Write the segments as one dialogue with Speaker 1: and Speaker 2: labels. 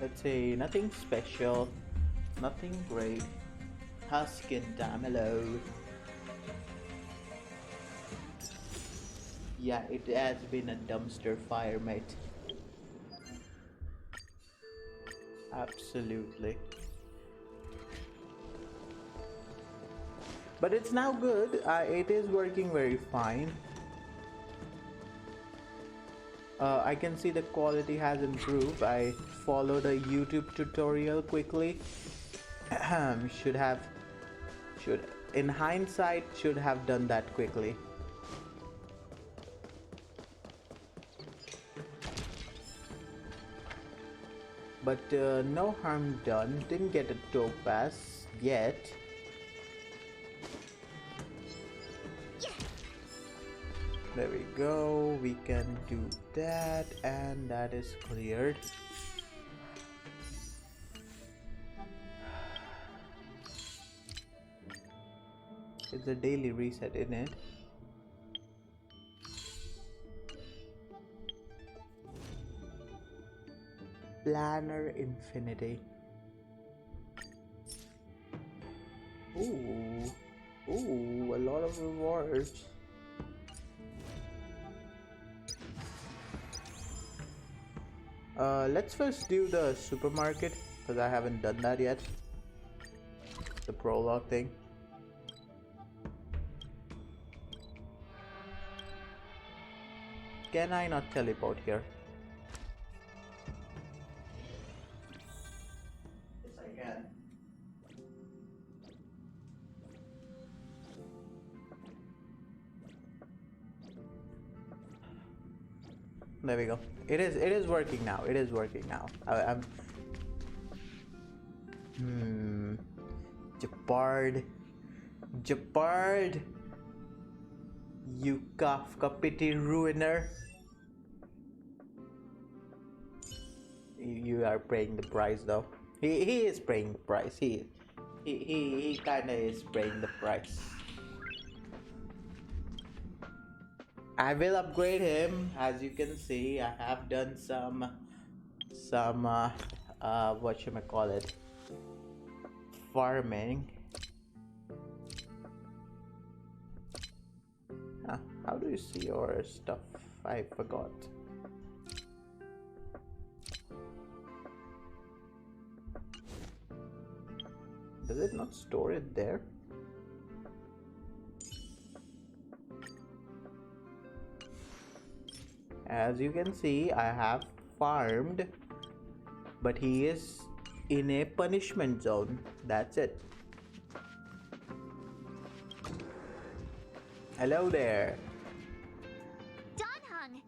Speaker 1: Let's say nothing special, nothing great. Huskin Damelo. Yeah, it has been a dumpster fire, mate. Absolutely. But it's now good. It is working very fine. I can see the quality has improved. I followed a YouTube tutorial quickly. should have, should, in hindsight, should have done that quickly. But no harm done. Didn't get a topaz yet. There we go. We can do that, and that is cleared. It's a daily reset in it. Planner Infinity. Ooh, a lot of rewards. Let's first do the supermarket because I haven't done that yet. The prologue thing. Can I not teleport here? Yes, I can. There we go. It is working now. It is working now. I'm Japard, you Kafka pity ruiner. You are paying the price though. He is paying the price. He kinda is paying the price. I will upgrade him. As you can see, I have done some what you may call it, farming. How do you see your stuff? I forgot. Does it not store it there? As you can see, I have farmed, but he is in a punishment zone. That's it. Hello there.
Speaker 2: Donhung,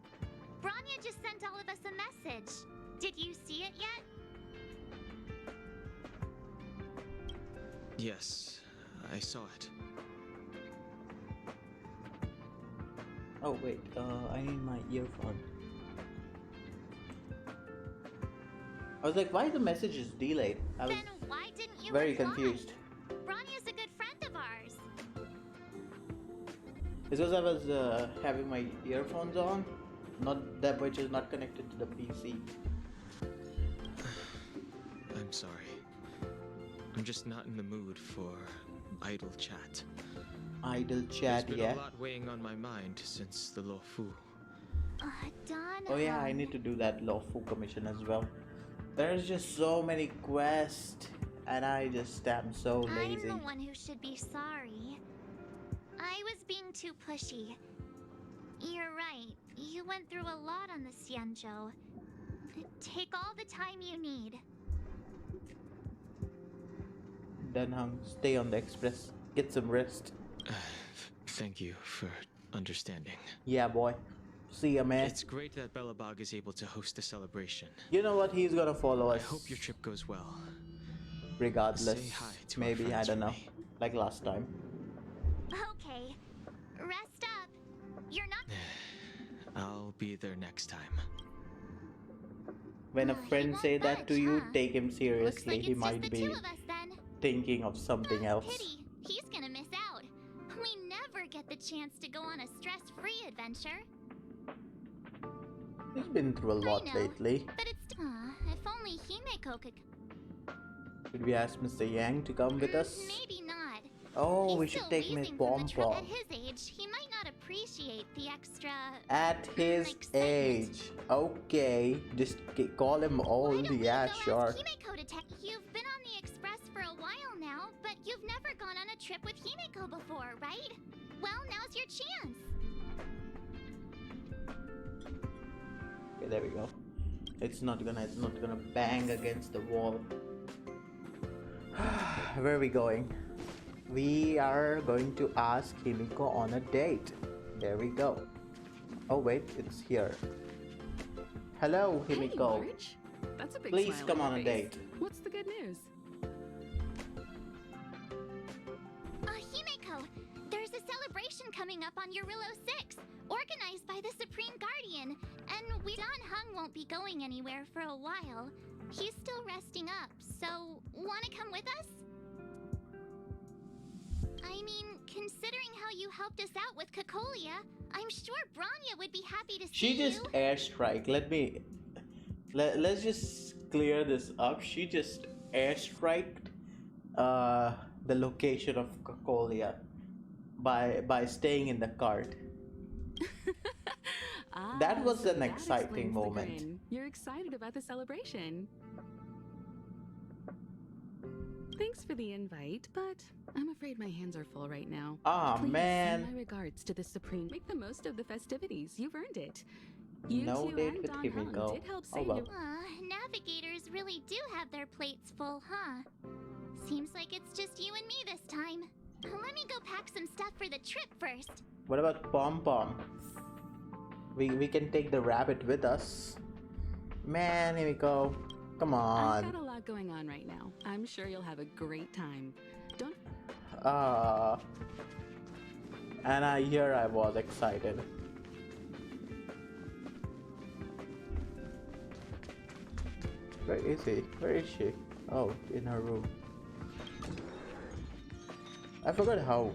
Speaker 2: Branya just sent all of us a message. Did you see it yet?
Speaker 3: Yes, I saw it.
Speaker 1: Oh wait, I need my earphone. I was like, why the message is delayed? I was
Speaker 2: Then why didn't you
Speaker 1: very
Speaker 2: reply?
Speaker 1: confused.
Speaker 2: Branya's a good friend of ours.
Speaker 1: Because I was having my earphones on, not that which is not connected to the PC.
Speaker 3: I'm sorry. I'm just not in the mood for idle chat.
Speaker 1: Idle chat,
Speaker 3: There's been
Speaker 1: yeah.
Speaker 3: a lot weighing on my mind since the Lofu.
Speaker 2: Donhung.
Speaker 1: Oh yeah, I need to do that lawful commission as well. There's just so many quests, and I just am so lazy.
Speaker 2: I'm the one who should be sorry. I was being too pushy. You're right. You went through a lot on the Xianzhou. Take all the time you need.
Speaker 1: Dunhung, stay on the express. Get some rest.
Speaker 3: Thank you for understanding.
Speaker 1: Yeah, boy. See ya, man.
Speaker 3: It's great that Belobog is able to host a celebration.
Speaker 1: You know what? He's gonna follow us.
Speaker 3: I hope your trip goes well.
Speaker 1: Regardless.
Speaker 3: Say hi to our
Speaker 1: Maybe, I
Speaker 3: friends
Speaker 1: don't
Speaker 3: for
Speaker 1: know.
Speaker 3: me.
Speaker 1: Like last time.
Speaker 2: Okay. Rest up. You're not.
Speaker 3: I'll be there next time.
Speaker 1: When a
Speaker 2: He
Speaker 1: friend
Speaker 2: won't
Speaker 1: say that
Speaker 2: budge,
Speaker 1: to you,
Speaker 2: huh?
Speaker 1: take him
Speaker 2: Looks
Speaker 1: seriously.
Speaker 2: like
Speaker 1: He
Speaker 2: it's just
Speaker 1: might
Speaker 2: the
Speaker 1: be
Speaker 2: two of us then.
Speaker 1: thinking of something else.
Speaker 2: Pity. He's gonna miss out. We never get the chance to go on a stress-free adventure.
Speaker 1: He's been through a lot
Speaker 2: I know,
Speaker 1: lately.
Speaker 2: but it's if only Himeko
Speaker 1: Should we ask Mr. Yang to come with us?
Speaker 2: Maybe not.
Speaker 1: Oh,
Speaker 2: He's
Speaker 1: we should
Speaker 2: still
Speaker 1: take Miss
Speaker 2: wheezing from
Speaker 1: Pom
Speaker 2: the trip.
Speaker 1: Pom.
Speaker 2: At his age, he might not appreciate the extra.
Speaker 1: At his
Speaker 2: excitement.
Speaker 1: age. Okay, just call him
Speaker 2: Why
Speaker 1: old.
Speaker 2: don't we
Speaker 1: Yeah,
Speaker 2: go
Speaker 1: sure.
Speaker 2: ask Himeko to You've been on the express for a while now, but you've never gone on a trip with Himeko before, right? Well, now's your chance.
Speaker 1: Okay, there we go. It's not gonna bang against the wall. Where are we going? We are going to ask Himiko on a date. There we go. Oh wait, it's here. Hello, Himiko.
Speaker 4: Hey, March. That's a big
Speaker 1: Please
Speaker 4: smile
Speaker 1: come
Speaker 4: on
Speaker 1: on a
Speaker 4: your face.
Speaker 1: date.
Speaker 4: What's the good news?
Speaker 2: Himeko, there's a celebration coming up on Eurillo 6, organized by the Supreme Guardian, and Don Hung won't be going anywhere for a while. He's still resting up, so wanna come with us? I mean, considering how you helped us out with Cocolia, I'm sure Branya would be happy to see
Speaker 1: She just
Speaker 2: you.
Speaker 1: airstrike. Let's just clear this up. She just airstriked the location of Cocolia by staying in the cart. That was
Speaker 4: so
Speaker 1: an
Speaker 4: that
Speaker 1: exciting
Speaker 4: explains the
Speaker 1: moment.
Speaker 4: grin. You're excited about the celebration. Thanks for the invite, but I'm afraid my hands are full right now.
Speaker 1: Ah,
Speaker 4: Please
Speaker 1: man.
Speaker 4: send my regards to the Supreme. Make the most of the festivities. You've earned it. You
Speaker 1: No
Speaker 4: two
Speaker 1: date
Speaker 4: and
Speaker 1: with
Speaker 4: Don
Speaker 1: Himiko.
Speaker 4: Hung did help
Speaker 1: Oh,
Speaker 4: save
Speaker 1: well.
Speaker 4: your...
Speaker 2: Navigators really do have their plates full, huh? Seems like it's just you and me this time. Let me go pack some stuff for the trip first.
Speaker 1: What about Pom Pom? We can take the rabbit with us. Man, Himiko. Come
Speaker 4: I've got
Speaker 1: on.
Speaker 4: a lot going on right now. I'm sure you'll have a great time. Don't...
Speaker 1: And I was excited. Where is he? Where is she? Oh, in her room. I forgot how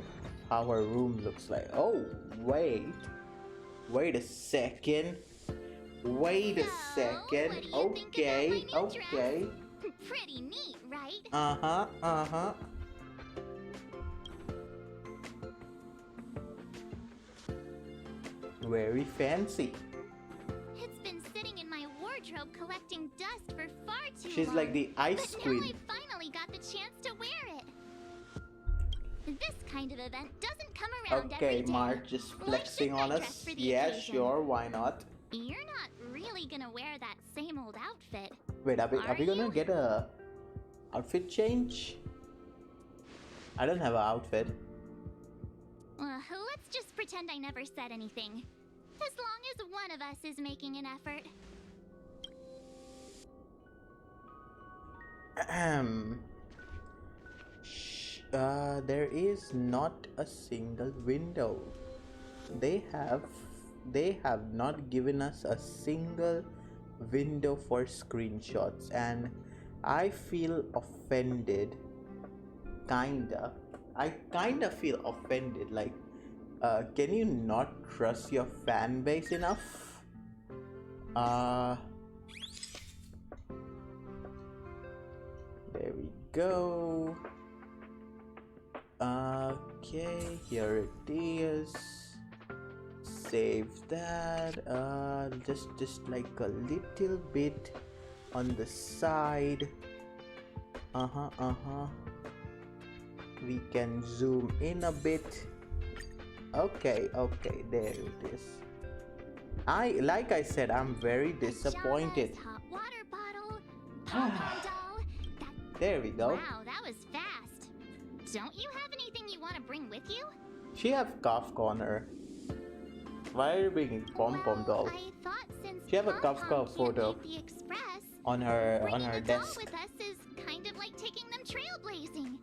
Speaker 1: her room looks like. Oh, wait a second. Wait a
Speaker 2: So,
Speaker 1: second.
Speaker 2: what do you think about my new
Speaker 1: Okay.
Speaker 2: Pretty neat, right?
Speaker 1: Uh-huh. Very fancy.
Speaker 2: It's been sitting in my wardrobe collecting dust for far too long.
Speaker 1: She's like the ice
Speaker 2: but
Speaker 1: queen.
Speaker 2: now I finally got the chance to wear it. This kind of event doesn't come around every
Speaker 1: Okay,
Speaker 2: day.
Speaker 1: Mark just
Speaker 2: Why
Speaker 1: flexing
Speaker 2: shouldn't
Speaker 1: on
Speaker 2: I dress
Speaker 1: us.
Speaker 2: for the
Speaker 1: Yeah,
Speaker 2: occasion?
Speaker 1: sure, why not?
Speaker 2: You're not really gonna wear that same old outfit.
Speaker 1: Wait, are
Speaker 2: Are
Speaker 1: we gonna
Speaker 2: you?
Speaker 1: get a outfit change? I don't have an outfit.
Speaker 2: Let's just pretend I never said anything. As long as one of us is making an effort.
Speaker 1: Ahem. There is not a single window. They have not given us a single window for screenshots, and I feel offended. I kinda feel offended. Like, can you not trust your fan base enough? There we go. Okay, here it is. Save that. Just like a little bit on the side. We can zoom in a bit. Okay, there it is. Like I said, I'm very disappointed.
Speaker 2: Pajamas, hot water bottle, pom-pom doll.
Speaker 1: There we go.
Speaker 2: Wow, that was fast. Don't you have anything you want to bring with you?
Speaker 1: She have Kafka on her. Why are you bringing Pom Pom doll
Speaker 2: I thought since
Speaker 1: She have a
Speaker 2: Pom-Pom
Speaker 1: Kafka
Speaker 2: can't
Speaker 1: photo
Speaker 2: leave the express,
Speaker 1: on her
Speaker 2: bringing a doll
Speaker 1: desk?
Speaker 2: with us is kind of like taking them trailblazing.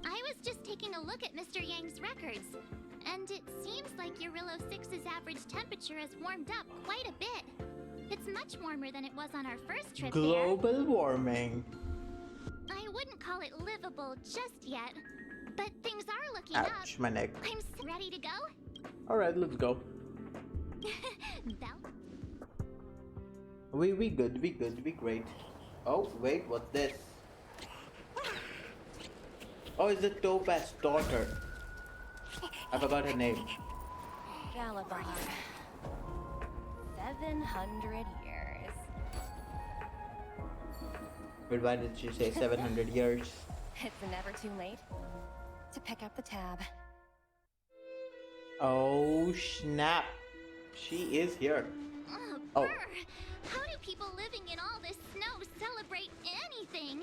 Speaker 2: I was just taking a look at Mr. Yang's records, and it seems like Eurillo 6's average temperature has warmed up quite a bit. It's much warmer than it was on our first trip
Speaker 1: Global warming.
Speaker 2: there. I wouldn't call it livable just yet, but things are looking up.
Speaker 1: Ouch, my neck.
Speaker 2: I'm ready to go.
Speaker 1: Alright, let's go.
Speaker 2: Belle?
Speaker 1: We good, we great. Oh, wait, what's this? Oh, it's the Topaz daughter. I forgot her name.
Speaker 5: Galabog. 700 years.
Speaker 1: But why did she say 700 years?
Speaker 5: It's never too late to pick up the tab.
Speaker 1: Oh, snap. She is here. Oh.
Speaker 2: Brr. How do people living in all this snow celebrate anything?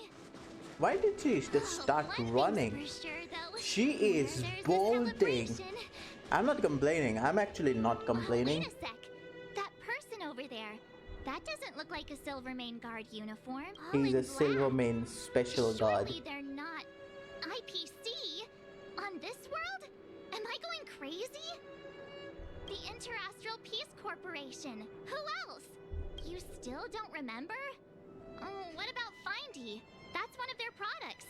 Speaker 1: Why did she just start
Speaker 2: One thing's
Speaker 1: running?
Speaker 2: for sure, though.
Speaker 1: She is
Speaker 2: There's a
Speaker 1: bolting.
Speaker 2: celebration.
Speaker 1: I'm not complaining. I'm actually not
Speaker 2: Oh,
Speaker 1: complaining.
Speaker 2: wait a sec. That person over there. That doesn't look like a Silvermane Guard uniform. All
Speaker 1: He's
Speaker 2: in
Speaker 1: a
Speaker 2: black.
Speaker 1: Silvermane special god.
Speaker 2: Surely they're not IPC on this world? Am I going crazy? The Interastral Peace Corporation. Who else? You still don't remember? Oh, what about Findy? That's one of their products.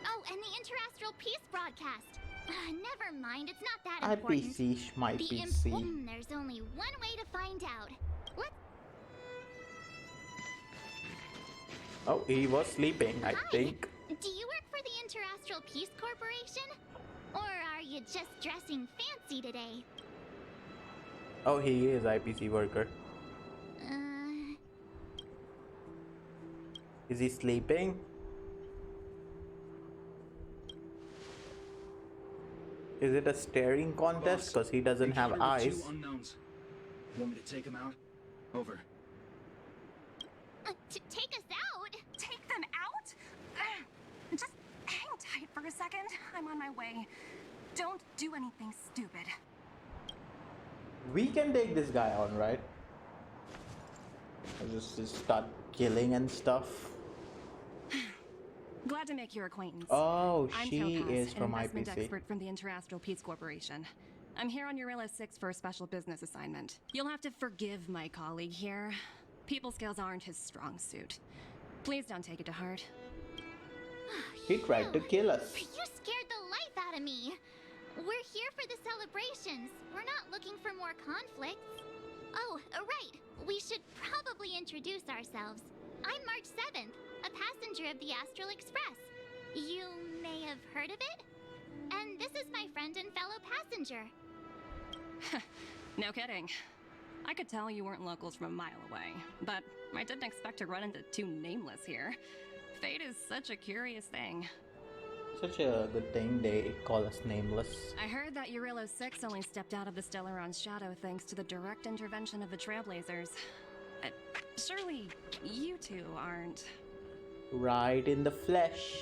Speaker 2: Oh, and the Interastral Peace Broadcast. Never mind, it's not that important.
Speaker 1: IPC, my
Speaker 2: The
Speaker 1: PC.
Speaker 2: There's only one way to find out. What?
Speaker 1: Oh, he was sleeping, I
Speaker 2: Hi.
Speaker 1: think.
Speaker 2: Do you work for the Interastral Peace Corporation? Or are you just dressing fancy today?
Speaker 1: Oh, he is IPC worker. Is he sleeping? Is it a staring contest? Because he doesn't have
Speaker 6: Encounter with
Speaker 1: eyes.
Speaker 6: two unknowns. Want me to take him out? Over.
Speaker 2: To take us out?
Speaker 7: Take them out? Just hang tight for a second. I'm on my way. Don't do anything stupid.
Speaker 1: We can take this guy on, right? Or just start killing and stuff.
Speaker 7: Glad to make your acquaintance.
Speaker 1: Oh,
Speaker 7: I'm
Speaker 1: she
Speaker 7: Topaz,
Speaker 1: is
Speaker 7: an
Speaker 1: from
Speaker 7: investment
Speaker 1: IPC.
Speaker 7: expert from the Interastral Peace Corporation. I'm here on Eurilla 6 for a special business assignment. You'll have to forgive my colleague here. People skills aren't his strong suit. Please don't take it to heart.
Speaker 1: He tried to kill us.
Speaker 2: You scared the life out of me. We're here for the celebrations. We're not looking for more conflicts. Oh, right. We should probably introduce ourselves. I'm March 7th, a passenger of the Astral Express. You may have heard of it? And this is my friend and fellow passenger.
Speaker 7: No kidding. I could tell you weren't locals from a mile away, but I didn't expect to run into two nameless here. Fate is such a curious thing.
Speaker 1: Such a good thing they call us nameless.
Speaker 7: I heard that Eurilla 6 only stepped out of the Stellaron's shadow thanks to the direct intervention of the Trailblazers. Surely you two aren't...
Speaker 1: Right in the flesh.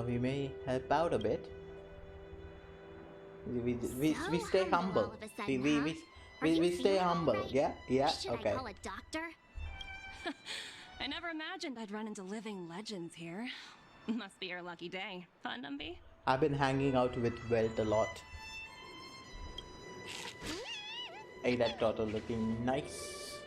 Speaker 1: We may help out a bit. We
Speaker 2: So
Speaker 1: stay
Speaker 2: humble
Speaker 1: humble.
Speaker 2: all of a sudden, huh? Are
Speaker 1: We
Speaker 2: you
Speaker 1: stay
Speaker 2: feeling all
Speaker 1: humble.
Speaker 2: right?
Speaker 1: Yeah,
Speaker 2: Should
Speaker 1: okay.
Speaker 2: I call a doctor?
Speaker 7: I never imagined I'd run into living legends here. Must be your lucky day, huh, Numby?
Speaker 1: I've been hanging out with Welt a lot. Hey, that turtle looking nice.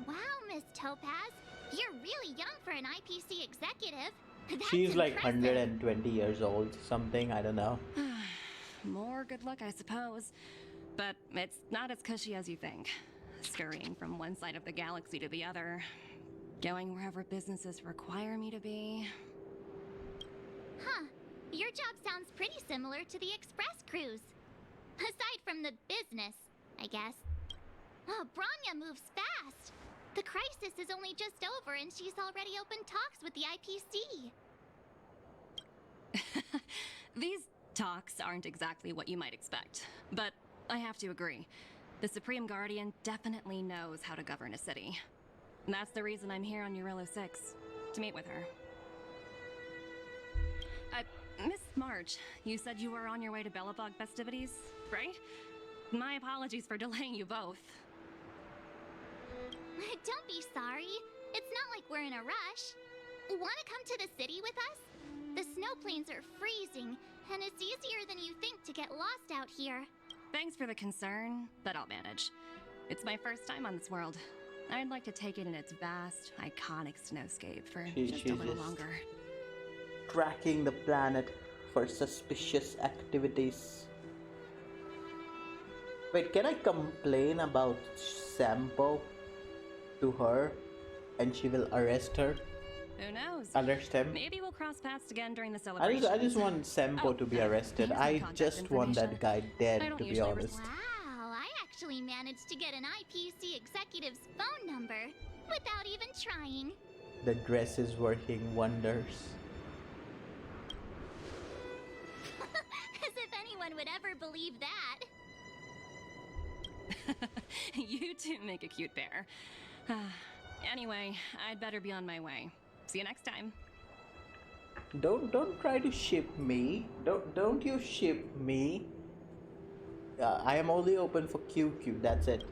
Speaker 2: Wow, Miss Topaz. You're really young for an IPC executive. That's
Speaker 1: She's like
Speaker 2: impressive.
Speaker 1: 120 years old, something, I don't know.
Speaker 7: More good luck, I suppose. But it's not as cushy as you think. Scurrying from one side of the galaxy to the other. Going wherever businesses require me to be.
Speaker 2: Huh. Your job sounds pretty similar to the express cruise. Aside from the business, I guess. Oh, Branya moves fast. The crisis is only just over and she's already opened talks with the IPC.
Speaker 7: These talks aren't exactly what you might expect. But I have to agree. The Supreme Guardian definitely knows how to govern a city. And that's the reason I'm here on Eurilla 6, to meet with her. Miss March, you said you were on your way to Belobog festivities, right? My apologies for delaying you both.
Speaker 2: Don't be sorry. It's not like we're in a rush. Want to come to the city with us? The snow plains are freezing, and it's easier than you think to get lost out here.
Speaker 7: Thanks for the concern, but I'll manage. It's my first time on this world. I'd like to take it in its vast, iconic snowscape for just a little longer.
Speaker 1: Tracking the planet for suspicious activities. Wait, can I complain about Sampo to her? and she will arrest her.
Speaker 7: Who knows?
Speaker 1: Arrest him.
Speaker 7: Maybe we'll cross paths again during the
Speaker 1: I
Speaker 7: celebration.
Speaker 1: just want Sempo to be arrested.
Speaker 7: here's my
Speaker 1: I
Speaker 7: contact
Speaker 1: just want that
Speaker 7: information.
Speaker 1: guy
Speaker 7: I
Speaker 1: dead,
Speaker 7: don't
Speaker 1: to be
Speaker 7: usually
Speaker 1: honest.
Speaker 2: Wow, I actually managed to get an IPC executive's phone number without even trying.
Speaker 1: The dress is working wonders.
Speaker 2: As if anyone would ever believe that.
Speaker 7: You two make a cute pair. Anyway, I'd better be on my way. See you next time.
Speaker 1: Don't try to ship me. Don't you ship me. I am only open for QQ. That's it.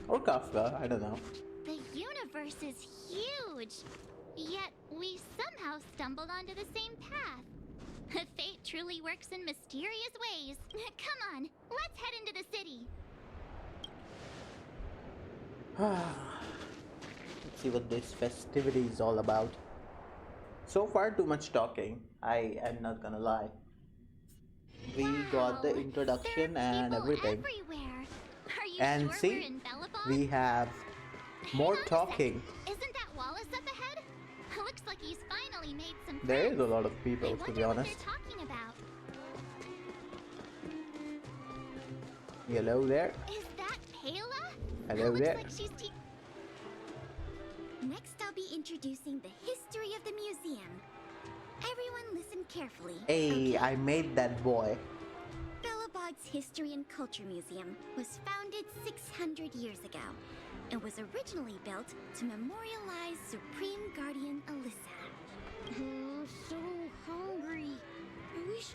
Speaker 1: Or Kafka. I don't know.
Speaker 2: The universe is huge, yet we somehow stumbled onto the same path. Fate truly works in mysterious ways. Come on, let's head into the city.
Speaker 1: Let's see what this festivity is all about. So far, too much talking. I am not gonna lie. We got the
Speaker 2: Wow,
Speaker 1: introduction
Speaker 2: there are
Speaker 1: and
Speaker 2: people
Speaker 1: everything.
Speaker 2: Everywhere. Are you
Speaker 1: And
Speaker 2: sure
Speaker 1: see,
Speaker 2: we're in Bellabog?
Speaker 1: we have more
Speaker 2: Hang on a sec.
Speaker 1: talking.
Speaker 2: Isn't that Wallace up ahead? Looks like he's finally made some friends.
Speaker 1: There is a lot of
Speaker 2: I
Speaker 1: people, to
Speaker 2: wonder
Speaker 1: be
Speaker 2: what
Speaker 1: honest.
Speaker 2: they're talking about.
Speaker 1: Hello there.
Speaker 2: Is that Payla?
Speaker 1: Hello
Speaker 2: Looks
Speaker 1: there.
Speaker 2: like she's
Speaker 8: Next, I'll be introducing the history of the museum. Everyone listen carefully.
Speaker 1: Hey,
Speaker 8: okay?
Speaker 1: I made that boy.
Speaker 8: Bellabog's History and Culture Museum was founded 600 years ago. It was originally built to memorialize Supreme Guardian Alyssa. Oh, so hungry. I wish...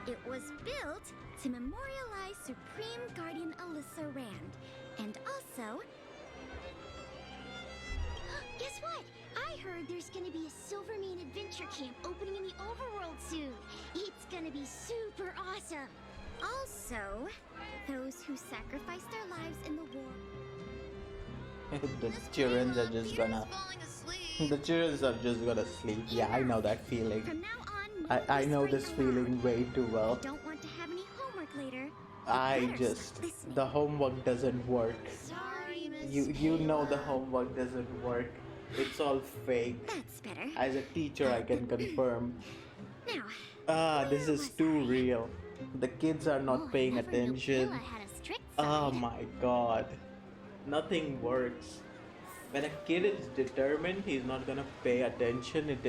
Speaker 8: It was built to memorialize Supreme Guardian Alyssa Rand, and also... Guess what? I heard there's gonna be a Silvermane adventure camp opening in the overworld soon. It's gonna be super awesome. Also, those who sacrificed their lives in the war.
Speaker 1: The children are just gonna. The children are just gonna sleep. Yeah, I know that feeling.
Speaker 8: From now on,
Speaker 1: I know
Speaker 8: whispering
Speaker 1: this
Speaker 8: aloud.
Speaker 1: feeling way too well.
Speaker 8: Don't want to have any homework later.
Speaker 1: I
Speaker 8: Better
Speaker 1: just
Speaker 8: start listening.
Speaker 1: the homework doesn't work.
Speaker 8: Sorry, Miss
Speaker 1: You know the homework doesn't work. It's all fake.
Speaker 8: That's better.
Speaker 1: As a teacher, I can confirm.
Speaker 8: Now,
Speaker 1: This is too real. The kids are
Speaker 2: Oh,
Speaker 1: not
Speaker 2: I
Speaker 1: paying
Speaker 2: never knew
Speaker 1: attention.
Speaker 2: Payla had a strict
Speaker 1: Oh
Speaker 2: side.
Speaker 1: my god. Nothing works. When a kid is determined, he's not gonna pay attention. It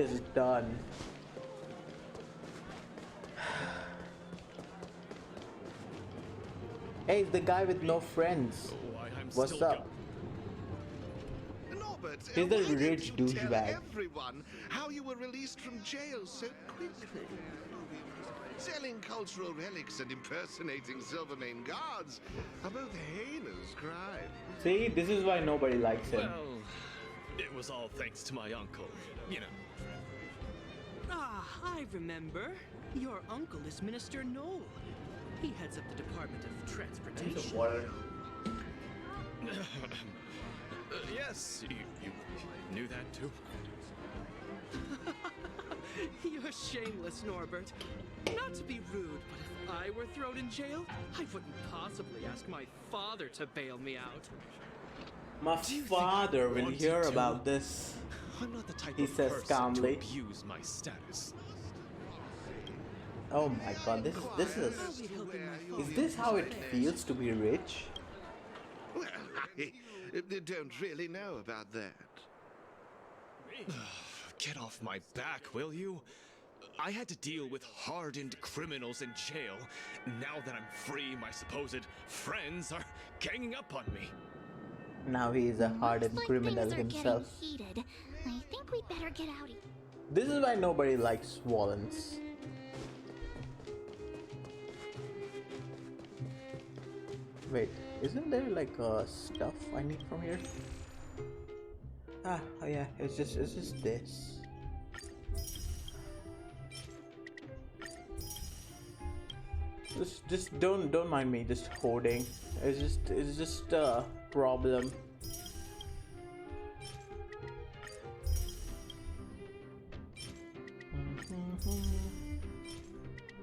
Speaker 1: is done. Hey, the guy with no friends. What's up?
Speaker 9: Norbert,
Speaker 1: He's the
Speaker 9: why didn't
Speaker 1: rich
Speaker 9: you tell
Speaker 1: douchebag.
Speaker 9: everyone how you were released from jail so quickly? Selling cultural relics and impersonating Silvermane guards are both heinous crimes.
Speaker 1: See, this is why nobody likes him.
Speaker 3: Well, it was all thanks to my uncle. You know.
Speaker 10: Ah, I remember. Your uncle is Minister Knoll. He heads up the Department of Transportation.
Speaker 3: Yes, you knew that too.
Speaker 10: You're shameless, Norbert. Not to be rude, but if I were thrown in jail, I wouldn't possibly ask my father to bail me out.
Speaker 1: My
Speaker 3: Do you think
Speaker 1: father
Speaker 3: I
Speaker 1: will
Speaker 3: wanted
Speaker 1: hear
Speaker 3: to?
Speaker 1: about this.
Speaker 3: I'm not the type
Speaker 1: He
Speaker 3: of
Speaker 1: says
Speaker 3: person
Speaker 1: calmly.
Speaker 3: to abuse my status.
Speaker 1: Oh my god, this is this how it feels to be rich?
Speaker 9: Well, I don't really know about that.
Speaker 3: Get off my back, will you? I had to deal with hardened criminals in jail. Now that I'm free, my supposed friends are ganging up on me.
Speaker 1: Now he is a hardened
Speaker 2: Looks like
Speaker 1: criminal
Speaker 2: things are
Speaker 1: himself.
Speaker 2: getting heated. I think we'd better get out of here.
Speaker 1: This is why nobody likes Swallens. Wait, isn't there like stuff I need from here? Oh yeah, it's just this. Just don't mind me just hoarding. It's just a problem.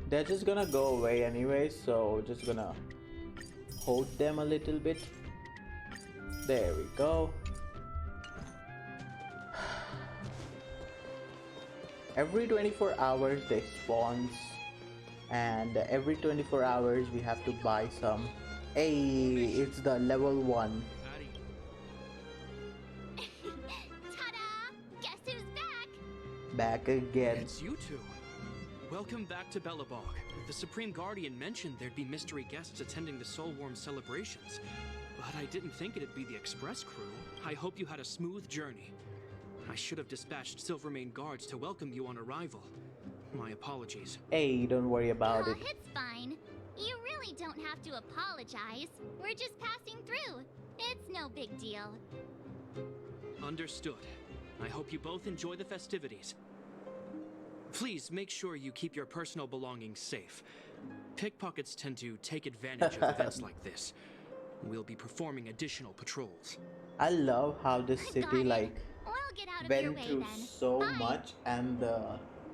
Speaker 1: They're just gonna go away anyway, so just gonna hold them a little bit. There we go. Every 24 hours they spawns, and every 24 hours we have to buy some. Hey, it's the level 1.
Speaker 2: Ta-da! Guess who's back?
Speaker 1: Back again.
Speaker 10: It's you two. Welcome back to Belobog. The Supreme Guardian mentioned there'd be mystery guests attending the Soulworm celebrations, but I didn't think it'd be the Express crew. I hope you had a smooth journey. I should have dispatched Silvermane guards to welcome you on arrival. My apologies.
Speaker 1: Hey, don't worry about it.
Speaker 2: It's fine. You really don't have to apologize. We're just passing through. It's no big deal.
Speaker 10: Understood. I hope you both enjoy the festivities. Please make sure you keep your personal belongings safe. Pickpockets tend to take advantage of events like this. We'll be performing additional patrols.
Speaker 1: I love how this city like
Speaker 2: We'll get out of your
Speaker 1: went
Speaker 2: way
Speaker 1: through
Speaker 2: then.
Speaker 1: so
Speaker 2: Bye.
Speaker 1: much, and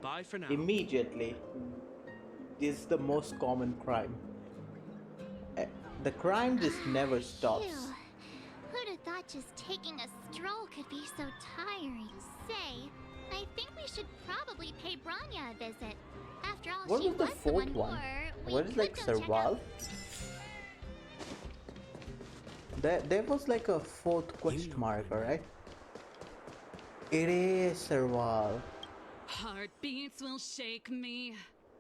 Speaker 10: Bye for now.
Speaker 1: immediately this is the most common crime. The crime just never stops.
Speaker 2: Phew. Who'd have thought just taking a stroll could be so tiring? Say, I think we should probably pay Branya a visit. After all,
Speaker 1: What
Speaker 2: she
Speaker 1: was the
Speaker 2: the
Speaker 1: fourth
Speaker 2: one
Speaker 1: one?
Speaker 2: who
Speaker 1: What is like
Speaker 2: could go check
Speaker 1: Serval?
Speaker 2: out-
Speaker 1: There was like a fourth question mark, alright? It is Serval.
Speaker 4: Heartbeats will shake me.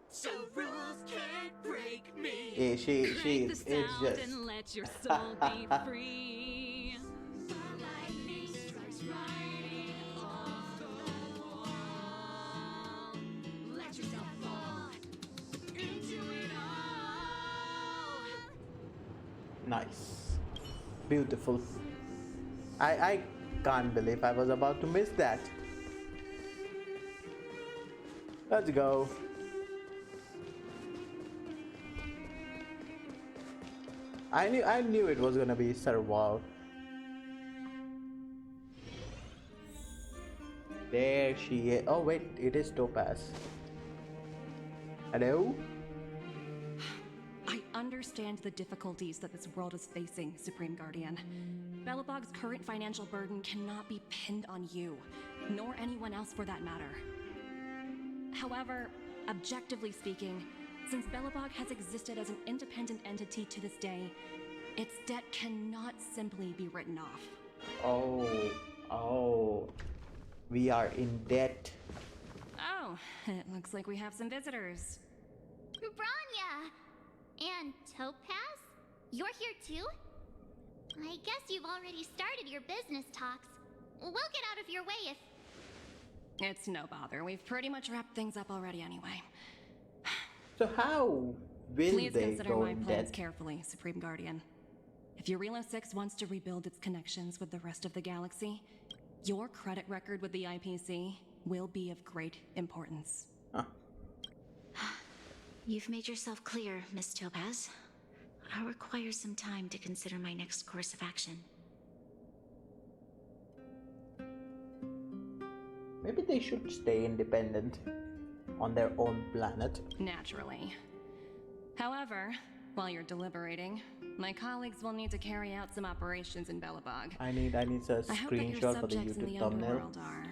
Speaker 10: So rules can't break me.
Speaker 1: Yeah, she
Speaker 4: Crank the
Speaker 1: it's
Speaker 4: sound
Speaker 1: just
Speaker 4: and let your soul be free. The lightning strikes right off the wall. Let yourself fall into it all.
Speaker 1: nice. Beautiful. I can't believe I was about to miss that. Let's go. I knew it was gonna be Serval. There she is. Oh wait, it is Topaz. Hello?
Speaker 7: I understand the difficulties that this world is facing, Supreme Guardian. Belobog's current financial burden cannot be pinned on you, nor anyone else for that matter. However, objectively speaking, since Belobog has existed as an independent entity to this day, its debt cannot simply be written off.
Speaker 1: Oh. We are in debt.
Speaker 7: Oh, it looks like we have some visitors.
Speaker 2: Branya! And Topaz? You're here too? I guess you've already started your business talks. We'll get out of your way if...
Speaker 7: It's no bother. We've pretty much wrapped things up already anyway.
Speaker 1: So how will
Speaker 7: Please
Speaker 1: they
Speaker 7: consider
Speaker 1: go
Speaker 7: my
Speaker 1: in
Speaker 7: plans
Speaker 1: debt?
Speaker 7: carefully, Supreme Guardian. If Eurelo 6 wants to rebuild its connections with the rest of the galaxy, your credit record with the IPC will be of great importance.
Speaker 1: Huh.
Speaker 11: You've made yourself clear, Miss Topaz. I'll require some time to consider my next course of action.
Speaker 1: Maybe they should stay independent on their own planet.
Speaker 7: Naturally. However, while you're deliberating, my colleagues will need to carry out some operations in Belobog.
Speaker 1: I need a
Speaker 7: I hope that your
Speaker 1: screenshot for the
Speaker 7: subjects in
Speaker 1: YouTube
Speaker 7: the
Speaker 1: thumbnail.
Speaker 7: underworld are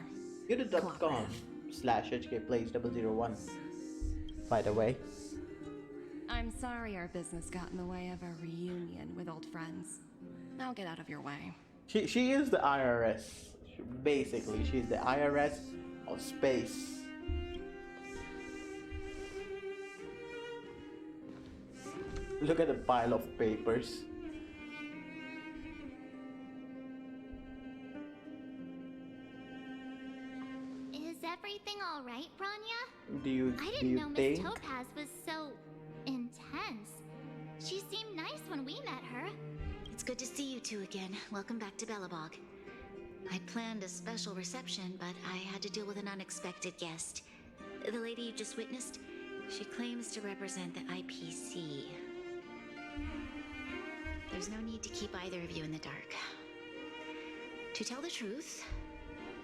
Speaker 1: youtube.com/hkplays001. By the way.
Speaker 7: I'm sorry our business got in the way of a reunion with old friends. I'll get out of your way.
Speaker 1: She is the IRS. Basically, she's the IRS of space. Look at the pile of papers.
Speaker 2: Is everything alright, Branya?
Speaker 1: Do you
Speaker 2: I didn't know Miss
Speaker 1: think?
Speaker 2: Topaz was so... intense. She seemed nice when we met her.
Speaker 11: It's good to see you two again. Welcome back to Belobog. I'd planned a special reception, but I had to deal with an unexpected guest. The lady you just witnessed, she claims to represent the IPC. There's no need to keep either of you in the dark. To tell the truth,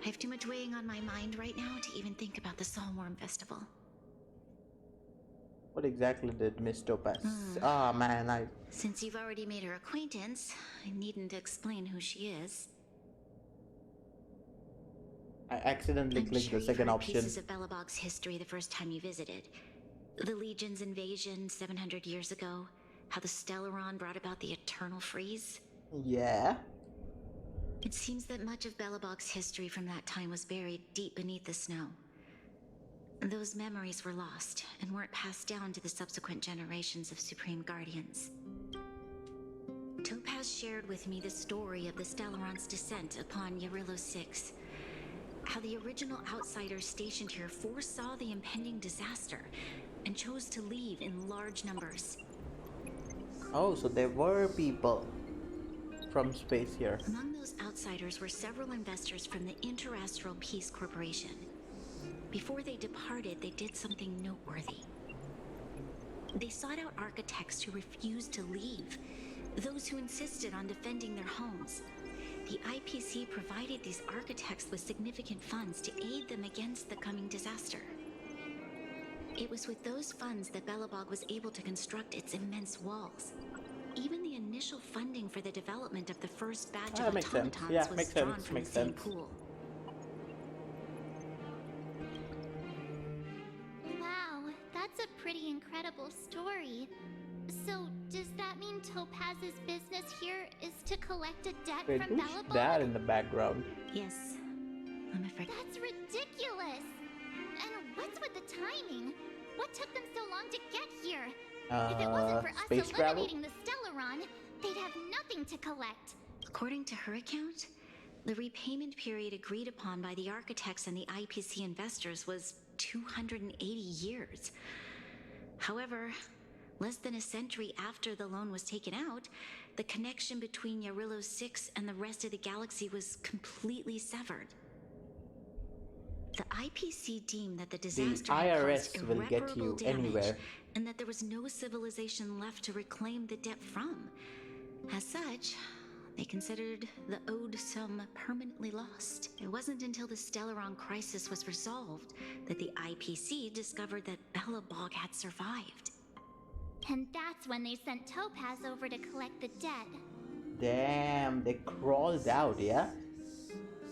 Speaker 11: I have too much weighing on my mind right now to even think about the Soulworm Festival.
Speaker 1: What exactly did Miss Topaz? Ah, man,
Speaker 11: Since you've already made her acquaintance, I needn't explain who she is.
Speaker 1: I accidentally
Speaker 11: I'm
Speaker 1: clicked
Speaker 11: sure
Speaker 1: the
Speaker 11: you've
Speaker 1: second
Speaker 11: heard
Speaker 1: option.
Speaker 11: pieces of Belobog's history the first time you visited. The Legion's invasion 700 years ago, how the Stellaron brought about the Eternal Freeze.
Speaker 1: Yeah.
Speaker 11: It seems that much of Belobog's history from that time was buried deep beneath the snow. Those memories were lost and weren't passed down to the subsequent generations of Supreme Guardians. Topaz shared with me the story of the Stellaron's descent upon Yarillo 6. How the original outsiders stationed here foresaw the impending disaster and chose to leave in large numbers.
Speaker 1: Oh, so there were people from space here.
Speaker 11: Among those outsiders were several investors from the Interastral Peace Corporation. Before they departed, they did something noteworthy. They sought out architects who refused to leave, those who insisted on defending their homes. The IPC provided these architects with significant funds to aid them against the coming disaster. It was with those funds that Belobog was able to construct its immense walls. Even the initial funding for the development of the first batch of
Speaker 1: Makes sense.
Speaker 11: automatons
Speaker 1: Yeah,
Speaker 11: was
Speaker 1: makes
Speaker 11: drawn
Speaker 1: sense.
Speaker 11: from
Speaker 1: Makes
Speaker 11: the same
Speaker 1: sense.
Speaker 11: pool.
Speaker 2: Wow, that's a pretty incredible story. So, does that mean Topaz's business here is to collect a debt
Speaker 1: Wait,
Speaker 2: from
Speaker 1: who's
Speaker 2: Belobog?
Speaker 1: that in the background?
Speaker 11: Yes, I'm afraid.
Speaker 2: That's ridiculous! And what's with the timing? What took them so long to get here? If it wasn't for
Speaker 1: Space
Speaker 2: us
Speaker 1: travel?
Speaker 2: eliminating the Stellaron, they'd have nothing to collect.
Speaker 11: According to her account, the repayment period agreed upon by the architects and the IPC investors was 280 years. However, less than a century after the loan was taken out, the connection between Yarillo 6 and the rest of the galaxy was completely severed. The IPC deemed that the disaster had caused
Speaker 1: IRS will get
Speaker 11: irreparable
Speaker 1: you
Speaker 11: damage,
Speaker 1: anywhere.
Speaker 11: and that there was no civilization left to reclaim the debt from. As such, they considered the owed sum permanently lost. It wasn't until the Stellaron crisis was resolved that the IPC discovered that Belobog had survived.
Speaker 2: And that's when they sent Topaz over to collect the debt.
Speaker 1: Damn, they crawled out, yeah?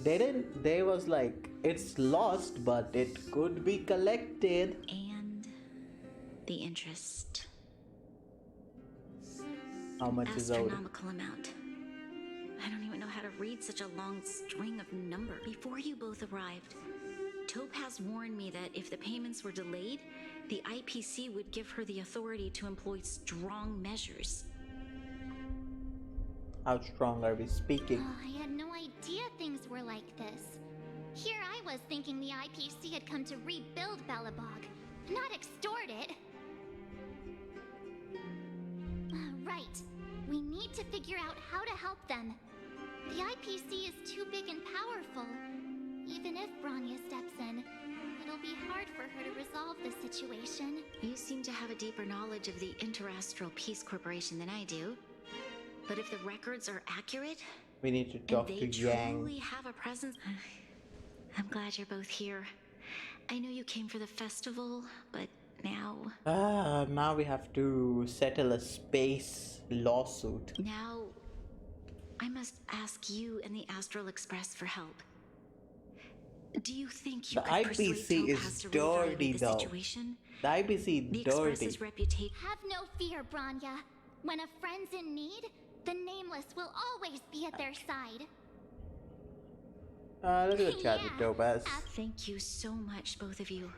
Speaker 1: They was like, it's lost, but it could be collected.
Speaker 11: And the interest.
Speaker 1: How much is owed?
Speaker 11: Astronomical amount. I don't even know how to read such a long string of numbers. Before you both arrived, Topaz warned me that if the payments were delayed, the IPC would give her the authority to employ strong measures.
Speaker 1: How strong are we speaking?
Speaker 2: Oh, I had no idea things were like this. Here I was thinking the IPC had come to rebuild Belobog, not extort it. Right. We need to figure out how to help them. The IPC is too big and powerful. Even if Bronya steps in, it'll be hard for her to resolve the situation.
Speaker 11: You seem to have a deeper knowledge of the Interastral Peace Corporation than I do. But if the records are accurate,
Speaker 1: We need to talk
Speaker 11: and
Speaker 1: to
Speaker 11: they
Speaker 1: Yang.
Speaker 11: truly have a presence, I'm glad you're both here. I know you came for the festival, but now...
Speaker 1: Now we have to settle a space lawsuit.
Speaker 11: Now, I must ask you and the Astral Express for help. Do you think you
Speaker 1: The
Speaker 11: could persuade
Speaker 1: IPC
Speaker 11: Topaz
Speaker 1: is
Speaker 11: to
Speaker 1: dirty
Speaker 11: reevaluate the
Speaker 1: though.
Speaker 11: situation?
Speaker 1: The IPC
Speaker 11: The
Speaker 1: is dirty.
Speaker 11: Express's reputation...
Speaker 2: Have no fear, Bronya. When a friend's in need, the Nameless will always be at their side.
Speaker 1: Let's go chat with
Speaker 2: Yeah.
Speaker 1: Topaz.
Speaker 11: Thank you so much, both of you.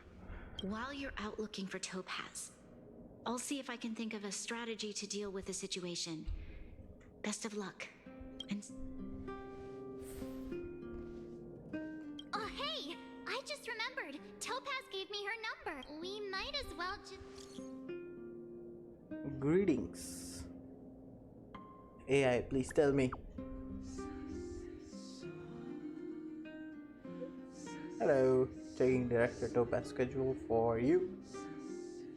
Speaker 11: While you're out looking for Topaz, I'll see if I can think of a strategy to deal with the situation. Best of luck. And...
Speaker 2: Oh, hey! I just remembered. Topaz gave me her number. We might as well just...
Speaker 1: Greetings. AI, please tell me. Hello, checking Director Topaz schedule for you.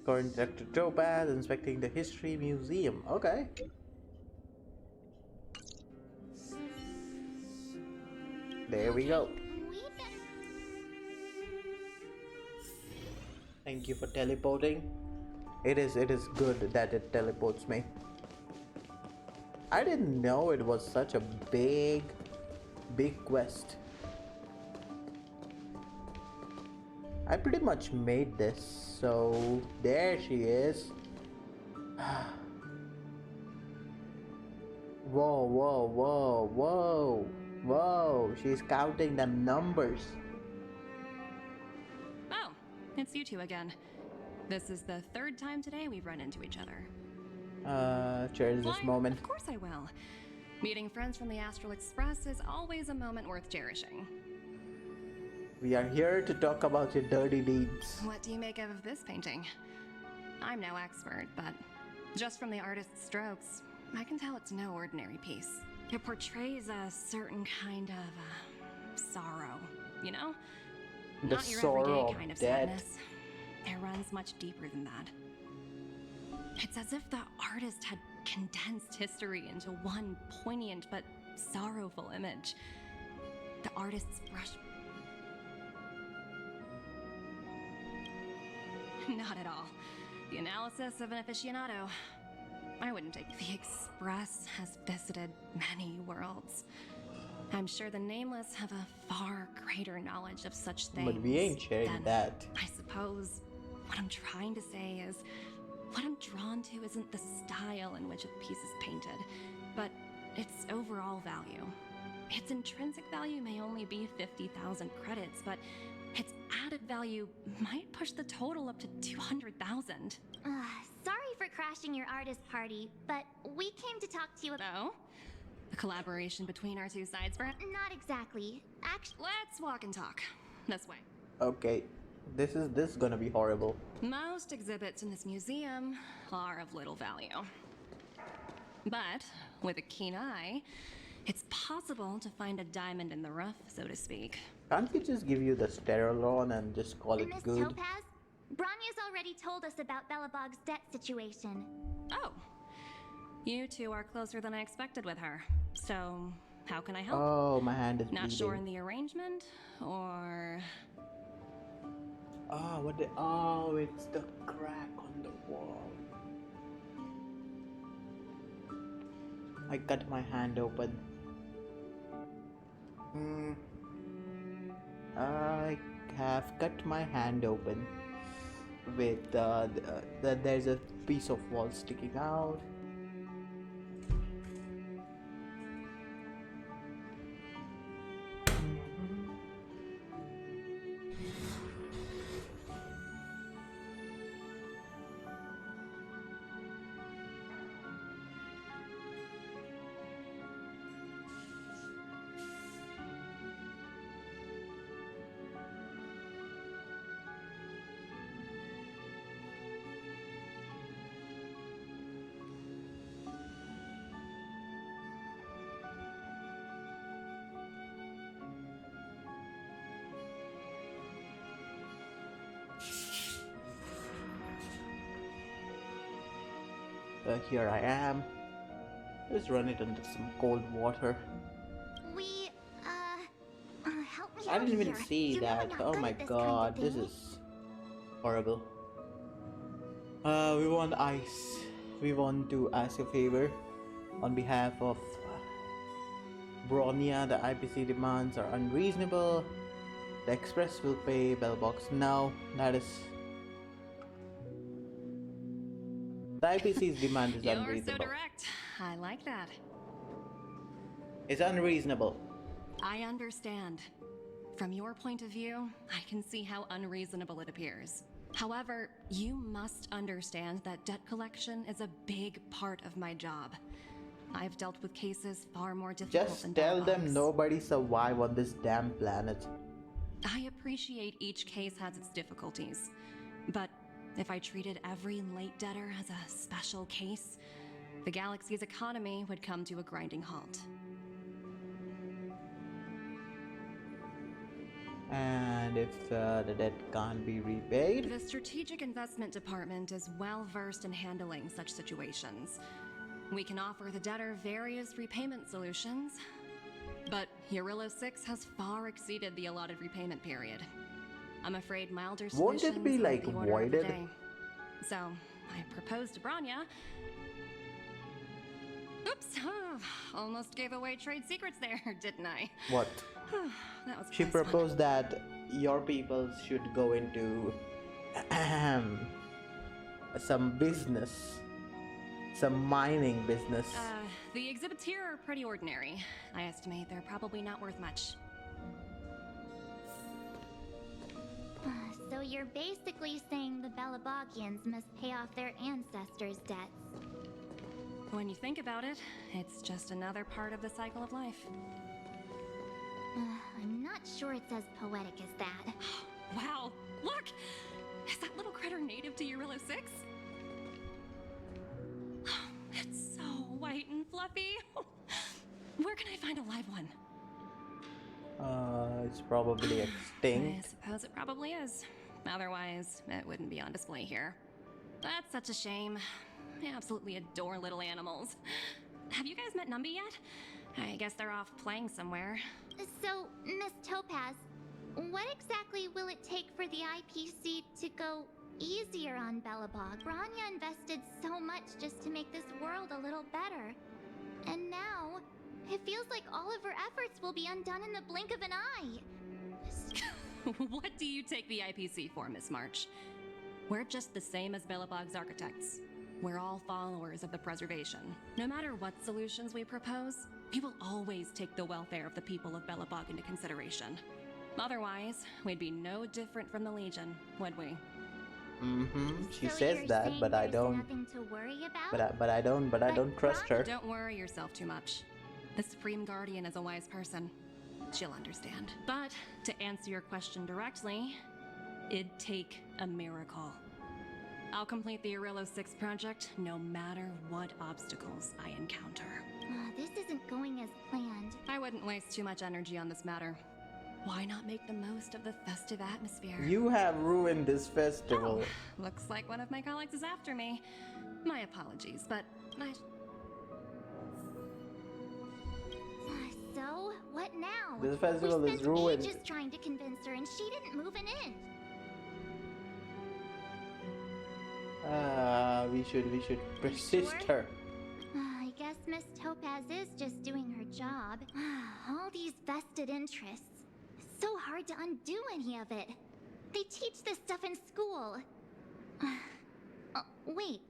Speaker 1: Current Director Topaz inspecting the History Museum. Okay. There we go.
Speaker 2: We better...
Speaker 1: Thank you for teleporting. It is good that it teleports me. I didn't know it was such a big quest. I pretty much made this, so there she is. Whoa, whoa, whoa, whoa, whoa, she's counting them numbers.
Speaker 7: Oh, it's you two again. This is the third time today we've run into each other.
Speaker 1: Cherish this
Speaker 7: Why,
Speaker 1: moment.
Speaker 7: of course I will. Meeting friends from the Astral Express is always a moment worth cherishing.
Speaker 1: We are here to talk about your dirty deeds.
Speaker 7: What do you make of this painting? I'm no expert, but just from the artist's strokes, I can tell it's no ordinary piece. It portrays a certain kind of sorrow, you know?
Speaker 1: The
Speaker 7: Not your
Speaker 1: sorrow
Speaker 7: everyday
Speaker 1: of
Speaker 7: kind of
Speaker 1: death.
Speaker 7: sadness. It runs much deeper than that. It's as if the artist had condensed history into one poignant but sorrowful image. The artist's brush... Not at all. The analysis of an aficionado. I wouldn't take the Express has visited many worlds. I'm sure the Nameless have a far greater knowledge of such things.
Speaker 1: But we ain't sharing
Speaker 7: than,
Speaker 1: that.
Speaker 7: I suppose what I'm trying to say is, what I'm drawn to isn't the style in which a piece is painted, but its overall value. Its intrinsic value may only be 50,000 credits, but its added value might push the total up to 200,000.
Speaker 2: Sorry for crashing your artist party, but we came to talk to you about...
Speaker 7: Oh? A collaboration between our two sides, perhaps?
Speaker 2: Not exactly. Actually...
Speaker 7: Let's walk and talk. This way.
Speaker 1: Okay, this is gonna be horrible.
Speaker 7: Most exhibits in this museum are of little value. But with a keen eye, it's possible to find a diamond in the rough, so to speak.
Speaker 1: Can't we just give you the Sterolon and just call it
Speaker 2: Miss
Speaker 1: good?
Speaker 2: Topaz, Branya's already told us about Belobog's debt situation.
Speaker 7: Oh. You two are closer than I expected with her. So, how can I help?
Speaker 1: Oh, my hand is
Speaker 7: Not
Speaker 1: bleeding.
Speaker 7: sure in the arrangement, or...
Speaker 1: Oh, what the... Oh, it's the crack on the wall. I cut my hand open. I have cut my hand open with there's a piece of wall sticking out. Here I am. Just run it under some cold water.
Speaker 2: We, help me
Speaker 1: I
Speaker 2: out
Speaker 1: didn't even
Speaker 2: here.
Speaker 1: see
Speaker 2: You know
Speaker 1: that.
Speaker 2: I'm not
Speaker 1: Oh
Speaker 2: good
Speaker 1: my
Speaker 2: at this
Speaker 1: god,
Speaker 2: kind of
Speaker 1: this
Speaker 2: thing.
Speaker 1: is horrible. We want ice. We want to ask a favor on behalf of Bronya. The IPC demands are unreasonable. The Express will pay. Bellbox, no. That is... The IPC's demand is
Speaker 7: You're so
Speaker 1: unreasonable.
Speaker 7: direct. I like that.
Speaker 1: It's unreasonable.
Speaker 7: I understand. From your point of view, I can see how unreasonable it appears. However, you must understand that debt collection is a big part of my job. I've dealt with cases far more difficult than
Speaker 1: Just tell them
Speaker 7: Bellbox.
Speaker 1: nobody survive on this damn planet.
Speaker 7: I appreciate each case has its difficulties, but if I treated every late debtor as a special case, the galaxy's economy would come to a grinding halt.
Speaker 1: And if the debt can't be repaid,
Speaker 7: The Strategic Investment Department is well versed in handling such situations. We can offer the debtor various repayment solutions, but Eurilo 6 has far exceeded the allotted repayment period. I'm afraid milder
Speaker 1: Won't
Speaker 7: solutions
Speaker 1: it be,
Speaker 7: are
Speaker 1: like,
Speaker 7: the order of the
Speaker 1: voided?
Speaker 7: day. So, I proposed to Branya. Oops, almost gave away trade secrets there, didn't I?
Speaker 1: What?
Speaker 7: That was a
Speaker 1: She
Speaker 7: close one.
Speaker 1: proposed that your people should go into some business, some mining business.
Speaker 7: The exhibits here are pretty ordinary. I estimate they're probably not worth much.
Speaker 2: So you're basically saying the Belabogians must pay off their ancestors' debts.
Speaker 7: When you think about it, it's just another part of the cycle of life.
Speaker 2: I'm not sure it's as poetic as that.
Speaker 7: Wow, look! Is that little critter native to Eurilo 6? It's so white and fluffy. Where can I find a live one?
Speaker 1: It's probably extinct.
Speaker 7: I suppose it probably is. Otherwise, it wouldn't be on display here. That's such a shame. I absolutely adore little animals. Have you guys met Numby yet? I guess they're off playing somewhere.
Speaker 2: So, Miss Topaz, what exactly will it take for the IPC to go easier on Belobog? Branya invested so much just to make this world a little better. And now, it feels like all of her efforts will be undone in the blink of an eye.
Speaker 7: What do you take the IPC for, Miss March? We're just the same as Belobog's architects. We're all followers of the preservation. No matter what solutions we propose, we will always take the welfare of the people of Belobog into consideration. Otherwise, we'd be no different from the Legion, would we?
Speaker 1: She
Speaker 2: So
Speaker 1: says
Speaker 2: you're
Speaker 1: that,
Speaker 2: saying
Speaker 1: but I
Speaker 2: there's
Speaker 1: don't.
Speaker 2: nothing to worry about?
Speaker 1: But I don't trust her.
Speaker 7: Don't worry yourself too much. The Supreme Guardian is a wise person. She'll understand. But to answer your question directly, it'd take a miracle. I'll complete the Eurilo 6 project no matter what obstacles I encounter.
Speaker 2: This isn't going as planned.
Speaker 7: I wouldn't waste too much energy on this matter. Why not make the most of the festive atmosphere?
Speaker 1: You have ruined this festival.
Speaker 7: Oh, looks like one of my colleagues is after me. My apologies, but I...
Speaker 2: So, what now?
Speaker 1: This festival
Speaker 2: we
Speaker 1: is
Speaker 2: spent
Speaker 1: ruined.
Speaker 2: ages trying to convince her and she didn't move an inch.
Speaker 1: We should persist
Speaker 2: sure?
Speaker 1: her.
Speaker 2: I guess Miss Topaz is just doing her job. All these vested interests. So hard to undo any of it. They teach this stuff in school. Wait.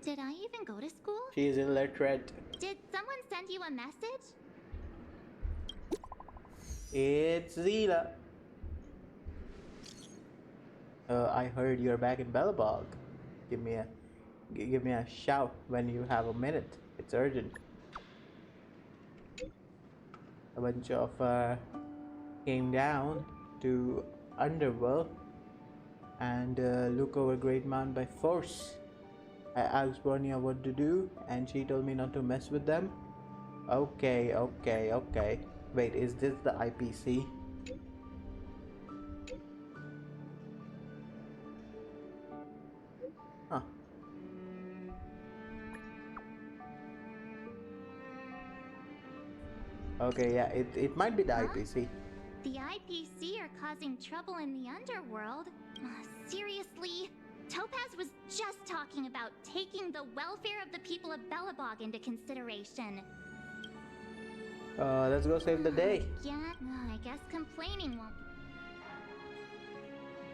Speaker 2: Did I even go to school?
Speaker 1: She is illiterate.
Speaker 2: Did someone send you a message?
Speaker 1: It's Zila. I heard you're back in Belobog. Give me a shout when you have a minute. It's urgent. A bunch of came down to Underworld and look over Great Mountain by force. I asked Bronya what to do and she told me not to mess with them. Okay. Wait, is this the IPC? Huh. Okay, yeah, it might be the IPC.
Speaker 2: The IPC are causing trouble in the underworld? Seriously? Topaz was just talking about taking the welfare of the people of Belobog into consideration.
Speaker 1: Let's go save the day.
Speaker 2: Yeah, I guess complaining won't.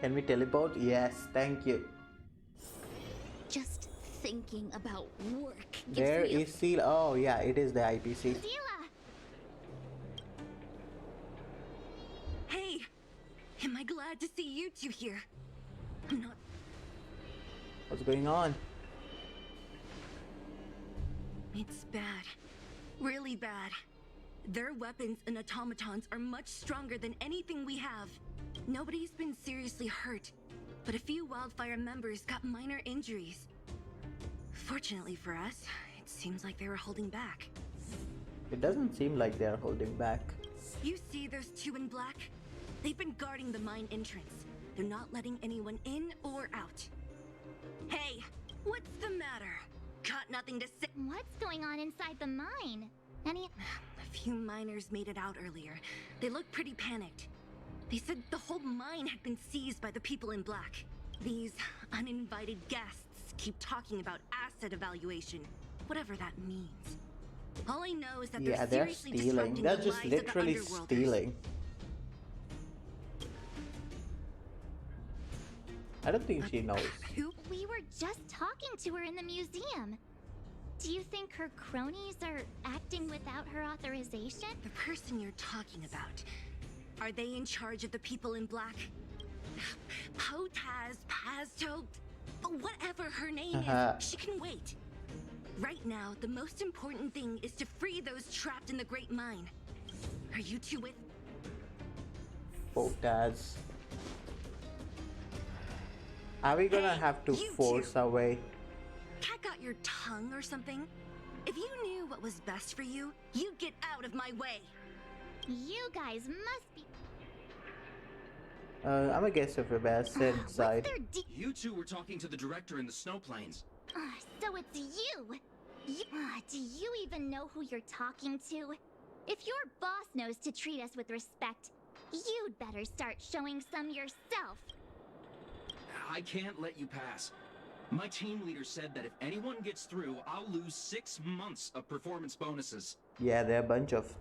Speaker 1: Can we teleport? Yes, thank you.
Speaker 8: Just thinking about work.
Speaker 1: There is Seal. Oh, yeah, it is the IPC.
Speaker 2: Zila!
Speaker 5: Hey! Am I glad to see you two here? I'm not...
Speaker 1: What's going on?
Speaker 5: It's bad. Really bad. Their weapons and automatons are much stronger than anything we have. Nobody's been seriously hurt, but a few Wildfire members got minor injuries. Fortunately for us, it seems like they were holding back.
Speaker 1: It doesn't seem like they're holding back.
Speaker 5: You see those two in black? They've been guarding the mine entrance. They're not letting anyone in or out. Hey, what's the matter? Got nothing to say?
Speaker 2: What's going on inside the mine? Any...
Speaker 5: A few miners made it out earlier. They looked pretty panicked. They said the whole mine had been seized by the people in black. These uninvited guests just keep talking about asset evaluation, whatever that means. All I know is that
Speaker 1: Yeah,
Speaker 5: they're
Speaker 1: they're
Speaker 5: seriously
Speaker 1: stealing.
Speaker 5: disrupting
Speaker 1: They're
Speaker 5: the
Speaker 1: just
Speaker 5: lives of the
Speaker 1: literally
Speaker 5: underworlders.
Speaker 1: stealing. I don't think she knows.
Speaker 5: Who?
Speaker 2: We were just talking to her in the museum. Do you think her cronies are acting without her authorization?
Speaker 5: The person you're talking about. Are they in charge of the people in black? Potaz, Pazto, whatever her name is, she can wait. Right now, the most important thing is to free those trapped in the Great Mine. Are you two with?
Speaker 1: Potaz. Are we gonna have to
Speaker 5: you
Speaker 1: force
Speaker 5: two.
Speaker 1: our way?
Speaker 5: Cat got your tongue or something? If you knew what was best for you, you'd get out of my way.
Speaker 2: You guys must be.
Speaker 1: I'm gonna guess if we're best inside.
Speaker 2: What's their
Speaker 6: You two were talking to the director in the snow plains.
Speaker 2: So it's you. Do you even know who you're talking to? If your boss knows to treat us with respect, you'd better start showing some yourself.
Speaker 6: I can't let you pass. My team leader said that if anyone gets through, I'll lose 6 months of performance bonuses.
Speaker 1: Yeah, they're a bunch of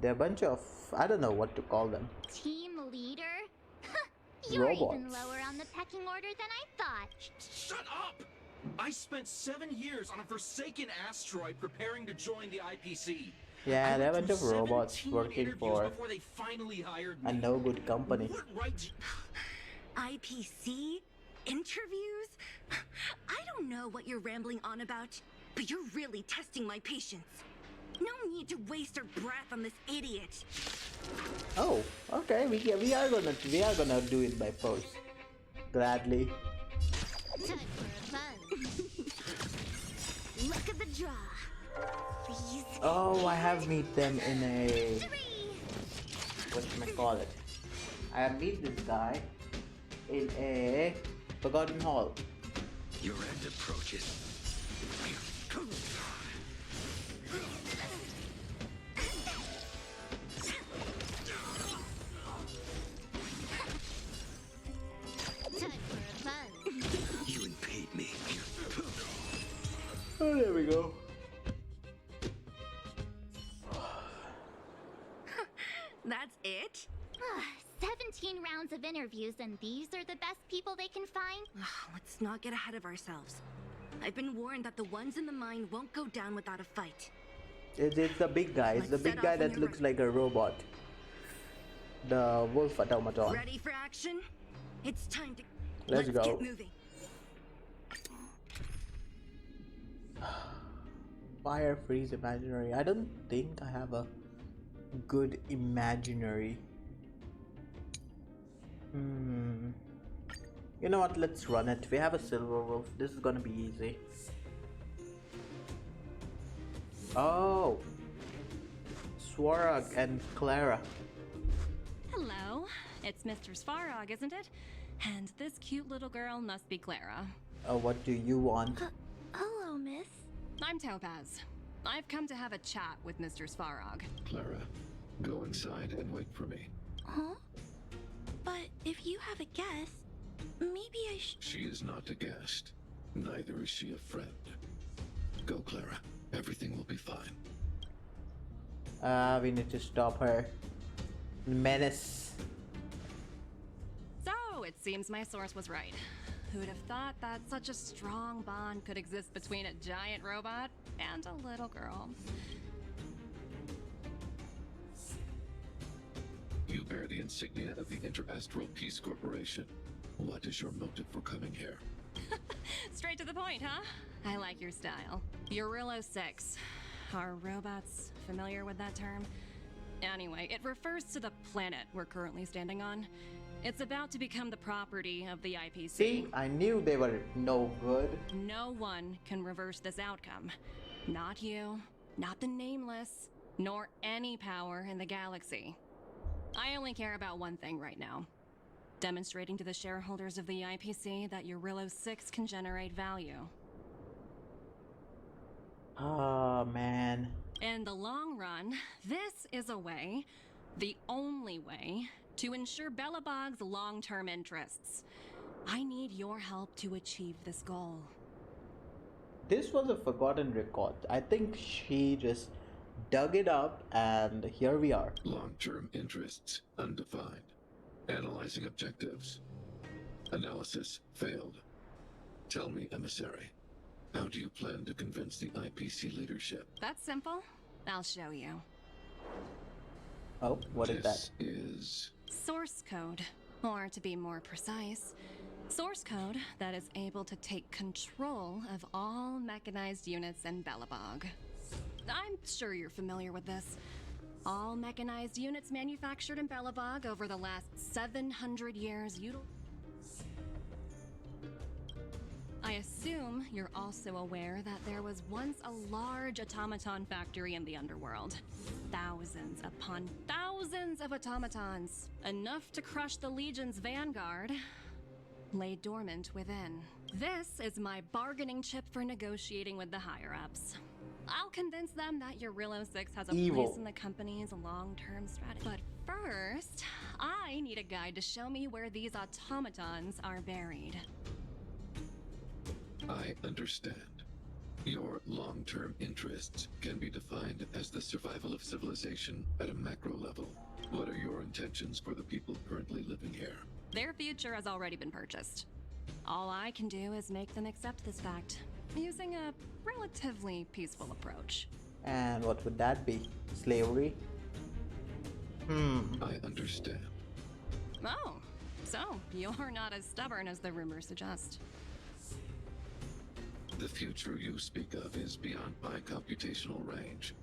Speaker 1: I don't know what to call them.
Speaker 2: Team leader? You're
Speaker 1: Robots.
Speaker 2: even lower on the pecking order than I thought.
Speaker 6: Shut up! I spent 7 years on a forsaken asteroid preparing to join the IPC.
Speaker 1: Yeah,
Speaker 6: I
Speaker 1: they're a
Speaker 6: went
Speaker 1: bunch of
Speaker 6: through
Speaker 1: robots
Speaker 6: 17
Speaker 1: working
Speaker 6: interviews
Speaker 1: for
Speaker 6: before they finally hired me.
Speaker 1: a no good company.
Speaker 6: What right?
Speaker 5: IPC? Interviews? I don't know what you're rambling on about, but you're really testing my patience. No need to waste our breath on this idiot.
Speaker 1: Oh, okay. We are gonna do it by force. Gladly.
Speaker 2: Time for a buzz. Look at the draw. Please.
Speaker 1: Oh, I have meet them in a whatchamacallit. I have meet this guy in a Forgotten Hall.
Speaker 9: Your end approaches.
Speaker 2: Time for a buzz.
Speaker 9: You impede me.
Speaker 1: Oh, there we go.
Speaker 5: That's it?
Speaker 2: 17 rounds of interviews, and these are the best people they can find?
Speaker 5: Let's not get ahead of ourselves. I've been warned that the ones in the mine won't go down without a fight.
Speaker 1: It's the big guy. It's the
Speaker 5: Let's
Speaker 1: big
Speaker 5: set
Speaker 1: guy
Speaker 5: off when
Speaker 1: that
Speaker 5: you're
Speaker 1: looks like a robot. The wolf automaton.
Speaker 5: Ready for action? It's time to...
Speaker 1: Let's go.
Speaker 5: Get moving.
Speaker 1: Fire freeze imaginary. I don't think I have a good imaginary. You know what? Let's run it. We have a silver wolf. This is gonna be easy. Oh, Swarag and Clara.
Speaker 7: Hello, it's Mr. Svarog, isn't it? And this cute little girl must be Clara.
Speaker 1: What do you want?
Speaker 2: Hello, miss.
Speaker 7: I'm Topaz. I've come to have a chat with Mr. Svarog.
Speaker 12: Clara, go inside and wait for me.
Speaker 8: Huh? But if you have a guest, maybe I should...
Speaker 12: She is not a guest. Neither is she a friend. Go, Clara. Everything will be fine.
Speaker 1: We need to stop her. Menace.
Speaker 7: So, it seems my source was right. Who'd have thought that such a strong bond could exist between a giant robot and a little girl?
Speaker 12: You bear the insignia of the Interastral Peace Corporation. What is your motive for coming here?
Speaker 7: Straight to the point, huh? I like your style. Eurillo 6. Are robots familiar with that term? Anyway, it refers to the planet we're currently standing on. It's about to become the property of the IPC.
Speaker 1: See, I knew they were no good.
Speaker 7: No one can reverse this outcome. Not you, not the Nameless, nor any power in the galaxy. I only care about one thing right now. Demonstrating to the shareholders of the IPC that Eurillo 6 can generate value.
Speaker 1: Oh, man.
Speaker 7: In the long run, this is a way, the only way, to ensure Belobog's long-term interests. I need your help to achieve this goal.
Speaker 1: This was a forgotten record. I think she just dug it up, and here we are.
Speaker 12: Long-term interests undefined. Analyzing objectives. Analysis failed. Tell me, emissary, how do you plan to convince the IPC leadership?
Speaker 7: That's simple. I'll show you.
Speaker 1: Oh, what is that?
Speaker 12: This is
Speaker 7: Source code. Or to be more precise, source code that is able to take control of all mechanized units in Belobog. I'm sure you're familiar with this. All mechanized units manufactured in Belobog over the last 700 years I assume you're also aware that there was once a large automaton factory in the underworld. Thousands upon thousands of automatons, enough to crush the Legion's vanguard, lay dormant within. This is my bargaining chip for negotiating with the higher-ups. I'll convince them that Eurillo 6 has a place in the company's long-term strategy. But first, I need a guide to show me where these automatons are buried.
Speaker 12: I understand. Your long-term interests can be defined as the survival of civilization at a macro level. What are your intentions for the people currently living here?
Speaker 7: Their future has already been purchased. All I can do is make them accept this fact, using a relatively peaceful approach.
Speaker 1: And what would that be? Slavery?
Speaker 12: I understand.
Speaker 7: Oh, so you're not as stubborn as the rumors suggest.
Speaker 12: The future you speak of is beyond my computational range,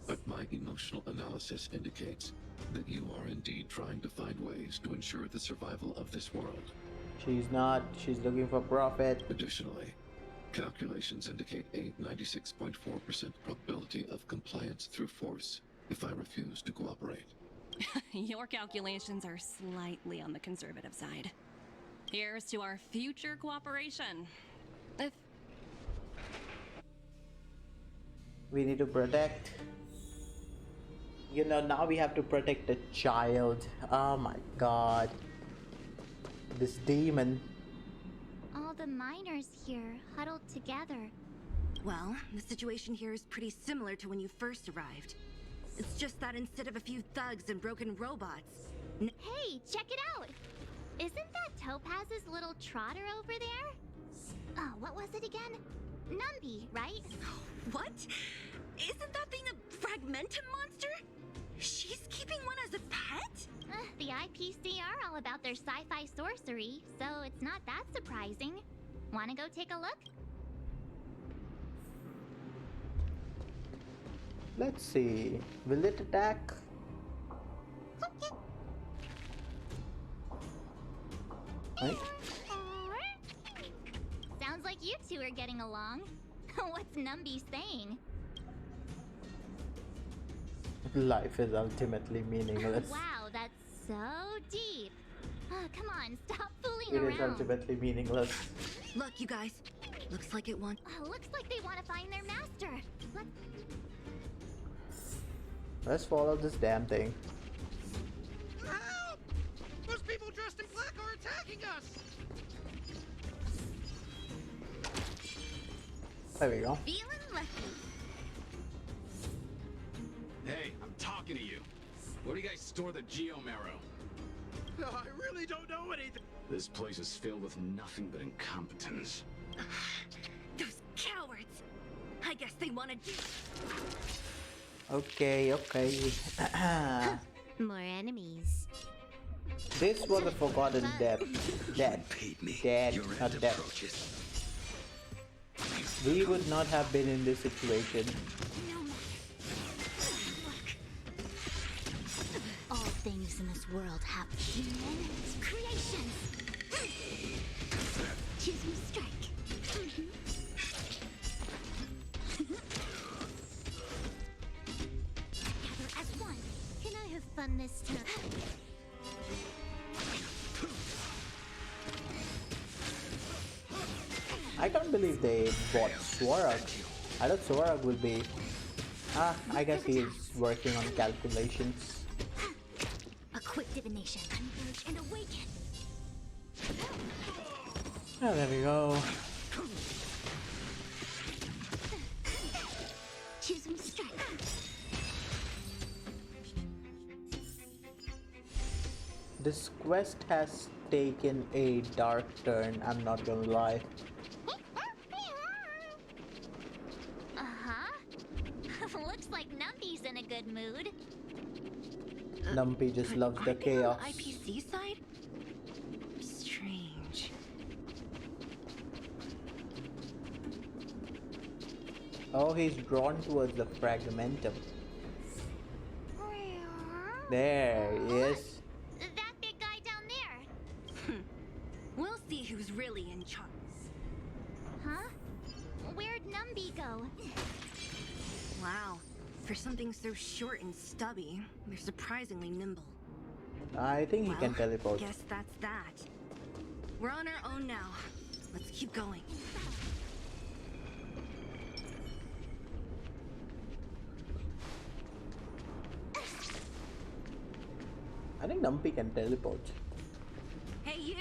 Speaker 12: but my emotional analysis indicates that you are indeed trying to find ways to ensure the survival of this world.
Speaker 1: She's not. She's looking for profit.
Speaker 12: Additionally, calculations indicate a 96.4% probability of compliance through force if I refuse to cooperate.
Speaker 7: Your calculations are slightly on the conservative side. Here's to our future cooperation. If
Speaker 1: We need to protect. You know, now we have to protect the child. Oh my god. This demon.
Speaker 2: All the miners here huddled together.
Speaker 5: Well, the situation here is pretty similar to when you first arrived. It's just that instead of a few thugs and broken robots...
Speaker 2: Hey, check it out! Isn't that Topaz's little trotter over there? Oh, what was it again? Numby, right?
Speaker 5: What? Isn't that thing a fragmentum monster? She's keeping one as a pet?
Speaker 2: The IPC are all about their sci-fi sorcery, so it's not that surprising. Wanna go take a look?
Speaker 1: Let's see. Will it attack? Right?
Speaker 2: Sounds like you two are getting along. What's Numby saying?
Speaker 1: Life is ultimately meaningless.
Speaker 2: Wow, that's so deep. Come on, stop fooling
Speaker 1: It
Speaker 2: around.
Speaker 1: is ultimately meaningless.
Speaker 5: Look, you guys. Looks like it wants...
Speaker 2: Looks like they want to find their master.
Speaker 1: Let's follow this damn thing.
Speaker 13: Help! Those people dressed in black are attacking us!
Speaker 1: There we go.
Speaker 2: Feeling lucky.
Speaker 6: Hey, I'm talking to you. Where do you guys store the geomarrow?
Speaker 13: I really don't know anything.
Speaker 6: This place is filled with nothing but incompetence.
Speaker 5: Those cowards! I guess they wanted...
Speaker 1: Okay, okay.
Speaker 2: More enemies.
Speaker 1: This was a forgotten death. Dead. Not death. We would not have been in this situation.
Speaker 8: All things in this world have human creations. Choose me strike. Gather as one.
Speaker 2: Can I have fun this time?
Speaker 1: I can't believe they bought Swarag. I thought Swarag would be... I guess he is working on calculations.
Speaker 8: A quick divination. Converge and awaken.
Speaker 1: Oh, there we go. This quest has taken a dark turn, I'm not gonna lie.
Speaker 2: Uh-huh. Looks like Numpy's in a good mood.
Speaker 1: Numpy just
Speaker 5: But
Speaker 1: loves the
Speaker 5: aren't they on
Speaker 1: chaos.
Speaker 5: the IPC side? Strange.
Speaker 1: Oh, he's drawn towards the fragmentum. There he is.
Speaker 2: That big guy down there.
Speaker 5: We'll see who's really in charge.
Speaker 2: Huh? Where'd Numby go?
Speaker 5: Wow. For something so short and stubby, they're surprisingly nimble.
Speaker 1: I think he can teleport.
Speaker 5: Guess that's that. We're on our own now. Let's keep going.
Speaker 1: I think Numpy can teleport.
Speaker 5: Hey, you!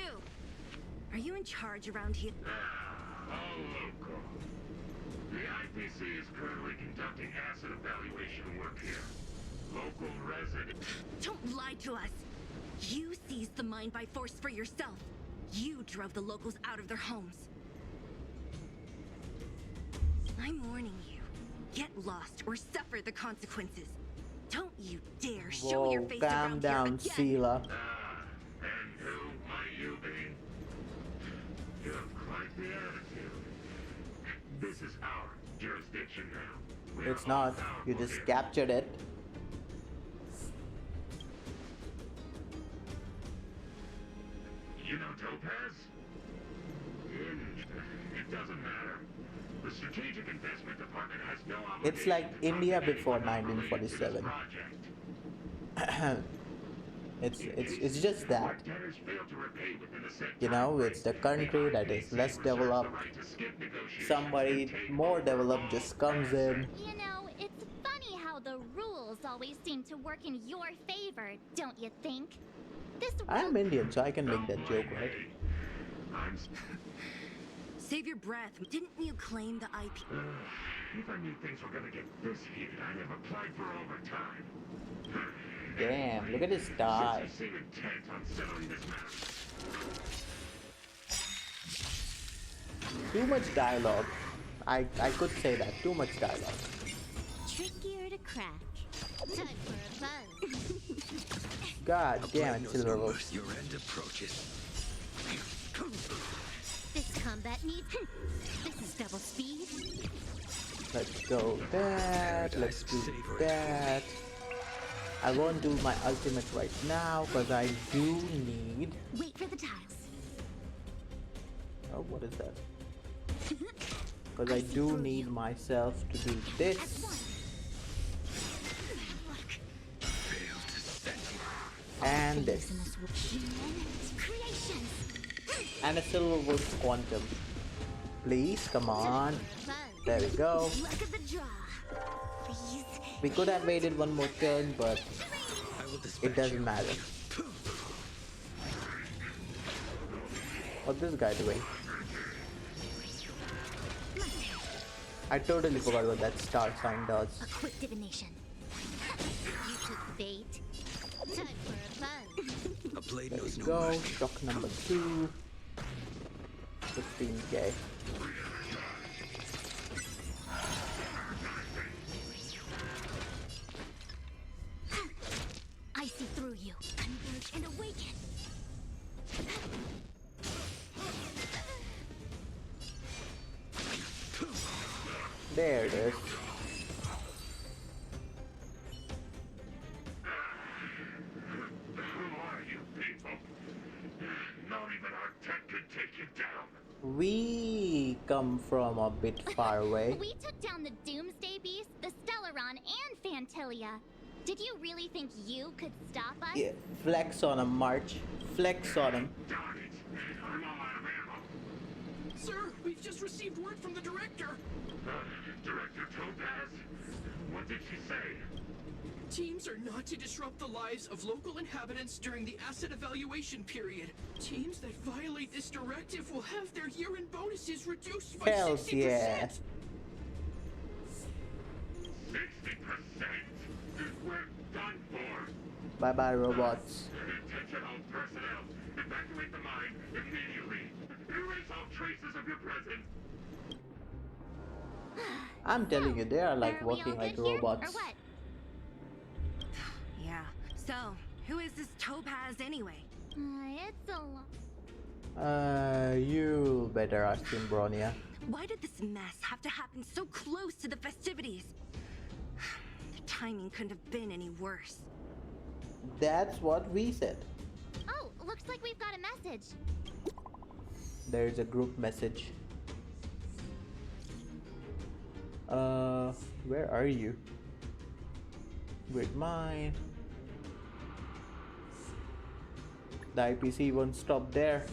Speaker 5: Are you in charge around here?
Speaker 12: All local. The IPC is currently conducting asset evaluation work here. Local resident.
Speaker 5: Don't lie to us! You seized the mine by force for yourself. You drove the locals out of their homes. I'm warning you. Get lost or suffer the consequences. Don't you dare show your face
Speaker 1: calm
Speaker 5: around
Speaker 1: down,
Speaker 5: here again.
Speaker 1: Sela.
Speaker 12: And who might you be? You have quite the attitude. This is our jurisdiction now. We
Speaker 1: It's
Speaker 12: are all
Speaker 1: not. You
Speaker 12: powerful
Speaker 1: just
Speaker 12: here.
Speaker 1: captured it.
Speaker 12: You know Topaz? It doesn't matter. The Strategic Investment Department has no obligation.
Speaker 1: It's like
Speaker 12: to talk
Speaker 1: India
Speaker 12: to
Speaker 1: before
Speaker 12: anyone related to this
Speaker 1: 1947.
Speaker 12: project.
Speaker 1: It's just that.
Speaker 12: What debtors fail to repay within the set
Speaker 1: You know, it's the country that is less developed. Somebody more developed just comes in.
Speaker 2: You know, it's funny how the rules always seem to work in your favor, don't you think? This
Speaker 1: I'm Indian, so I can make that joke, right?
Speaker 5: Save your breath. Didn't you claim the IP?
Speaker 12: If I knew things were gonna get this heated, I'd have applied for overtime.
Speaker 1: Damn, look at his tie.
Speaker 12: Since you seem intent on settling this matter.
Speaker 1: Too much dialogue. I could say that. Too much dialogue.
Speaker 2: trickier to crack. Time for a buzz.
Speaker 1: God damn it, Silverwolf.
Speaker 14: Your end approaches.
Speaker 2: This combat needs. This is double speed.
Speaker 1: Let's go that. Let's do that. I won't do my ultimate right now because I do need.
Speaker 2: Wait for the tiles.
Speaker 1: Oh, what is that? Because I do need myself to do this. And this. And a Silverwolf Quantum. Please, come on. There we go.
Speaker 2: Luck of the draw. Please.
Speaker 1: We could have waited one more turn, but it doesn't matter. What's this guy doing? I totally forgot what that star sign does.
Speaker 2: A quick divination. You took bait. Time for a buzz.
Speaker 14: A blade
Speaker 1: There
Speaker 14: knows
Speaker 1: we
Speaker 14: no
Speaker 1: go.
Speaker 14: mercy.
Speaker 1: Shock number 2. 15k.
Speaker 2: I see through you. Converge and awaken.
Speaker 1: There it is.
Speaker 12: Who are you people? Not even our tech could take you down.
Speaker 1: We come from a bit far away.
Speaker 2: We took down the Doomsday Beast, the Stellaron, and Fantilia. Did you really think you could stop us?
Speaker 1: Yeah, flex on him, March. Flex on him.
Speaker 12: Darn it. I'm all out of ammo.
Speaker 10: Sir, we've just received word from the director.
Speaker 12: Director Topaz? What did she say?
Speaker 10: Teams are not to disrupt the lives of local inhabitants during the asset evaluation period. Teams that violate this directive will have their year-end bonuses reduced by
Speaker 1: Hells
Speaker 10: 60%.
Speaker 1: yeah.
Speaker 12: 60%? We're done for.
Speaker 1: Bye bye, robots.
Speaker 12: An intentional
Speaker 1: I'm telling you, they are like
Speaker 2: Are we all
Speaker 1: working like
Speaker 2: good here,
Speaker 1: robots.
Speaker 2: or what?
Speaker 5: Yeah. So, who is this Topaz anyway?
Speaker 2: It's a lot.
Speaker 1: You better ask him, Bronya.
Speaker 5: Why did this mess have to happen so close to the festivities? The timing couldn't have been any worse.
Speaker 1: That's what we said.
Speaker 2: Oh, looks like we've got a message.
Speaker 1: There's a group message. Where are you? With mine. The IPC won't stop there.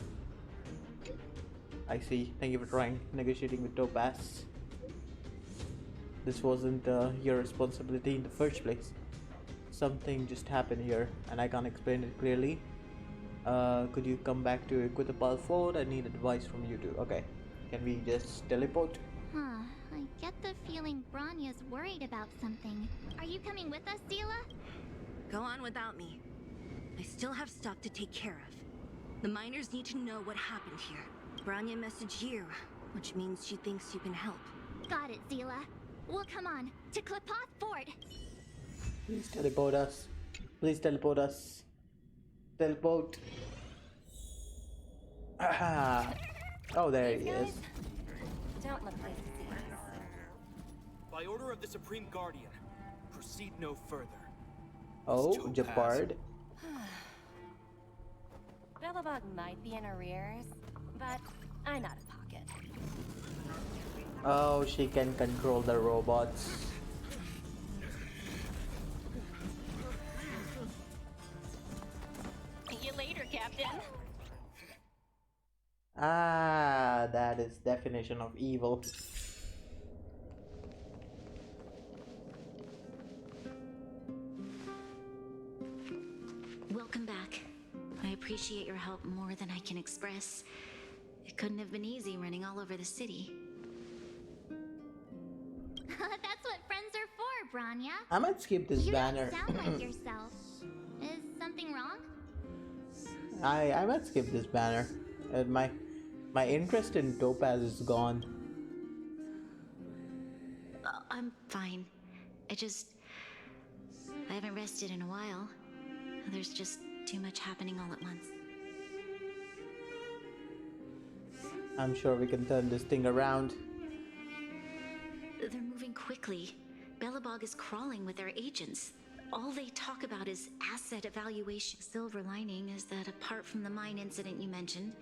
Speaker 1: I see. Thank you for trying negotiating with Topaz. This wasn't your responsibility in the first place. Something just happened here, and I can't explain it clearly. Could you come back to Equitable Fort? I need advice from you two. Okay. Can we just teleport?
Speaker 2: Huh. I get the feeling Bronya's worried about something. Are you coming with us, Zila?
Speaker 5: Go on without me. I still have stuff to take care of. The miners need to know what happened here. Bronya messaged you, which means she thinks you can help.
Speaker 2: Got it, Zila. We'll come on to Klipoth Fort.
Speaker 1: Please teleport us. Please teleport us. Teleport. Aha. Oh, there he is.
Speaker 7: Don't look like
Speaker 10: By order of the Supreme Guardian, proceed no further.
Speaker 1: Oh,
Speaker 10: Topaz.
Speaker 1: Japard.
Speaker 7: Bellabog might be in arrears, but I'm out of pocket.
Speaker 1: Oh, she can control the robots.
Speaker 7: See you later, Captain.
Speaker 1: Ah, that is definition of evil.
Speaker 11: Welcome back. I appreciate your help more than I can express. It couldn't have been easy running all over the city.
Speaker 2: That's what friends are for, Bronya.
Speaker 1: I might skip this
Speaker 2: You
Speaker 1: banner.
Speaker 2: don't sound like yourself. Is something wrong?
Speaker 1: I might skip this banner. My interest in Topaz is gone.
Speaker 11: I'm fine. I haven't rested in a while. There's just too much happening all at once.
Speaker 1: I'm sure we can turn this thing around.
Speaker 11: They're moving quickly. Bellabog is crawling with their agents. All they talk about is asset evaluation. Silver lining is that apart from the mine incident you mentioned,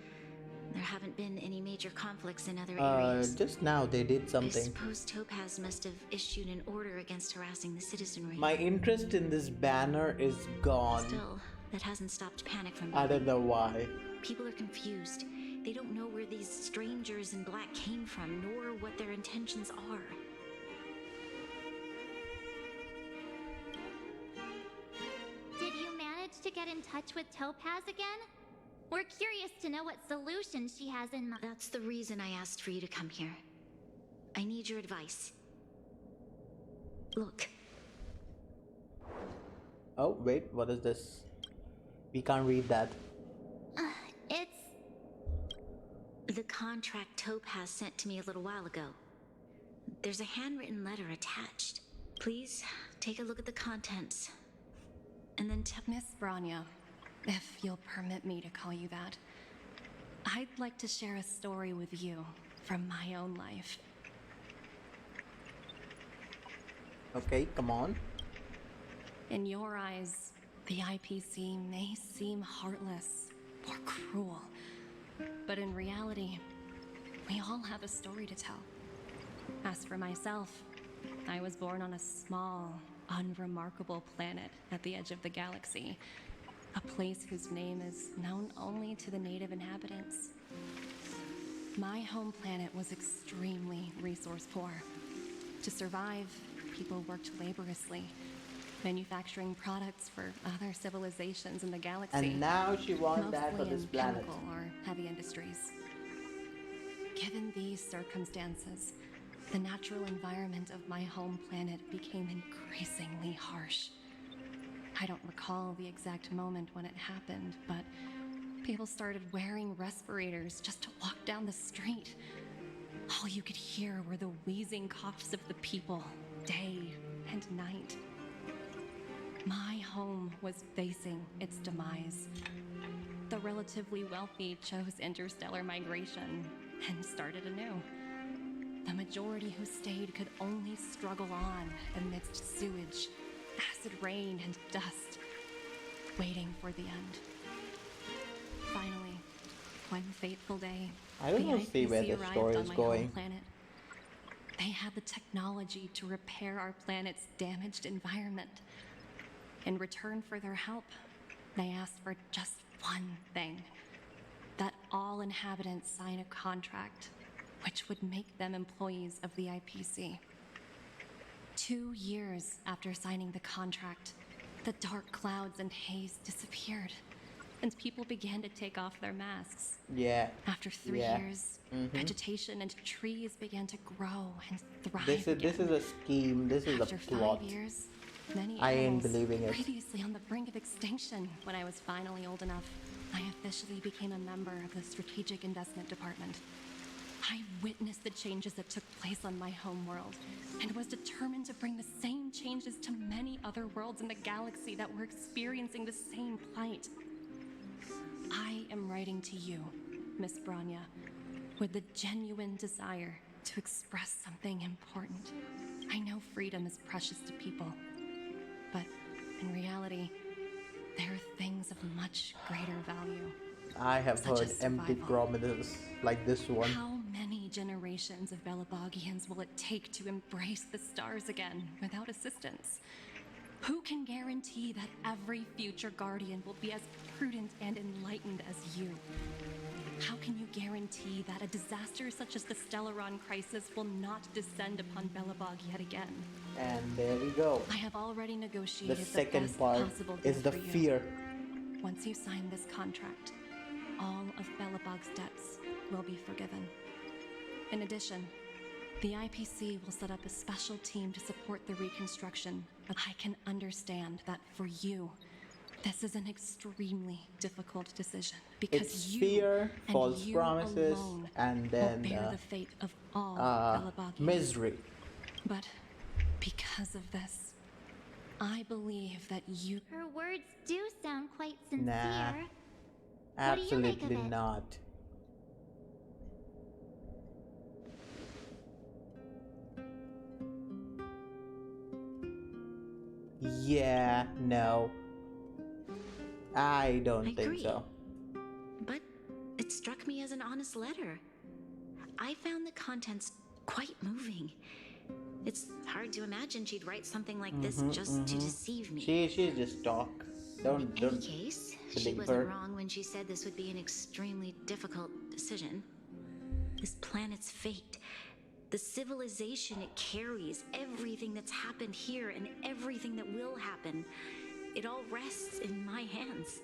Speaker 11: there haven't been any major conflicts in other areas.
Speaker 1: Just now they did
Speaker 11: I
Speaker 1: something.
Speaker 11: suppose Topaz must have issued an order against harassing the citizenry.
Speaker 1: My interest in this banner is gone.
Speaker 11: Still, that hasn't stopped panic from
Speaker 1: I don't know why.
Speaker 11: People are confused. They don't know where these strangers in black came from, nor what their intentions are.
Speaker 2: Did you manage to get in touch with Topaz again? We're curious to know what solution she has in mind.
Speaker 11: That's the reason I asked for you to come here. I need your advice. Look.
Speaker 1: Oh, wait, what is this? We can't read that.
Speaker 2: It's...
Speaker 11: The contract Topaz sent to me a little while ago. There's a handwritten letter attached. Please, take a look at the contents. And then tell
Speaker 7: Miss Bronya, if you'll permit me to call you that, I'd like to share a story with you from my own life.
Speaker 1: Okay, come on.
Speaker 7: In your eyes, the IPC may seem heartless or cruel, but in reality, we all have a story to tell. As for myself, I was born on a small, unremarkable planet at the edge of the galaxy, a place whose name is known only to the native inhabitants. My home planet was extremely resource poor. To survive, people worked laboriously, manufacturing products for other civilizations in the galaxy.
Speaker 1: And now she wants that for
Speaker 7: mostly
Speaker 1: this
Speaker 7: in
Speaker 1: planet.
Speaker 7: chemical or heavy industries. Given these circumstances, the natural environment of my home planet became increasingly harsh. I don't recall the exact moment when it happened, but People started wearing respirators just to walk down the street. All you could hear were the wheezing coughs of the people, day and night. My home was facing its demise. The relatively wealthy chose interstellar migration and started anew. The majority who stayed could only struggle on amidst sewage, acid rain, and dust, waiting for the end. Finally, one fateful day,
Speaker 1: I don't
Speaker 7: the
Speaker 1: see where
Speaker 7: IPC
Speaker 1: the
Speaker 7: arrived
Speaker 1: story
Speaker 7: on
Speaker 1: is
Speaker 7: my
Speaker 1: going.
Speaker 7: home planet. They had the technology to repair our planet's damaged environment. In return for their help, they asked for just one thing: that all inhabitants sign a contract which would make them employees of the IPC. 2 years after signing the contract, the dark clouds and haze disappeared, and people began to take off their masks.
Speaker 1: Yeah.
Speaker 7: After 3
Speaker 1: yeah.
Speaker 7: years,
Speaker 1: Mhm.
Speaker 7: vegetation and trees began to grow and thrive
Speaker 1: This is
Speaker 7: again.
Speaker 1: a scheme. This is
Speaker 7: After
Speaker 1: a plot.
Speaker 7: 5 years, many
Speaker 1: I ain't
Speaker 7: animals
Speaker 1: believing it.
Speaker 7: previously on the brink of extinction. When I was finally old enough, I officially became a member of the Strategic Investment Department. I witnessed the changes that took place on my homeworld and was determined to bring the same changes to many other worlds in the galaxy that were experiencing the same plight. I am writing to you, Miss Branya, with the genuine desire to express something important. I know freedom is precious to people, but in reality, there are things of much greater value.
Speaker 1: I have
Speaker 7: Such
Speaker 1: heard
Speaker 7: as
Speaker 1: empty
Speaker 7: survival.
Speaker 1: promises like this one.
Speaker 7: How many generations of Belabogians will it take to embrace the stars again without assistance? Who can guarantee that every future Guardian will be as prudent and enlightened as you? How can you guarantee that a disaster such as the Stellaron crisis will not descend upon Belobog yet again?
Speaker 1: And there we go.
Speaker 7: I have already
Speaker 1: The
Speaker 7: negotiated
Speaker 1: second
Speaker 7: best
Speaker 1: part
Speaker 7: possible deal
Speaker 1: is the
Speaker 7: for you.
Speaker 1: fear.
Speaker 7: Once you sign this contract, all of Belobog's debts will be forgiven. In addition, the IPC will set up a special team to support the reconstruction. But I can understand that for you, this is an extremely difficult decision because
Speaker 1: It's
Speaker 7: you
Speaker 1: fear,
Speaker 7: and
Speaker 1: false
Speaker 7: you
Speaker 1: promises,
Speaker 7: alone
Speaker 1: and
Speaker 7: will
Speaker 1: then
Speaker 7: bear the fate of all Belabogians.
Speaker 1: misery.
Speaker 7: But because of this, I believe that you.
Speaker 2: Her words do sound quite sincere.
Speaker 1: Nah,
Speaker 2: What do you make of
Speaker 1: absolutely
Speaker 2: it?
Speaker 1: not. Yeah, no. I don't
Speaker 11: I
Speaker 1: think
Speaker 11: agree.
Speaker 1: so.
Speaker 11: But it struck me as an honest letter. I found the contents quite moving. It's hard to imagine she'd write something like this just to deceive me.
Speaker 1: She's just talk. Don't
Speaker 11: In any case, she
Speaker 1: believe
Speaker 11: wasn't
Speaker 1: her.
Speaker 11: wrong when she said this would be an extremely difficult decision. This planet's fate, the civilization it carries, everything that's happened here and everything that will happen, it all rests in my hands.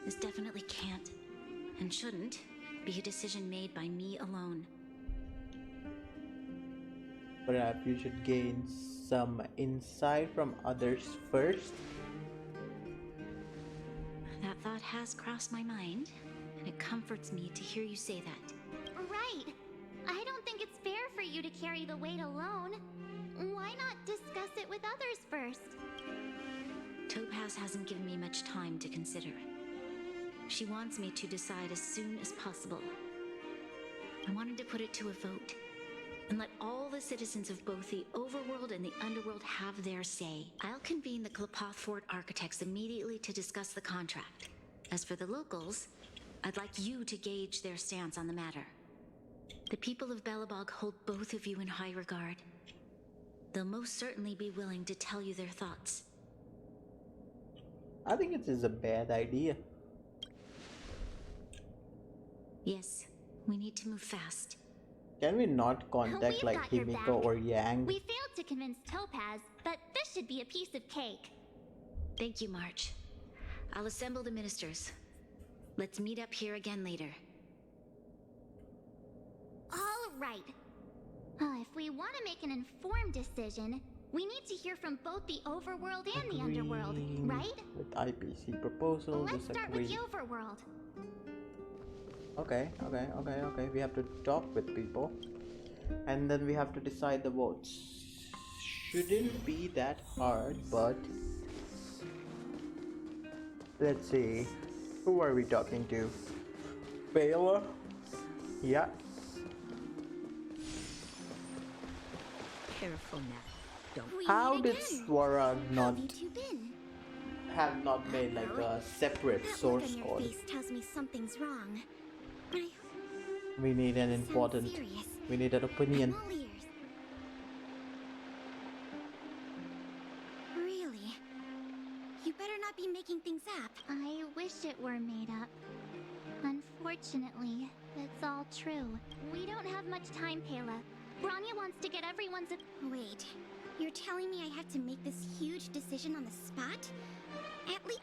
Speaker 11: This definitely can't and shouldn't be a decision made by me alone.
Speaker 1: Perhaps you should gain some insight from others first.
Speaker 11: That thought has crossed my mind, and it comforts me to hear you say that.
Speaker 2: Right. I don't think it's fair for you to carry the weight alone. Why not discuss it with others first?
Speaker 11: Topaz hasn't given me much time to consider. She wants me to decide as soon as possible. I wanted to put it to a vote and let all the citizens of both the overworld and the underworld have their say. I'll convene the Klapothfort architects immediately to discuss the contract. As for the locals, I'd like you to gauge their stance on the matter. The people of Belobog hold both of you in high regard. They'll most certainly be willing to tell you their thoughts.
Speaker 1: I think it is a bad idea.
Speaker 11: Yes, we need to move fast.
Speaker 1: Can we not contact
Speaker 2: We've
Speaker 1: like
Speaker 2: got your
Speaker 1: Himiko
Speaker 2: back.
Speaker 1: or Yang?
Speaker 2: We failed to convince Topaz, but this should be a piece of cake.
Speaker 11: Thank you, March. I'll assemble the ministers. Let's meet up here again later.
Speaker 2: All right. If we want to make an informed decision, We need to hear from both the overworld and the underworld, right?
Speaker 1: With IPC proposal,
Speaker 2: Let's start with
Speaker 1: disagree.
Speaker 2: the overworld.
Speaker 1: Okay. We have to talk with people. And then we have to decide the votes. Shouldn't be that hard, but... Let's see. Who are we talking to? Baylor? Yeah.
Speaker 14: Careful now. Don't.
Speaker 1: How did
Speaker 8: again.
Speaker 1: Swara
Speaker 8: How
Speaker 1: not
Speaker 8: have you two been?
Speaker 1: have not made like a separate
Speaker 8: That look
Speaker 1: source
Speaker 8: on your
Speaker 1: code?
Speaker 8: face tells me something's wrong.
Speaker 1: We need an
Speaker 8: Sounds
Speaker 1: important.
Speaker 8: serious.
Speaker 1: We need an opinion.
Speaker 8: I'm all ears. Really? You better not be making things up.
Speaker 2: I wish it were made up. Unfortunately, it's all true. We don't have much time, Pela. Branya wants to get everyone's...
Speaker 8: Wait, you're telling me I have to make this huge decision on the spot? At least...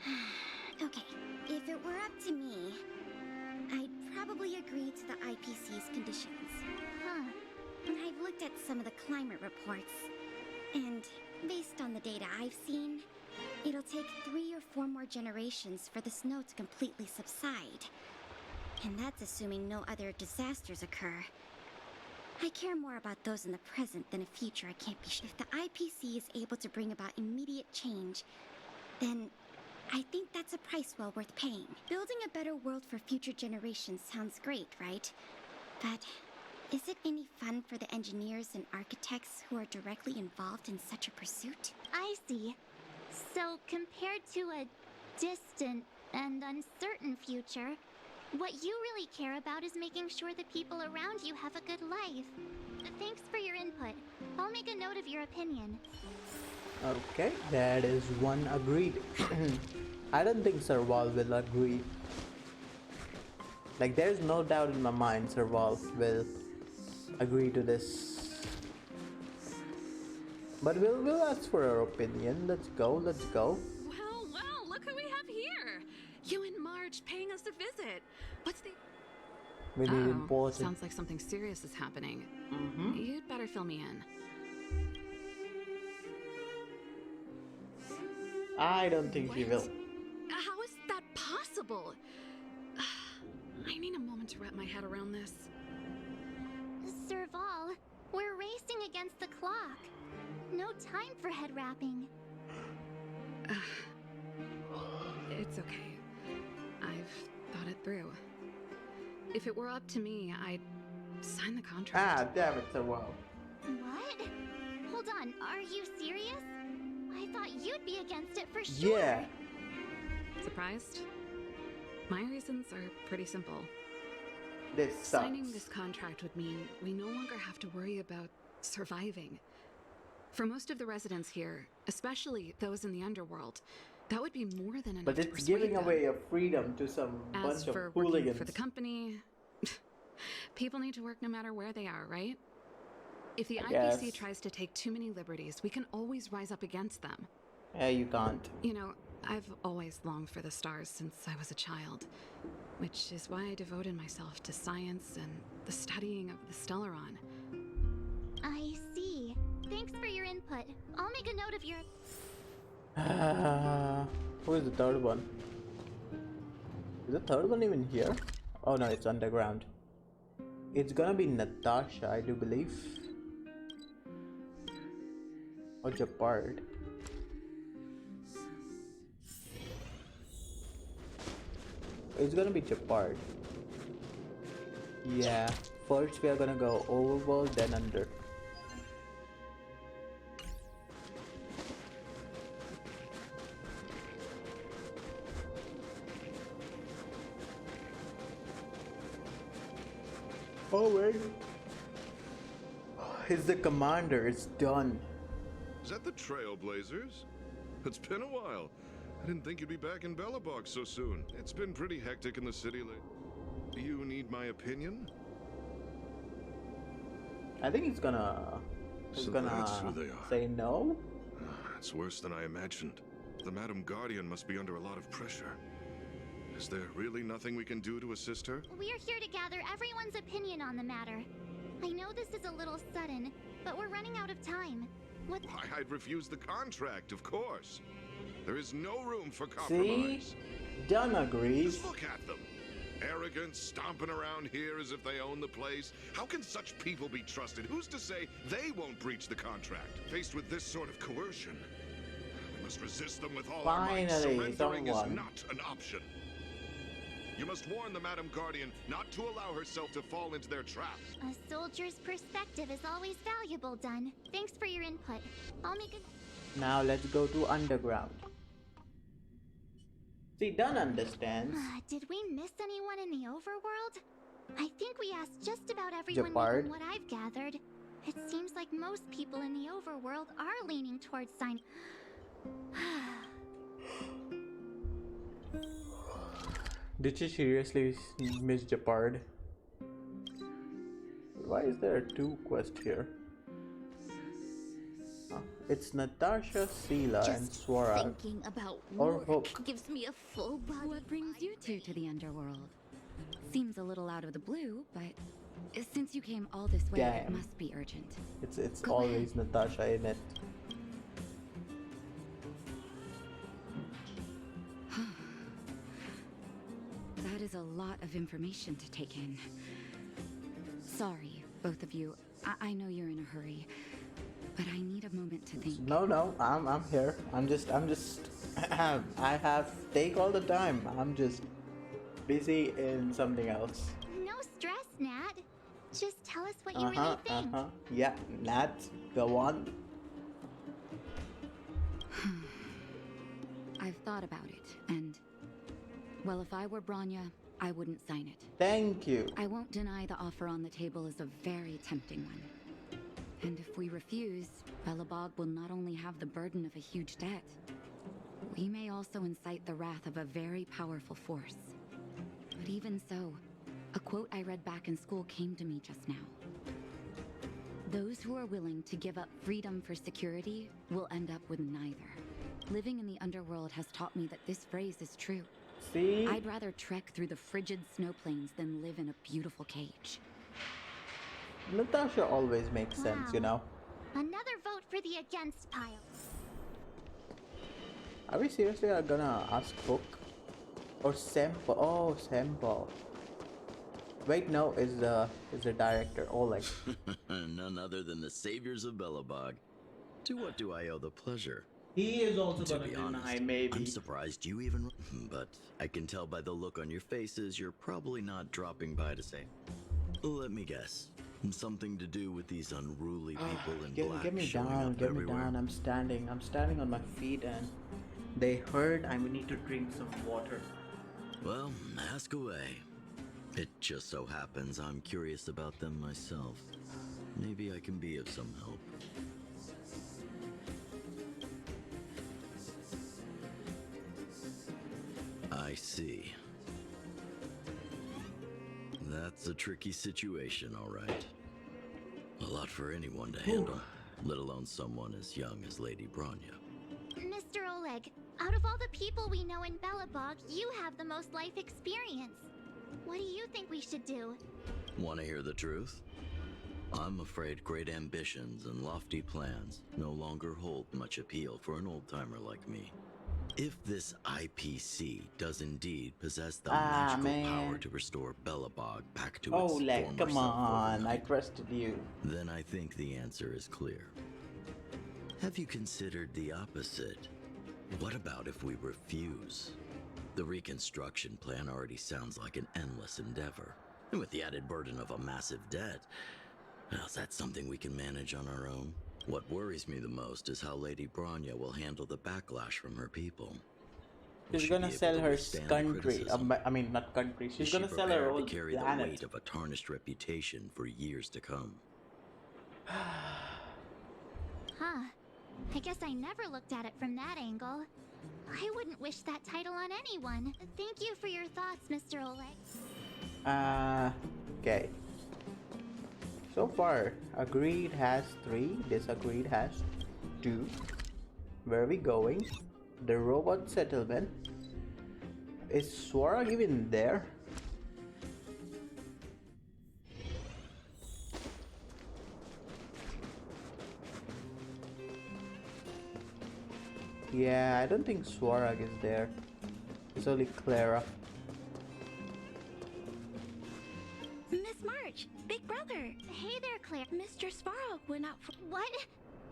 Speaker 8: Okay, if it were up to me, I'd probably agree to the IPC's conditions.
Speaker 2: Huh.
Speaker 8: I've looked at some of the climate reports, and based on the data I've seen, it'll take 3 or 4 more generations for the snow to completely subside. And that's assuming no other disasters occur. I care more about those in the present than a future I can't be sure. If the IPC is able to bring about immediate change, then I think that's a price well worth paying. Building a better world for future generations sounds great, right? But is it any fun for the engineers and architects who are directly involved in such a pursuit?
Speaker 2: I see. So, compared to a distant and uncertain future, what you really care about is making sure the people around you have a good life. Thanks for your input. I'll make a note of your opinion.
Speaker 1: Okay, that is one agreed. I don't think Serval will agree. Like, there's no doubt in my mind Serval will agree to this. But we'll ask for her opinion. Let's go.
Speaker 4: Well, look who we have here. You and Marge paying us a visit. What's the...
Speaker 1: We need important.
Speaker 4: Sounds like something serious is happening. You'd better fill me in.
Speaker 1: I don't think she will.
Speaker 4: How is that possible? I need a moment to wrap my head around this.
Speaker 2: Serval, we're racing against the clock. No time for head wrapping.
Speaker 4: It's okay. I've thought it through. If it were up to me, I'd sign the contract.
Speaker 1: Ah, damn it, Serval.
Speaker 2: What? Hold on, are you serious? I thought you'd be against it for sure.
Speaker 1: Yeah.
Speaker 4: Surprised? My reasons are pretty simple.
Speaker 1: This sucks.
Speaker 4: Signing this contract would mean we no longer have to worry about surviving. For most of the residents here, especially those in the underworld, that would be more than enough
Speaker 1: But
Speaker 4: to
Speaker 1: it's
Speaker 4: persuade
Speaker 1: giving
Speaker 4: them.
Speaker 1: away a freedom to some
Speaker 4: As
Speaker 1: bunch
Speaker 4: for
Speaker 1: of
Speaker 4: working
Speaker 1: hooligans.
Speaker 4: for the company, people need to work no matter where they are, right? If the
Speaker 1: I
Speaker 4: IPC
Speaker 1: guess.
Speaker 4: tries to take too many liberties, we can always rise up against them.
Speaker 1: Yeah, you can't.
Speaker 4: You know, I've always longed for the stars since I was a child, which is why I devoted myself to science and the studying of the Stellaron.
Speaker 2: I see. Thanks for your input. I'll make a note of your...
Speaker 1: Who is the third one? Is the third one even here? Oh no, it's underground. It's gonna be Natasha, I do believe. Or Japard. It's gonna be Japard. Yeah. First we are gonna go overworld, then under. Oh wait. He's the commander, it's done.
Speaker 9: Is that the Trailblazers? It's been a while. I didn't think you'd be back in Belobog so soon. It's been pretty hectic in the city lately. Do you need my opinion?
Speaker 1: I think he's gonna
Speaker 9: So that's who they are.
Speaker 1: say no.
Speaker 9: It's worse than I imagined. The Madam Guardian must be under a lot of pressure. Is there really nothing we can do to assist her?
Speaker 2: We're here to gather everyone's opinion on the matter. I know this is a little sudden, but we're running out of time. What?
Speaker 9: Why, I'd refuse the contract, of course. There is no room for
Speaker 1: See?
Speaker 9: compromise.
Speaker 1: Dunn agrees.
Speaker 9: Just look at them. Arrogant, stomping around here as if they own the place. How can such people be trusted? Who's to say they won't breach the contract? Faced with this sort of coercion, we must resist them with all our might.
Speaker 1: Finally,
Speaker 9: Surrendering is
Speaker 1: someone.
Speaker 9: not an option. You must warn the Madam Guardian not to allow herself to fall into their trap.
Speaker 2: A soldier's perspective is always valuable, Dunn. Thanks for your input. I'll make a...
Speaker 1: Now let's go to underground. See, Dunn understands.
Speaker 2: Did we miss anyone in the overworld? I think we asked just about everyone
Speaker 1: Japard.
Speaker 2: from what I've gathered. It seems like most people in the overworld are leaning towards sign.
Speaker 1: Did she seriously miss Japard? Why is there two quests here? It's Natasha, Sela, and Swara.
Speaker 8: Thinking about
Speaker 1: Or
Speaker 8: work
Speaker 1: Hook.
Speaker 8: gives me a full body.
Speaker 4: What brings you two to the underworld? Seems a little out of the blue, but since you came all this way, it
Speaker 1: Damn.
Speaker 4: must be urgent.
Speaker 1: It's
Speaker 4: Go
Speaker 1: always Natasha in it.
Speaker 4: That is a lot of information to take in. Sorry, both of you. I know you're in a hurry, but I need a moment to think.
Speaker 1: No, I'm here. I'm just I have take all the time. I'm just busy in something else.
Speaker 2: No stress, Nat. Just tell us what you really think.
Speaker 1: Yeah, Nat, go on.
Speaker 4: I've thought about it, and well, if I were Branya, I wouldn't sign it.
Speaker 1: Thank you.
Speaker 4: I won't deny the offer on the table is a very tempting one. And if we refuse, Belobog will not only have the burden of a huge debt, we may also incite the wrath of a very powerful force. But even so, a quote I read back in school came to me just now. Those who are willing to give up freedom for security will end up with neither. Living in the underworld has taught me that this phrase is true.
Speaker 1: See?
Speaker 4: I'd rather trek through the frigid snow plains than live in a beautiful cage.
Speaker 1: Natasha always makes sense, you know.
Speaker 2: Another vote for the against pile.
Speaker 1: Are we seriously gonna ask Hook? Or Sempo? Oh, Sempo. Wait, no, is the director Oleg.
Speaker 14: None other than the saviors of Belobog. To what do I owe the pleasure?
Speaker 1: He is also
Speaker 14: To
Speaker 1: gonna
Speaker 14: be
Speaker 1: deny,
Speaker 14: honest,
Speaker 1: maybe.
Speaker 14: I'm surprised you even... But I can tell by the look on your faces you're probably not dropping by to say... Let me guess. Something to do with these unruly people in black
Speaker 1: Get me
Speaker 14: showing
Speaker 1: down,
Speaker 14: up
Speaker 1: get me
Speaker 14: everywhere.
Speaker 1: down. I'm standing on my feet and they heard I need to drink some water.
Speaker 14: Well, ask away. It just so happens I'm curious about them myself. Maybe I can be of some help. I see. That's a tricky situation, all right. A lot for anyone to handle, let alone someone as young as Lady Branya.
Speaker 2: Mr. Oleg, out of all the people we know in Belobog, you have the most life experience. What do you think we should do?
Speaker 14: Want to hear the truth? I'm afraid great ambitions and lofty plans no longer hold much appeal for an old-timer like me. If this IPC does indeed possess the magical power to restore Belobog back to its
Speaker 1: Oleg,
Speaker 14: former
Speaker 1: come
Speaker 14: self
Speaker 1: on,
Speaker 14: overnight,
Speaker 1: I trusted you.
Speaker 14: then I think the answer is clear. Have you considered the opposite? What about if we refuse? The reconstruction plan already sounds like an endless endeavor. And with the added burden of a massive debt, well, is that something we can manage on our own? What worries me the most is how Lady Branya will handle the backlash from her people. Will
Speaker 1: She's
Speaker 14: she
Speaker 1: gonna
Speaker 14: be able
Speaker 1: sell
Speaker 14: to
Speaker 1: her
Speaker 14: withstand the
Speaker 1: country.
Speaker 14: criticism?
Speaker 1: I mean, not country. She's
Speaker 14: Is she
Speaker 1: gonna sell her
Speaker 14: prepared
Speaker 1: whole
Speaker 14: to carry the
Speaker 1: planet.
Speaker 14: weight of a tarnished reputation for years to come?
Speaker 2: Huh. I guess I never looked at it from that angle. I wouldn't wish that title on anyone. Thank you for your thoughts, Mr. Oleg.
Speaker 1: Okay. So far, agreed has 3, disagreed has 2. Where are we going? The robot settlement. Is Swara even there? Yeah, I don't think Swarag is there. It's only Clara.
Speaker 5: Miss March, big brother.
Speaker 2: Hey there, Claire.
Speaker 5: Mr. Svarog went out for.
Speaker 2: What?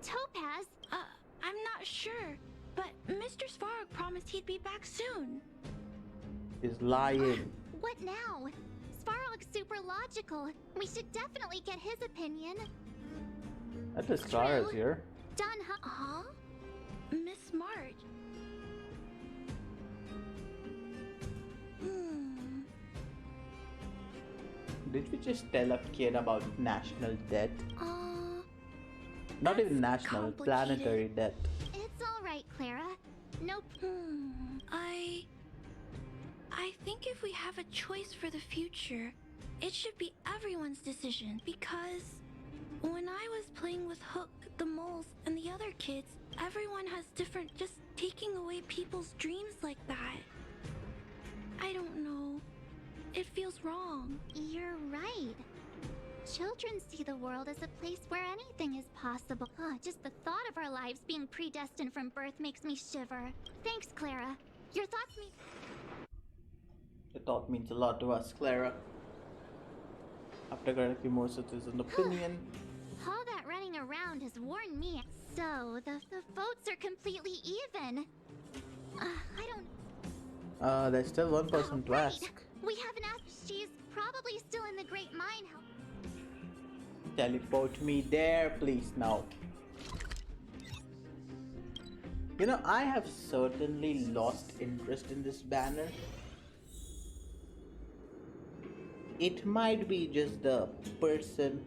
Speaker 2: Topaz?
Speaker 5: I'm not sure, but Mr. Svarog promised he'd be back soon.
Speaker 1: He's lying.
Speaker 2: What now? Svarog's super logical. We should definitely get his opinion.
Speaker 1: At least Clara's here.
Speaker 2: Done, huh?
Speaker 5: Huh? Miss March.
Speaker 1: Did we just tell a kid about national debt? Not even national, planetary debt.
Speaker 2: It's all right, Clara. Nope.
Speaker 5: I think if we have a choice for the future, it should be everyone's decision. Because when I was playing with Hook, the moles, and the other kids, everyone has different. Just taking away people's dreams like that. I don't know. It feels wrong.
Speaker 2: You're right. Children see the world as a place where anything is possible. Just the thought of our lives being predestined from birth makes me shiver. Thanks, Clara. Your thoughts mean...
Speaker 1: Your thought means a lot to us, Clara. After correctly most of this an opinion.
Speaker 2: All that running around has worn me. So, the votes are completely even. I don't...
Speaker 1: There's still one person to ask.
Speaker 2: We haven't asked. She's probably still in the Great Mine.
Speaker 1: Teleport me there, please, now. You know, I have certainly lost interest in this banner. It might be just the person.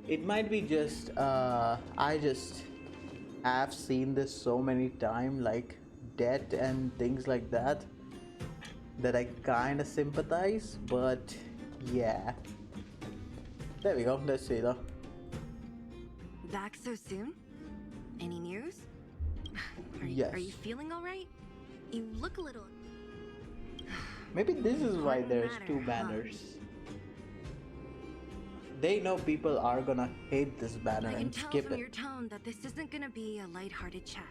Speaker 1: It might be just, I just have seen this so many times, like debt and things like that, that I kind of sympathize, but yeah. There we go, let's see though.
Speaker 5: Back so soon? Any news?
Speaker 1: Yes.
Speaker 5: Are you feeling alright? You look a little...
Speaker 1: Maybe this is why there's two banners. They know people are gonna hate this banner
Speaker 5: I can
Speaker 1: and
Speaker 5: tell
Speaker 1: skip
Speaker 5: from
Speaker 1: it.
Speaker 5: your tone that this isn't gonna be a lighthearted chat.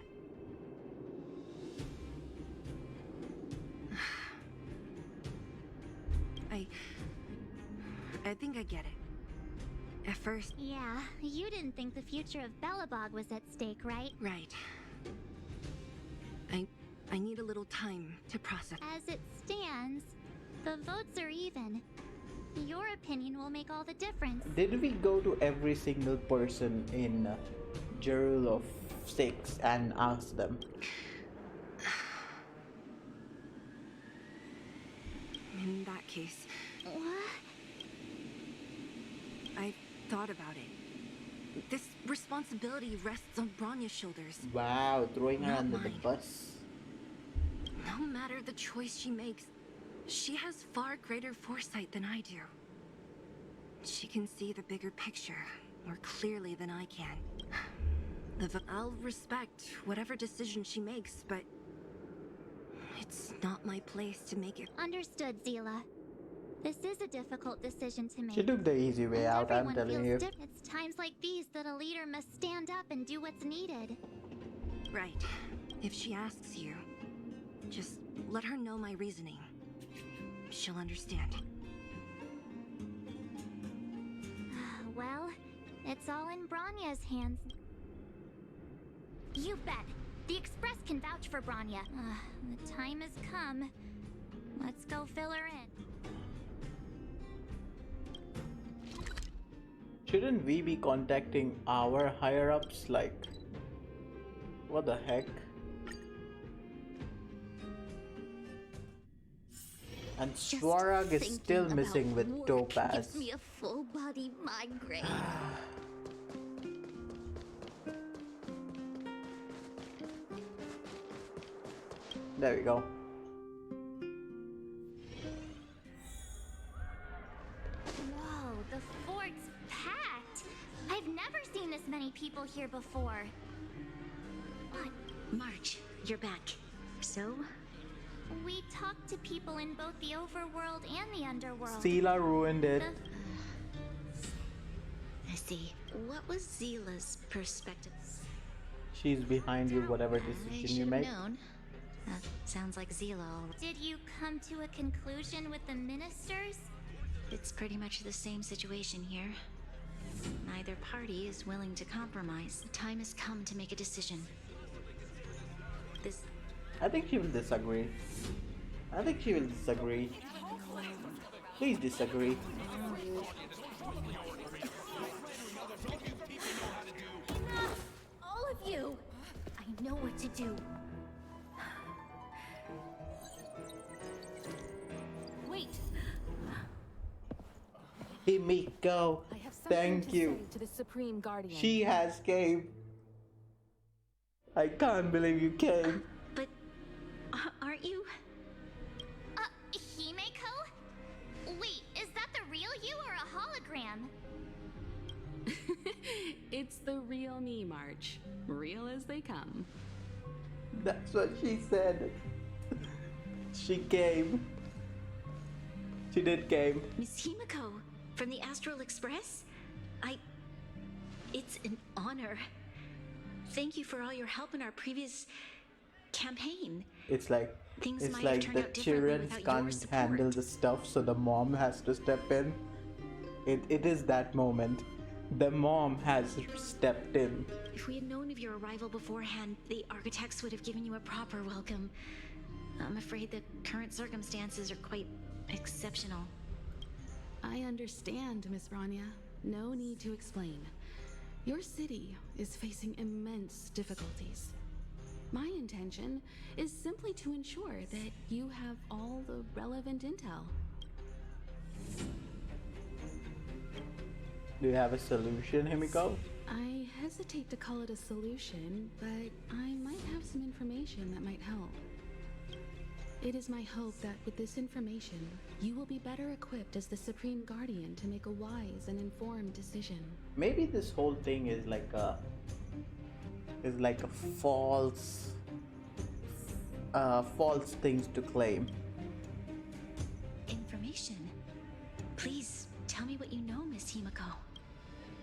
Speaker 5: I think I get it. At first...
Speaker 2: Yeah, you didn't think the future of Belobog was at stake, right?
Speaker 5: Right. I need a little time to process.
Speaker 2: As it stands, the votes are even. Your opinion will make all the difference.
Speaker 1: Did we go to every single person in Jerul of 6 and ask them?
Speaker 5: In that case...
Speaker 2: What?
Speaker 5: I thought about it. This responsibility rests on Bronya's shoulders.
Speaker 1: Wow, throwing her
Speaker 5: Not
Speaker 1: under the
Speaker 5: mine.
Speaker 1: bus.
Speaker 5: No matter the choice she makes, she has far greater foresight than I do. She can see the bigger picture more clearly than I can. I'll respect whatever decision she makes, but it's not my place to make it.
Speaker 2: Understood, Zila. This is a difficult decision to make.
Speaker 1: She took the easy way out, I'm
Speaker 2: Everyone
Speaker 1: telling
Speaker 2: feels
Speaker 1: you.
Speaker 2: It's times like these that a leader must stand up and do what's needed.
Speaker 5: Right. If she asks you, just let her know my reasoning. She'll understand.
Speaker 2: Well, it's all in Bronya's hands. You bet. The Express can vouch for Bronya. The time has come. Let's go fill her in.
Speaker 1: Shouldn't we be contacting our higher-ups? Like, what the heck? And Swarag is still missing with Topaz.
Speaker 8: Gives me a full body migraine.
Speaker 1: There we go.
Speaker 2: Whoa, the fort's packed. I've never seen this many people here before. What?
Speaker 11: March, you're back. So?
Speaker 2: We talked to people in both the overworld and the underworld.
Speaker 1: Sela ruined it.
Speaker 11: I see. What was Zila's perspective?
Speaker 1: She's behind you, whatever
Speaker 11: I
Speaker 1: decision
Speaker 11: should
Speaker 1: you
Speaker 11: have
Speaker 1: make.
Speaker 11: known. That sounds like Zila.
Speaker 2: Did you come to a conclusion with the ministers?
Speaker 11: It's pretty much the same situation here. Neither party is willing to compromise. The time has come to make a decision. This
Speaker 1: I think she will disagree. I think she will disagree. Please disagree.
Speaker 8: All of you! I know what to do.
Speaker 15: Wait!
Speaker 1: Himiko,
Speaker 15: I have something
Speaker 1: thank
Speaker 15: to
Speaker 1: you.
Speaker 15: say to the Supreme Guardian.
Speaker 1: She has came. I can't believe you came.
Speaker 11: But aren't you?
Speaker 2: Himeko? Wait, is that the real you or a hologram?
Speaker 15: It's the real me, March. Real as they come.
Speaker 1: That's what she said. She came. She did came.
Speaker 11: Miss Himiko from the Astral Express? It's an honor. Thank you for all your help in our previous campaign.
Speaker 1: It's like
Speaker 11: Things
Speaker 1: it's
Speaker 11: might
Speaker 1: like
Speaker 11: have turned
Speaker 1: the
Speaker 11: out differently
Speaker 1: children
Speaker 11: without your
Speaker 1: can't
Speaker 11: support.
Speaker 1: handle the stuff, so the mom has to step in. It is that moment. The mom has stepped in.
Speaker 11: If we had known of your arrival beforehand, the architects would have given you a proper welcome. I'm afraid the current circumstances are quite exceptional.
Speaker 15: I understand, Miss Rania. No need to explain. Your city is facing immense difficulties. My intention is simply to ensure that you have all the relevant intel.
Speaker 1: Do you have a solution, Himiko?
Speaker 15: I hesitate to call it a solution, but I might have some information that might help. It is my hope that with this information, you will be better equipped as the Supreme Guardian to make a wise and informed decision.
Speaker 1: Maybe this whole thing is like a false false things to claim.
Speaker 11: Information? Please tell me what you know, Miss Himiko.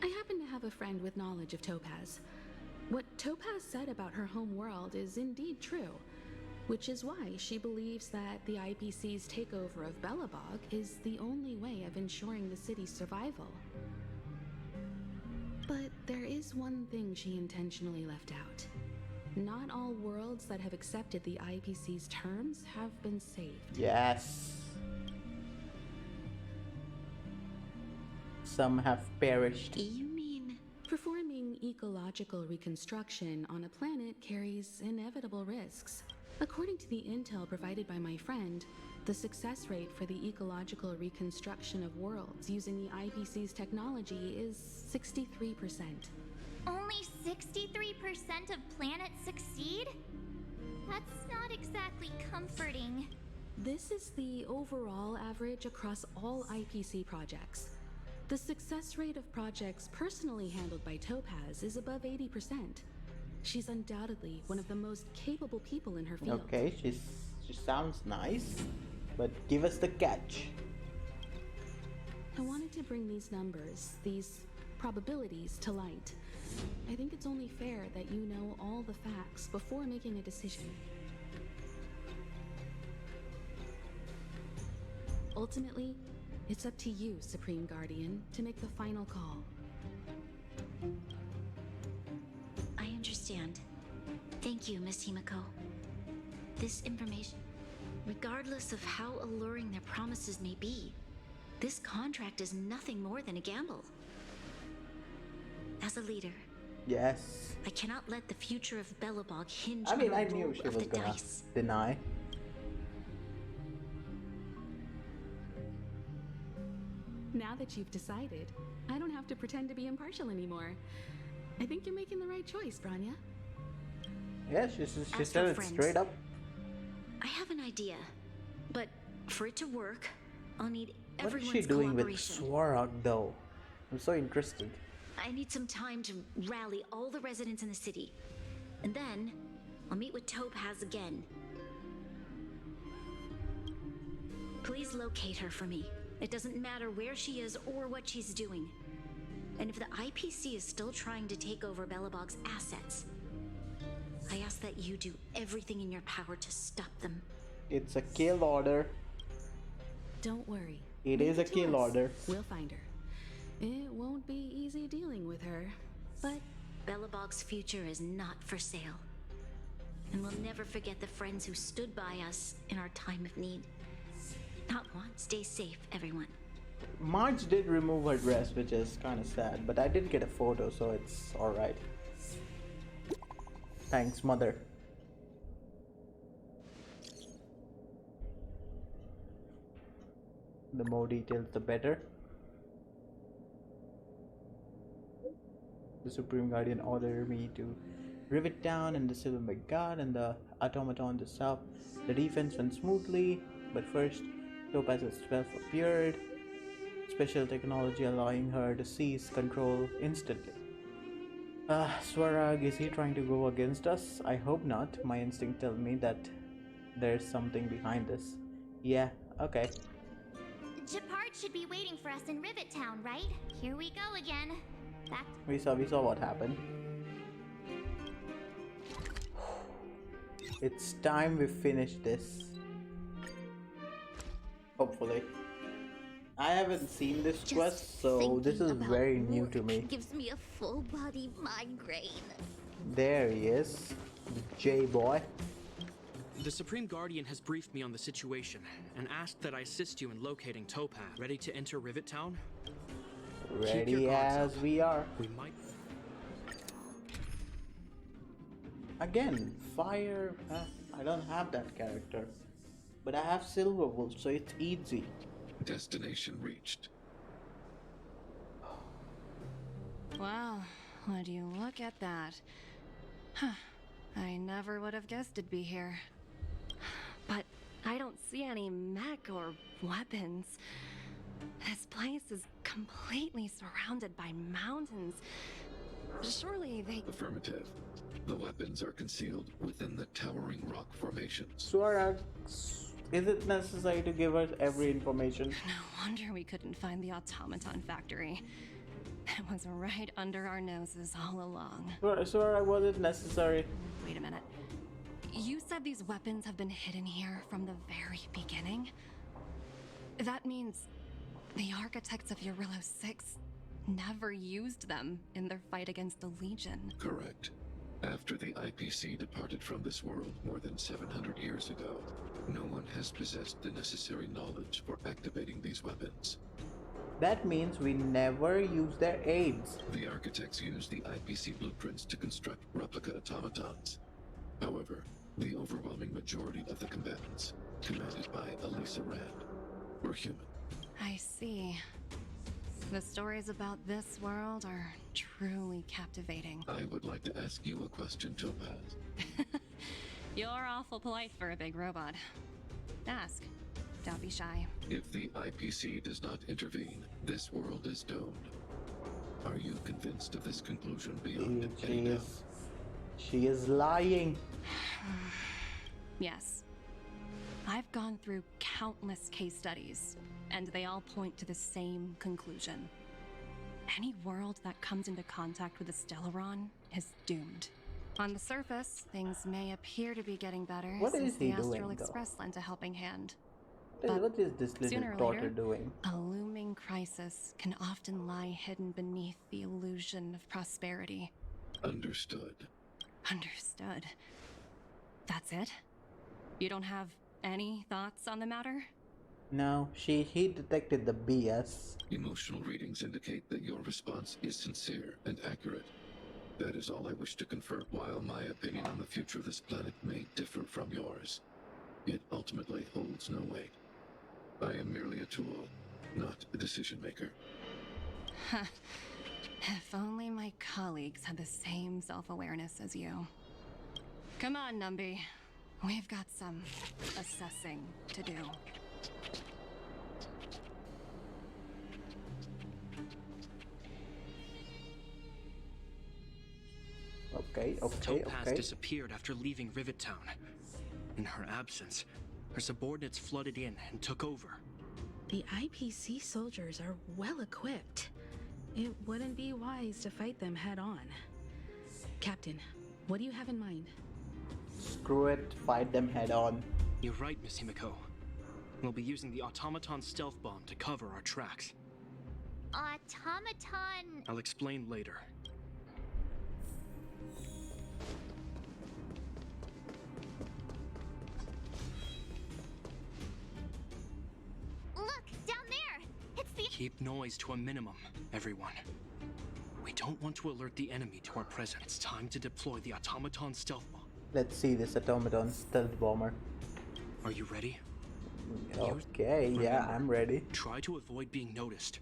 Speaker 15: I happen to have a friend with knowledge of Topaz. What Topaz said about her home world is indeed true, which is why she believes that the IPC's takeover of Belobog is the only way of ensuring the city's survival. But there is one thing she intentionally left out. Not all worlds that have accepted the IPC's terms have been saved.
Speaker 1: Yes. Some have perished.
Speaker 11: You mean...
Speaker 15: Performing ecological reconstruction on a planet carries inevitable risks. According to the intel provided by my friend, the success rate for the ecological reconstruction of worlds using the IPC's technology is 63%.
Speaker 2: Only 63% of planets succeed? That's not exactly comforting.
Speaker 15: This is the overall average across all IPC projects. The success rate of projects personally handled by Topaz is above 80%. She's undoubtedly one of the most capable people in her field.
Speaker 1: Okay, she sounds nice, but give us the catch.
Speaker 15: I wanted to bring these numbers, these probabilities, to light. I think it's only fair that you know all the facts before making a decision. Ultimately, it's up to you, Supreme Guardian, to make the final call.
Speaker 11: I understand. Thank you, Miss Himiko. This information, regardless of how alluring their promises may be, this contract is nothing more than a gamble. As a leader,
Speaker 1: Yes.
Speaker 11: I cannot let the future of Belobog hinge
Speaker 1: I mean,
Speaker 11: on a
Speaker 1: I knew
Speaker 11: roll
Speaker 1: she
Speaker 11: of
Speaker 1: was
Speaker 11: the
Speaker 1: gonna
Speaker 11: dice.
Speaker 1: deny.
Speaker 15: Now that you've decided, I don't have to pretend to be impartial anymore. I think you're making the right choice, Branya.
Speaker 1: Yeah, she
Speaker 11: Astro
Speaker 1: said it
Speaker 11: friends.
Speaker 1: straight up.
Speaker 11: I have an idea, but for it to work, I'll need
Speaker 1: What is
Speaker 11: everyone's
Speaker 1: she doing with
Speaker 11: cooperation.
Speaker 1: Swarog though? I'm so interested.
Speaker 11: I need some time to rally all the residents in the city. And then, I'll meet with Topaz again. Please locate her for me. It doesn't matter where she is or what she's doing. And if the IPC is still trying to take over Belobog's assets, I ask that you do everything in your power to stop them.
Speaker 1: It's a kill order.
Speaker 15: Don't worry.
Speaker 1: It
Speaker 15: Leave
Speaker 1: is a
Speaker 15: to
Speaker 1: kill
Speaker 15: us.
Speaker 1: order.
Speaker 15: We'll find her. It won't be easy dealing with her, but
Speaker 11: Belobog's future is not for sale. And we'll never forget the friends who stood by us in our time of need. Not one. Stay safe, everyone.
Speaker 1: Marge did remove her dress, which is kind of sad, but I did get a photo, so it's alright. Thanks, mother. The more details, the better. The Supreme Guardian ordered me to rivet down and the Silver God and the automaton to stop. The defense went smoothly, but first, Topaz's 12 appeared. Special technology allowing her to seize control instantly. Swarag, is he trying to go against us? I hope not. My instinct tells me that there's something behind this. Yeah, okay.
Speaker 2: Gepard should be waiting for us in Rivet Town, right? Here we go again. Back.
Speaker 1: We saw what happened. It's time we finish this. Hopefully. I haven't seen this quest, so this is very new to me.
Speaker 8: Gives me a full body migraine.
Speaker 1: There he is, the J-boy.
Speaker 10: The Supreme Guardian has briefed me on the situation and asked that I assist you in locating Topaz. Ready to enter Rivet Town?
Speaker 1: Ready as we are.
Speaker 10: We might.
Speaker 1: Again, fire. I don't have that character, but I have Silver Wolf, so it's easy.
Speaker 12: Destination reached.
Speaker 7: Wow, would you look at that? Huh. I never would have guessed it'd be here. But I don't see any mech or weapons. This place is completely surrounded by mountains. Surely they...
Speaker 12: Affirmative. The weapons are concealed within the towering rock formations.
Speaker 1: Swarag, is it necessary to give us every information?
Speaker 7: No wonder we couldn't find the automaton factory. It was right under our noses all along.
Speaker 1: Swarag, was it necessary?
Speaker 7: Wait a minute. You said these weapons have been hidden here from the very beginning? That means the architects of Eurillo 6 never used them in their fight against the Legion.
Speaker 12: Correct. After the IPC departed from this world more than 700 years ago, no one has possessed the necessary knowledge for activating these weapons.
Speaker 1: That means we never use their aids.
Speaker 12: The architects used the IPC blueprints to construct replica automatons. However, the overwhelming majority of the combatants, commanded by Elisa Rand, were human.
Speaker 7: I see. The stories about this world are truly captivating.
Speaker 12: I would like to ask you a question, Topaz.
Speaker 7: You're awful polite for a big robot. Ask. Don't be shy.
Speaker 12: If the IPC does not intervene, this world is doomed. Are you convinced of this conclusion beyond any doubt?
Speaker 1: She is lying.
Speaker 7: Yes. I've gone through countless case studies, and they all point to the same conclusion. Any world that comes into contact with a Stellaron is doomed. On the surface, things may appear to be getting better since the Astral Express lent a helping hand.
Speaker 1: What is this little
Speaker 7: Sooner or
Speaker 1: daughter
Speaker 7: later,
Speaker 1: doing?
Speaker 7: a looming crisis can often lie hidden beneath the illusion of prosperity.
Speaker 12: Understood.
Speaker 7: Understood. That's it? You don't have any thoughts on the matter?
Speaker 1: No, he detected the BS.
Speaker 12: Emotional readings indicate that your response is sincere and accurate. That is all I wish to confer. While my opinion on the future of this planet may differ from yours, it ultimately holds no weight. I am merely a tool, not a decision maker.
Speaker 7: If only my colleagues had the same self-awareness as you. Come on, Numby. We've got some assessing to do.
Speaker 1: Okay.
Speaker 10: Topaz disappeared after leaving Rivet Town. In her absence, her subordinates flooded in and took over.
Speaker 15: the IPC soldiers are well equipped. it wouldn't be wise to fight them head on. Captain, what do you have in mind?
Speaker 1: Screw it, fight them head on.
Speaker 10: You're right, Miss Himiko. We'll be using the automaton stealth bomb to cover our tracks.
Speaker 2: Automaton.
Speaker 10: I'll explain later.
Speaker 2: Look, down there! It's the...
Speaker 10: Keep noise to a minimum, everyone. We don't want to alert the enemy to our presence. It's time to deploy the automaton stealth bomb.
Speaker 1: Let's see this automaton stealth bomber.
Speaker 10: Are you ready?
Speaker 1: Okay, yeah, I'm ready.
Speaker 10: Try to avoid being noticed.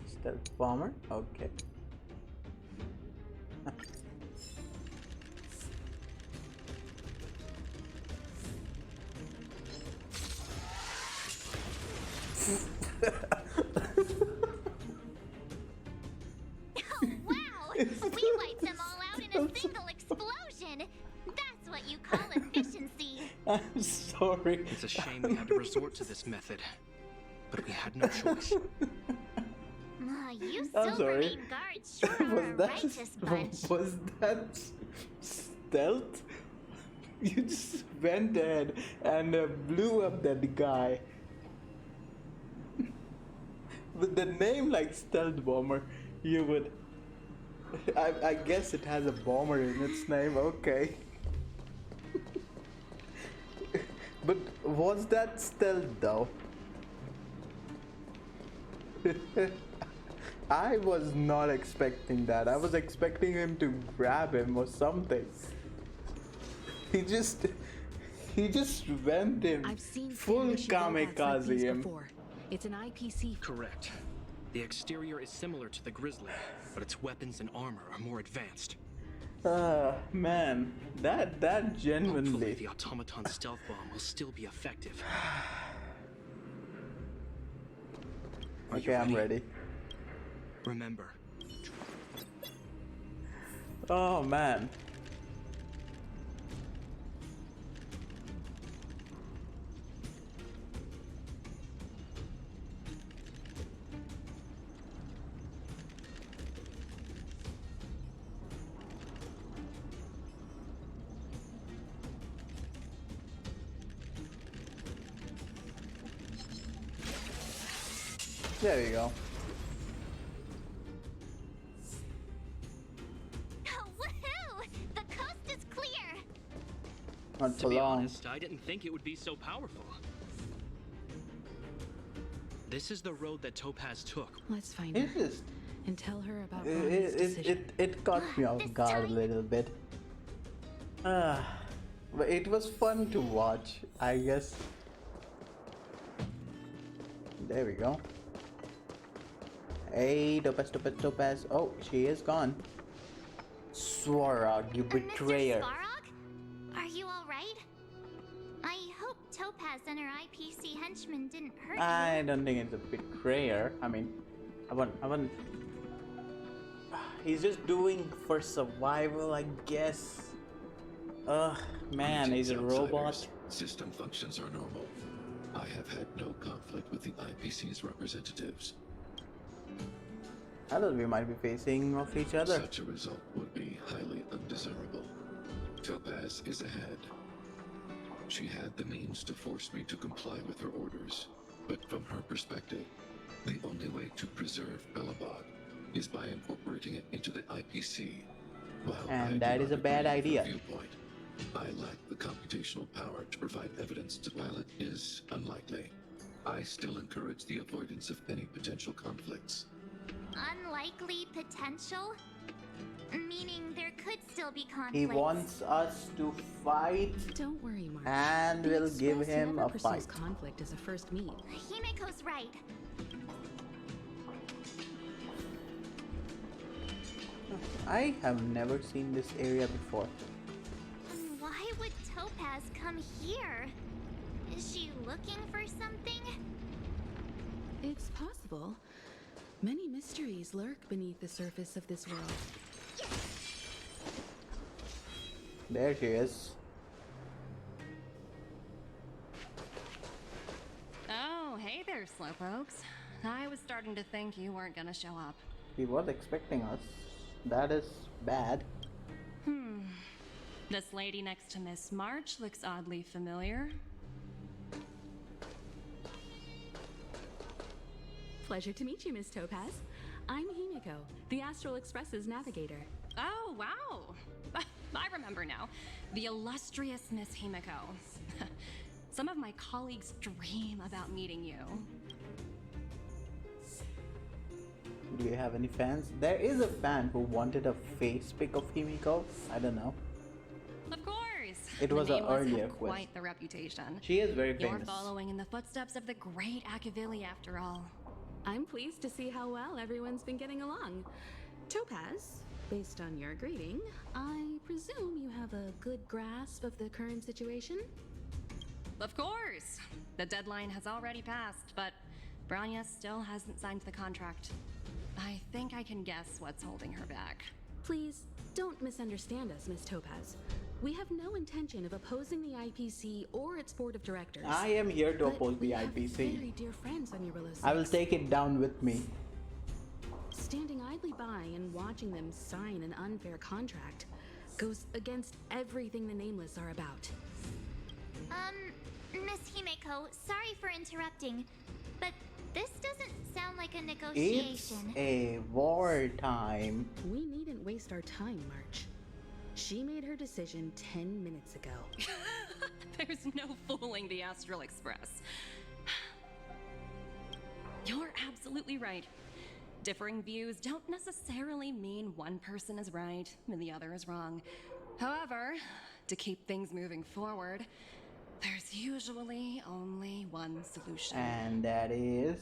Speaker 1: Stealth bomber, okay.
Speaker 2: Oh, wow! We wiped them all out in a single explosion! That's what you call efficiency!
Speaker 1: I'm sorry.
Speaker 10: It's a shame we had to resort to this method, but we had no choice.
Speaker 2: You
Speaker 1: I'm sorry.
Speaker 2: Silvermane guards sure are a righteous bunch.
Speaker 1: Was that stealth? You just went ahead and blew up that guy. With the name like Stealth Bomber, you would... I guess it has a bomber in its name, okay. But was that stealth though? I was not expecting that. I was expecting him to grab him or something. He just went in full kamikaze him.
Speaker 15: It's an IPC.
Speaker 10: Correct. The exterior is similar to the Grizzly, but its weapons and armor are more advanced.
Speaker 1: Man, that genuinely...
Speaker 10: Hopefully the automaton stealth bomb will still be effective.
Speaker 1: Okay, I'm ready.
Speaker 10: Remember.
Speaker 1: Oh, man. There we go.
Speaker 2: Woohoo! The coast is clear!
Speaker 1: Not for
Speaker 10: To be
Speaker 1: long.
Speaker 10: honest, I didn't think it would be so powerful. This is the road that Topaz took.
Speaker 15: Let's find her
Speaker 1: It is.
Speaker 15: and tell her about Ronnie's decision.
Speaker 1: It caught me off guard a little bit. But it was fun to watch, I guess. There we go. Hey, Topaz, Topaz, Topaz. Oh, she is gone. Swarog, you betrayer.
Speaker 2: Mr. Swarog? Are you alright? I hope Topaz and her IPC henchmen didn't hurt you.
Speaker 1: I don't think it's a betrayer. I mean, I want. He's just doing for survival, I guess. Ugh, man, he's a robot.
Speaker 12: System functions are normal. I have had no conflict with the IPC's representatives.
Speaker 1: I thought we might be facing off each other.
Speaker 12: Such a result would be highly undesirable. Topaz is ahead. She had the means to force me to comply with her orders, but from her perspective, the only way to preserve Belobog is by incorporating it into the IPC.
Speaker 1: And that is a bad idea.
Speaker 12: Viewpoint. I lack the computational power to provide evidence to pilot is unlikely. I still encourage the avoidance of any potential conflicts.
Speaker 2: Unlikely potential? Meaning there could still be conflict.
Speaker 1: He wants us to fight.
Speaker 15: Don't worry, Mark.
Speaker 1: And
Speaker 15: The
Speaker 1: we'll give
Speaker 15: Express
Speaker 1: him
Speaker 15: never
Speaker 1: a
Speaker 15: pursues
Speaker 1: fight.
Speaker 15: conflict as a first meet.
Speaker 2: Himiko's right.
Speaker 1: I have never seen this area before.
Speaker 2: Why would Topaz come here? Is she looking for something?
Speaker 15: It's possible. Many mysteries lurk beneath the surface of this world.
Speaker 1: There she is.
Speaker 7: Oh, slowpokes. I was starting to think you weren't gonna show up.
Speaker 1: He was expecting us. That is bad.
Speaker 7: This lady next to Miss March looks oddly familiar.
Speaker 15: Pleasure to meet you, Miss Topaz. I'm Himiko, the Astral Express's navigator.
Speaker 7: Oh, wow. I remember now. The illustrious Miss Himiko. Some of my colleagues dream about meeting you.
Speaker 1: Do you have any fans? There is a fan who wanted a face pic of Himiko. I don't know.
Speaker 7: Of course.
Speaker 1: It was an earlier
Speaker 7: have
Speaker 1: quest.
Speaker 7: quite the reputation.
Speaker 1: She is very
Speaker 7: You're
Speaker 1: famous.
Speaker 7: following in the footsteps of the great Akavili after all.
Speaker 15: I'm pleased to see how well everyone's been getting along. Topaz, based on your greeting, I presume you have a good grasp of the current situation?
Speaker 7: Of course. The deadline has already passed, but Branya still hasn't signed the contract. I think I can guess what's holding her back.
Speaker 15: Please, don't misunderstand us, Miss Topaz. We have no intention of opposing the IPC or its board of directors.
Speaker 1: I am here to
Speaker 15: But
Speaker 1: oppose
Speaker 15: we
Speaker 1: the
Speaker 15: have
Speaker 1: IPC.
Speaker 15: very dear friends on Eurolo 6.
Speaker 1: I will take it down with me.
Speaker 15: Standing idly by and watching them sign an unfair contract goes against everything the Nameless are about.
Speaker 2: Miss Himeko, sorry for interrupting, but this doesn't sound like a
Speaker 1: It's
Speaker 2: negotiation.
Speaker 1: a war time.
Speaker 15: We needn't waste our time, March. She made her decision 10 minutes ago.
Speaker 7: There's no fooling the Astral Express. You're absolutely right. Differing views don't necessarily mean one person is right and the other is wrong. However, to keep things moving forward, there's usually only one solution.
Speaker 1: And that is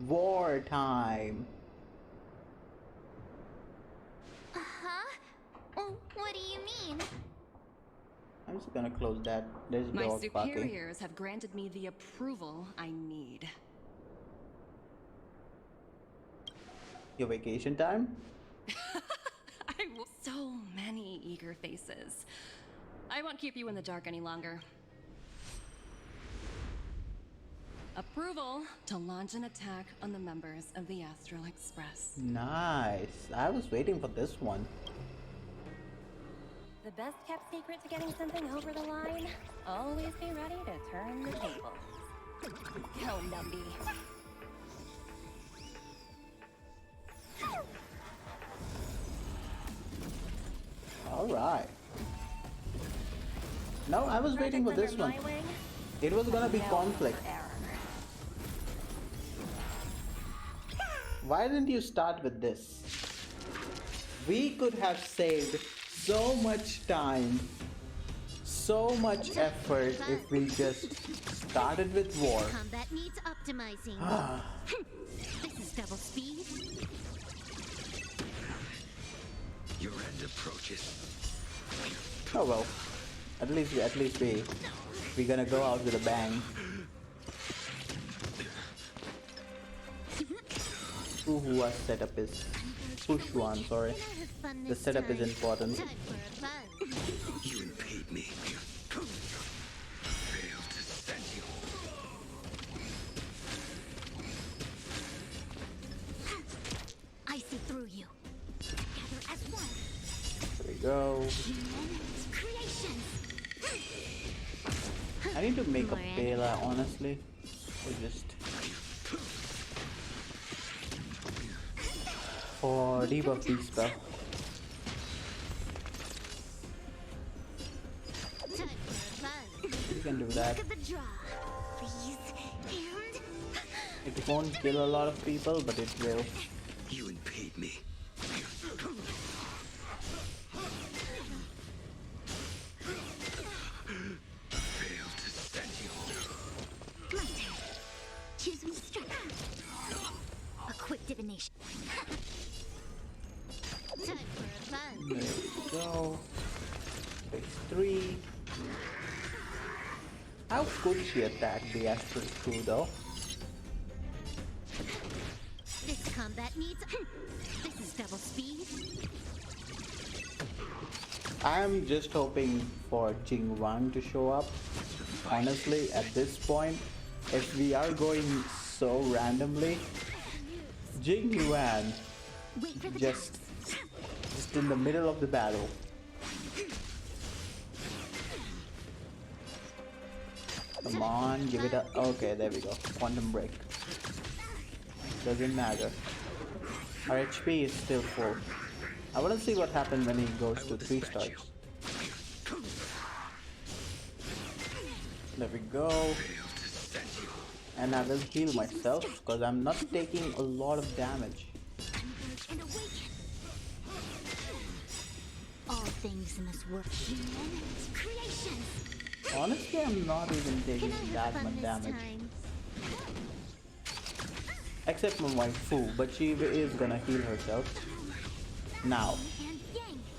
Speaker 1: war time.
Speaker 2: Huh? Well, what do you mean?
Speaker 1: I'm just gonna close that. There's a
Speaker 7: My
Speaker 1: dog barking.
Speaker 7: superiors have granted me the approval I need.
Speaker 1: Your vacation time?
Speaker 7: So many eager faces. I won't keep you in the dark any longer. Approval to launch an attack on the members of the Astral Express.
Speaker 1: Nice. I was waiting for this one.
Speaker 16: The best kept secret to getting something over the line? Always be ready to turn the tables. Go, Numby.
Speaker 1: Alright. No, I was waiting for this one. It was gonna be conflict. Why didn't you start with this? We could have saved so much time, so much effort if we just started with war.
Speaker 8: Combat needs optimizing. This is double speed.
Speaker 14: Your end approaches.
Speaker 1: Oh well. At least we're gonna go out with a bang. Uhua's setup is Pushuan, sorry. The setup is important.
Speaker 14: You impede me. Fail to send you.
Speaker 8: I see through you. Together as one.
Speaker 1: There we go.
Speaker 8: Creations.
Speaker 1: I need to make a Bela, honestly. Or just for debuff these spell. You can do that.
Speaker 8: Look at the draw. Please. And
Speaker 1: It won't kill a lot of people, but it will.
Speaker 14: You impede me. Fail to send you.
Speaker 8: my turn. Choose me strength. A quick divination. Time for a fun.
Speaker 1: There we go. Phase 3. How could she attack the Astral Crew though?
Speaker 8: This combat needs. This is double speed.
Speaker 1: I'm just hoping for Jing Wang to show up. Honestly, at this point, if we are going so randomly, Jing Yuan just in the middle of the battle. Come on, give it a... Okay, there we go. Quantum break. Doesn't matter. Our HP is still full. I want to see what happens when he goes to 3 stars. There we go. And I will heal myself because I'm not taking a lot of damage.
Speaker 8: All things in this world, human creations.
Speaker 1: Honestly, I'm not even taking that much damage. Except for my Fu, but she is gonna heal herself. Now.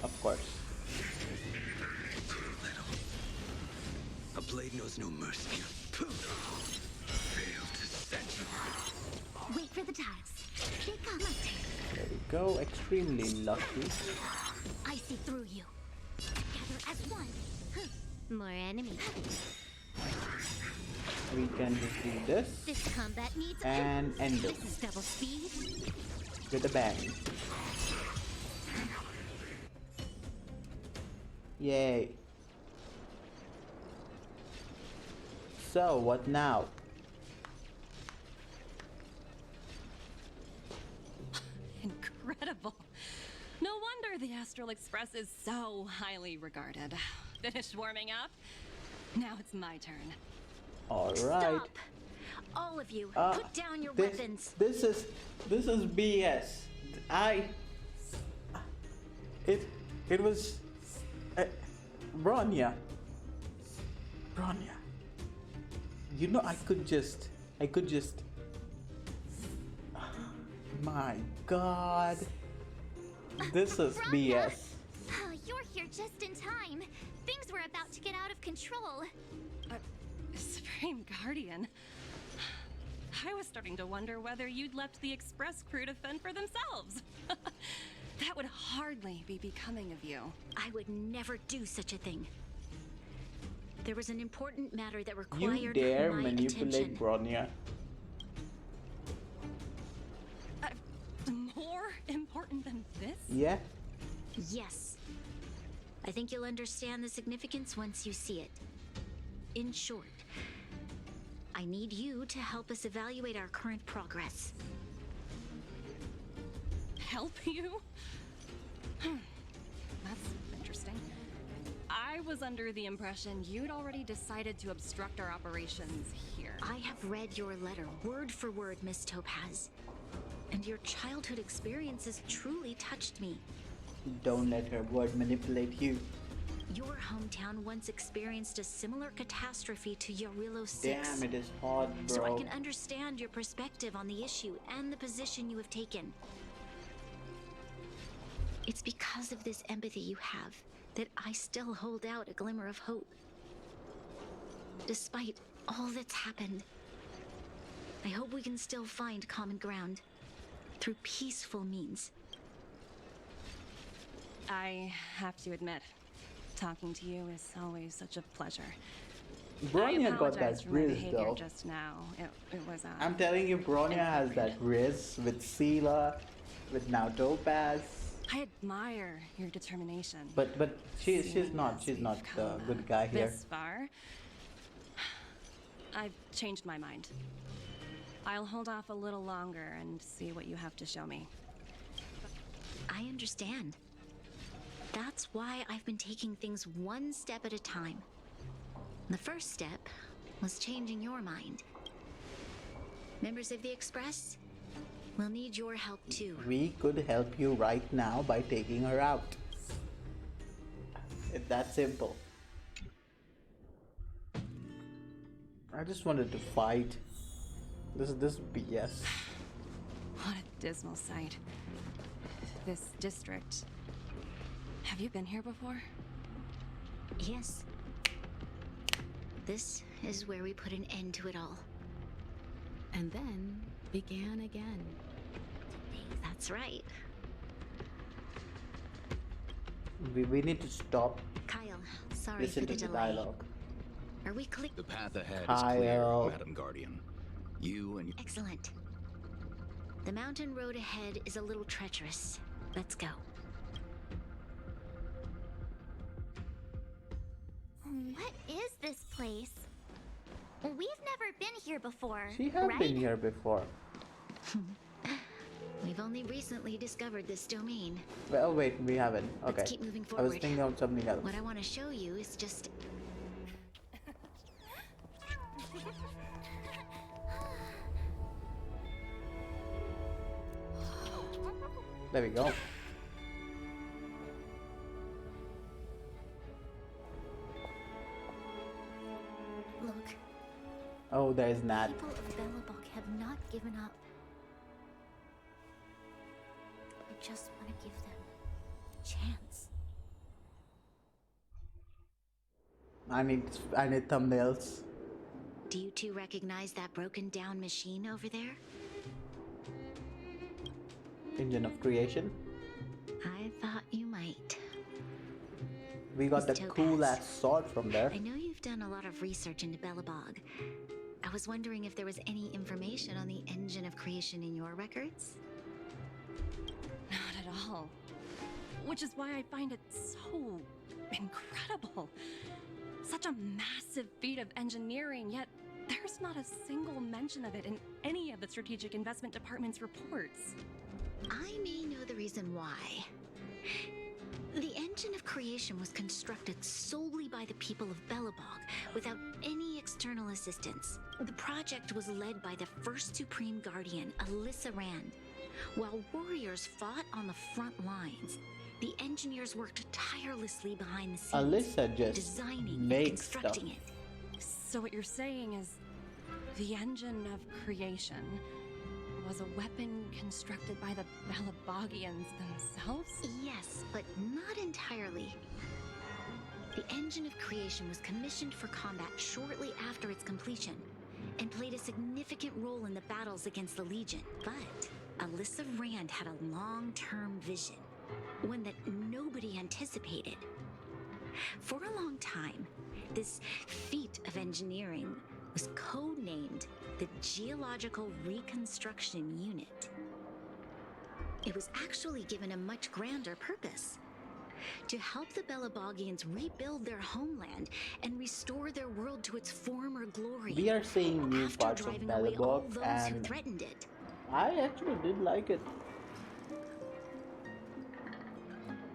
Speaker 1: Of course.
Speaker 17: A blade knows no mercy.
Speaker 8: Wait for the tiles. They come.
Speaker 1: There we go. Extremely lucky.
Speaker 8: I see through you. Together as one. More enemies.
Speaker 1: We can just do this.
Speaker 8: This combat needs
Speaker 1: and end it.
Speaker 8: This is double speed.
Speaker 1: With a bang. Yay. So, what now?
Speaker 7: Incredible. No wonder the Astral Express is so highly regarded. Finished warming up? Now it's my turn.
Speaker 1: All right.
Speaker 8: Stop. All of you, put down your weapons.
Speaker 1: This is BS. It was Bronya. You know, I could just my god. This is BS.
Speaker 2: Oh, you're here just in time. Things were about to get out of control.
Speaker 7: Supreme Guardian. I was starting to wonder whether you'd left the Express crew to fend for themselves. That would hardly be becoming of you.
Speaker 11: I would never do such a thing. There was an important matter that required
Speaker 1: You dare
Speaker 11: my
Speaker 1: manipulate
Speaker 11: attention.
Speaker 1: Bronya?
Speaker 7: More important than this?
Speaker 1: Yeah.
Speaker 11: Yes. I think you'll understand the significance once you see it. In short, I need you to help us evaluate our current progress.
Speaker 7: Help you? That's interesting. I was under the impression you'd already decided to obstruct our operations here.
Speaker 11: I have read your letter word for word, Miss Topaz. And your childhood experiences truly touched me.
Speaker 1: Don't let her word manipulate you.
Speaker 11: Your hometown once experienced a similar catastrophe to Yarilo 6.
Speaker 1: Damn, it is hard, bro.
Speaker 11: So I can understand your perspective on the issue and the position you have taken. It's because of this empathy you have that I still hold out a glimmer of hope. Despite all that's happened, I hope we can still find common ground through peaceful means.
Speaker 7: I have to admit, talking to you is always such a pleasure.
Speaker 1: Bronya got that
Speaker 7: for my
Speaker 1: riz
Speaker 7: behavior
Speaker 1: though.
Speaker 7: just now. It was
Speaker 1: I'm telling you, Bronya has that riz with Sela, with now Topaz.
Speaker 7: I admire your determination.
Speaker 1: But she's not the good guy here.
Speaker 7: This far, I've changed my mind. I'll hold off a little longer and see what you have to show me.
Speaker 11: I understand. That's why I've been taking things one step at a time. The first step was changing your mind. Members of the Express, we'll need your help too.
Speaker 1: We could help you right now by taking her out. It's that simple. I just wanted to fight. This is BS.
Speaker 7: What a dismal sight. This district. Have you been here before?
Speaker 11: Yes. This is where we put an end to it all.
Speaker 15: And then began again.
Speaker 11: That's right.
Speaker 1: We need to stop.
Speaker 11: Kyle, sorry
Speaker 1: Listen
Speaker 11: for the
Speaker 1: to the
Speaker 11: delay.
Speaker 1: dialogue.
Speaker 11: Are we clear?
Speaker 17: The path ahead is clear, Madam Guardian. You and...
Speaker 11: Excellent. The mountain road ahead is a little treacherous. Let's go.
Speaker 2: What is this place? We've never been here before,
Speaker 1: She has
Speaker 2: right?
Speaker 1: been here before.
Speaker 11: We've only recently discovered this domain.
Speaker 1: Well, wait, we haven't. Okay.
Speaker 11: Let's keep moving
Speaker 1: I was
Speaker 11: forward.
Speaker 1: thinking of something else.
Speaker 11: What I want to show you is just...
Speaker 1: There we go.
Speaker 2: Look,
Speaker 1: Oh, there's Nat.
Speaker 2: people of Belobog have not given up. I just want to give them a chance.
Speaker 1: I need thumbnails.
Speaker 11: Do you two recognize that broken down machine over there?
Speaker 1: Engine of creation.
Speaker 11: I thought you might.
Speaker 1: We got the
Speaker 11: Miss Topaz.
Speaker 1: cool ass sword from there.
Speaker 11: I know you've done a lot of research into Belobog. I was wondering if there was any information on the engine of creation in your records?
Speaker 7: Not at all. Which is why I find it so incredible. Such a massive feat of engineering, yet there's not a single mention of it in any of the Strategic Investment Department's reports.
Speaker 11: I may know the reason why. The engine of creation was constructed solely by the people of Belobog, without any external assistance. The project was led by the first Supreme Guardian, Alyssa Rand. While warriors fought on the front lines, the engineers worked tirelessly behind the scenes,
Speaker 1: Alyssa just
Speaker 11: designing and
Speaker 1: makes
Speaker 11: constructing
Speaker 1: stuff.
Speaker 11: it.
Speaker 7: So what you're saying is the engine of creation was a weapon constructed by the Belabogians themselves?
Speaker 11: Yes, but not entirely. The engine of creation was commissioned for combat shortly after its completion, and played a significant role in the battles against the Legion. But Alyssa Rand had a long-term vision, one that nobody anticipated. For a long time, this feat of engineering was codenamed the Geological Reconstruction Unit. It was actually given a much grander purpose: to help the Belabogians rebuild their homeland and restore their world to its former glory.
Speaker 1: We are seeing new
Speaker 11: after
Speaker 1: parts of
Speaker 11: driving away all
Speaker 1: Belobog,
Speaker 11: those who
Speaker 1: and
Speaker 11: threatened it.
Speaker 1: I actually did like it.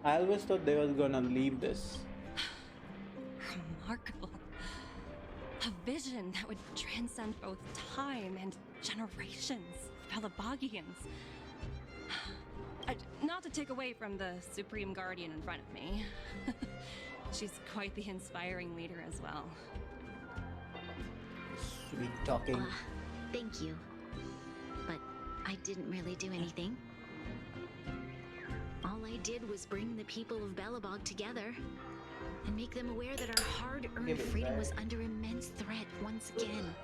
Speaker 1: I always thought they was gonna leave this.
Speaker 7: Remarkable. A vision that would transcend both time and generations of Belabogians. Not to take away from the Supreme Guardian in front of me. She's quite the inspiring leader as well.
Speaker 1: Sweet talking.
Speaker 11: Thank you. But I didn't really do anything. All I did was bring the people of Belobog together and make them aware that our hard-earned
Speaker 1: Give it
Speaker 11: freedom
Speaker 1: back.
Speaker 11: was under immense threat once again.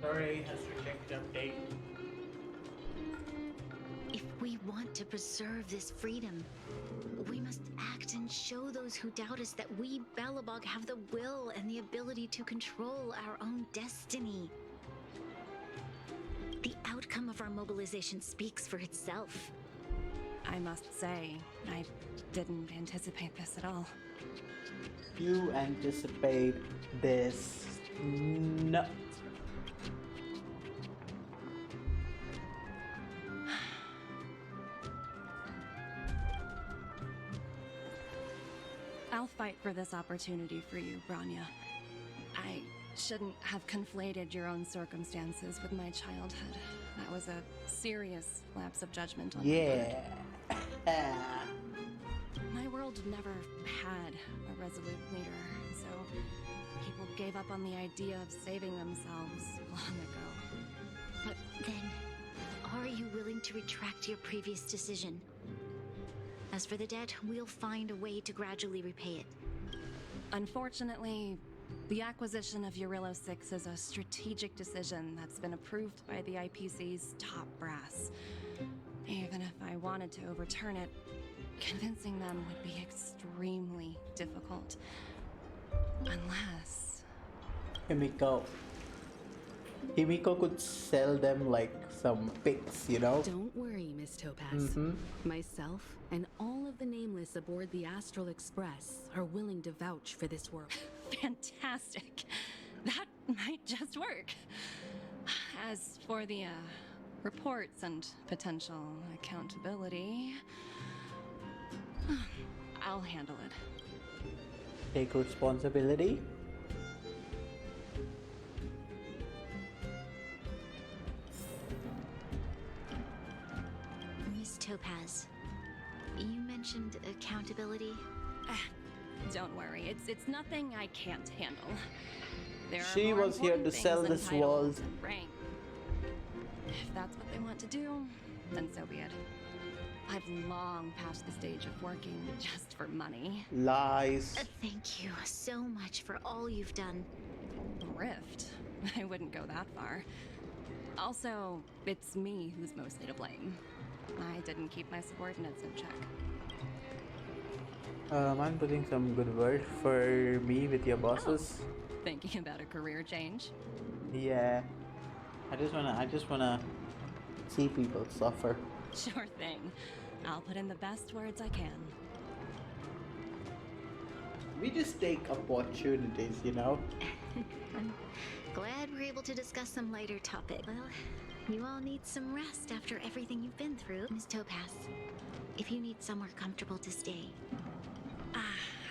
Speaker 1: Sorry, has rejected update.
Speaker 11: If we want to preserve this freedom, we must act and show those who doubt us that we, Belobog, have the will and the ability to control our own destiny. The outcome of our mobilization speaks for itself.
Speaker 7: I must say, I didn't anticipate this at all.
Speaker 1: You anticipate this? No.
Speaker 7: I'll fight for this opportunity for you, Branya. I shouldn't have conflated your own circumstances with my childhood. That was a serious lapse of judgment on my part.
Speaker 1: Yeah.
Speaker 7: My world never had a resolute leader, so people gave up on the idea of saving themselves long ago.
Speaker 11: But then, are you willing to retract your previous decision? As for the debt, we'll find a way to gradually repay it.
Speaker 7: Unfortunately, the acquisition of Eurillo 6 is a strategic decision that's been approved by the IPC's top brass. Even if I wanted to overturn it, convincing them would be extremely difficult. Unless...
Speaker 1: Himiko could sell them like some pigs, you know?
Speaker 15: Don't worry, Miss Topaz. Myself and all of the nameless aboard the Astral Express are willing to vouch for this work.
Speaker 7: Fantastic. That might just work. As for the reports and potential accountability, I'll handle it.
Speaker 1: Take responsibility.
Speaker 11: Miss Topaz, you mentioned accountability.
Speaker 7: Don't worry, it's nothing I can't handle. There
Speaker 1: She
Speaker 7: are more
Speaker 1: was here to
Speaker 7: important
Speaker 1: sell
Speaker 7: things
Speaker 1: this
Speaker 7: than titles
Speaker 1: world.
Speaker 7: and rank. If that's what they want to do, then so be it. I've long passed the stage of working just for money.
Speaker 1: Lies.
Speaker 11: Thank you so much for all you've done.
Speaker 7: Rift? I wouldn't go that far. Also, it's me who's mostly to blame. I didn't keep my subordinates in check.
Speaker 1: I'm putting some good word for me with your bosses.
Speaker 7: Thinking about a career change?
Speaker 1: Yeah. I just wanna see people suffer.
Speaker 7: Sure thing. I'll put in the best words I can.
Speaker 1: We just take opportunities, you know?
Speaker 11: I'm glad we're able to discuss some lighter topic. Well, you all need some rest after everything you've been through. Miss Topaz, if you need somewhere comfortable to stay.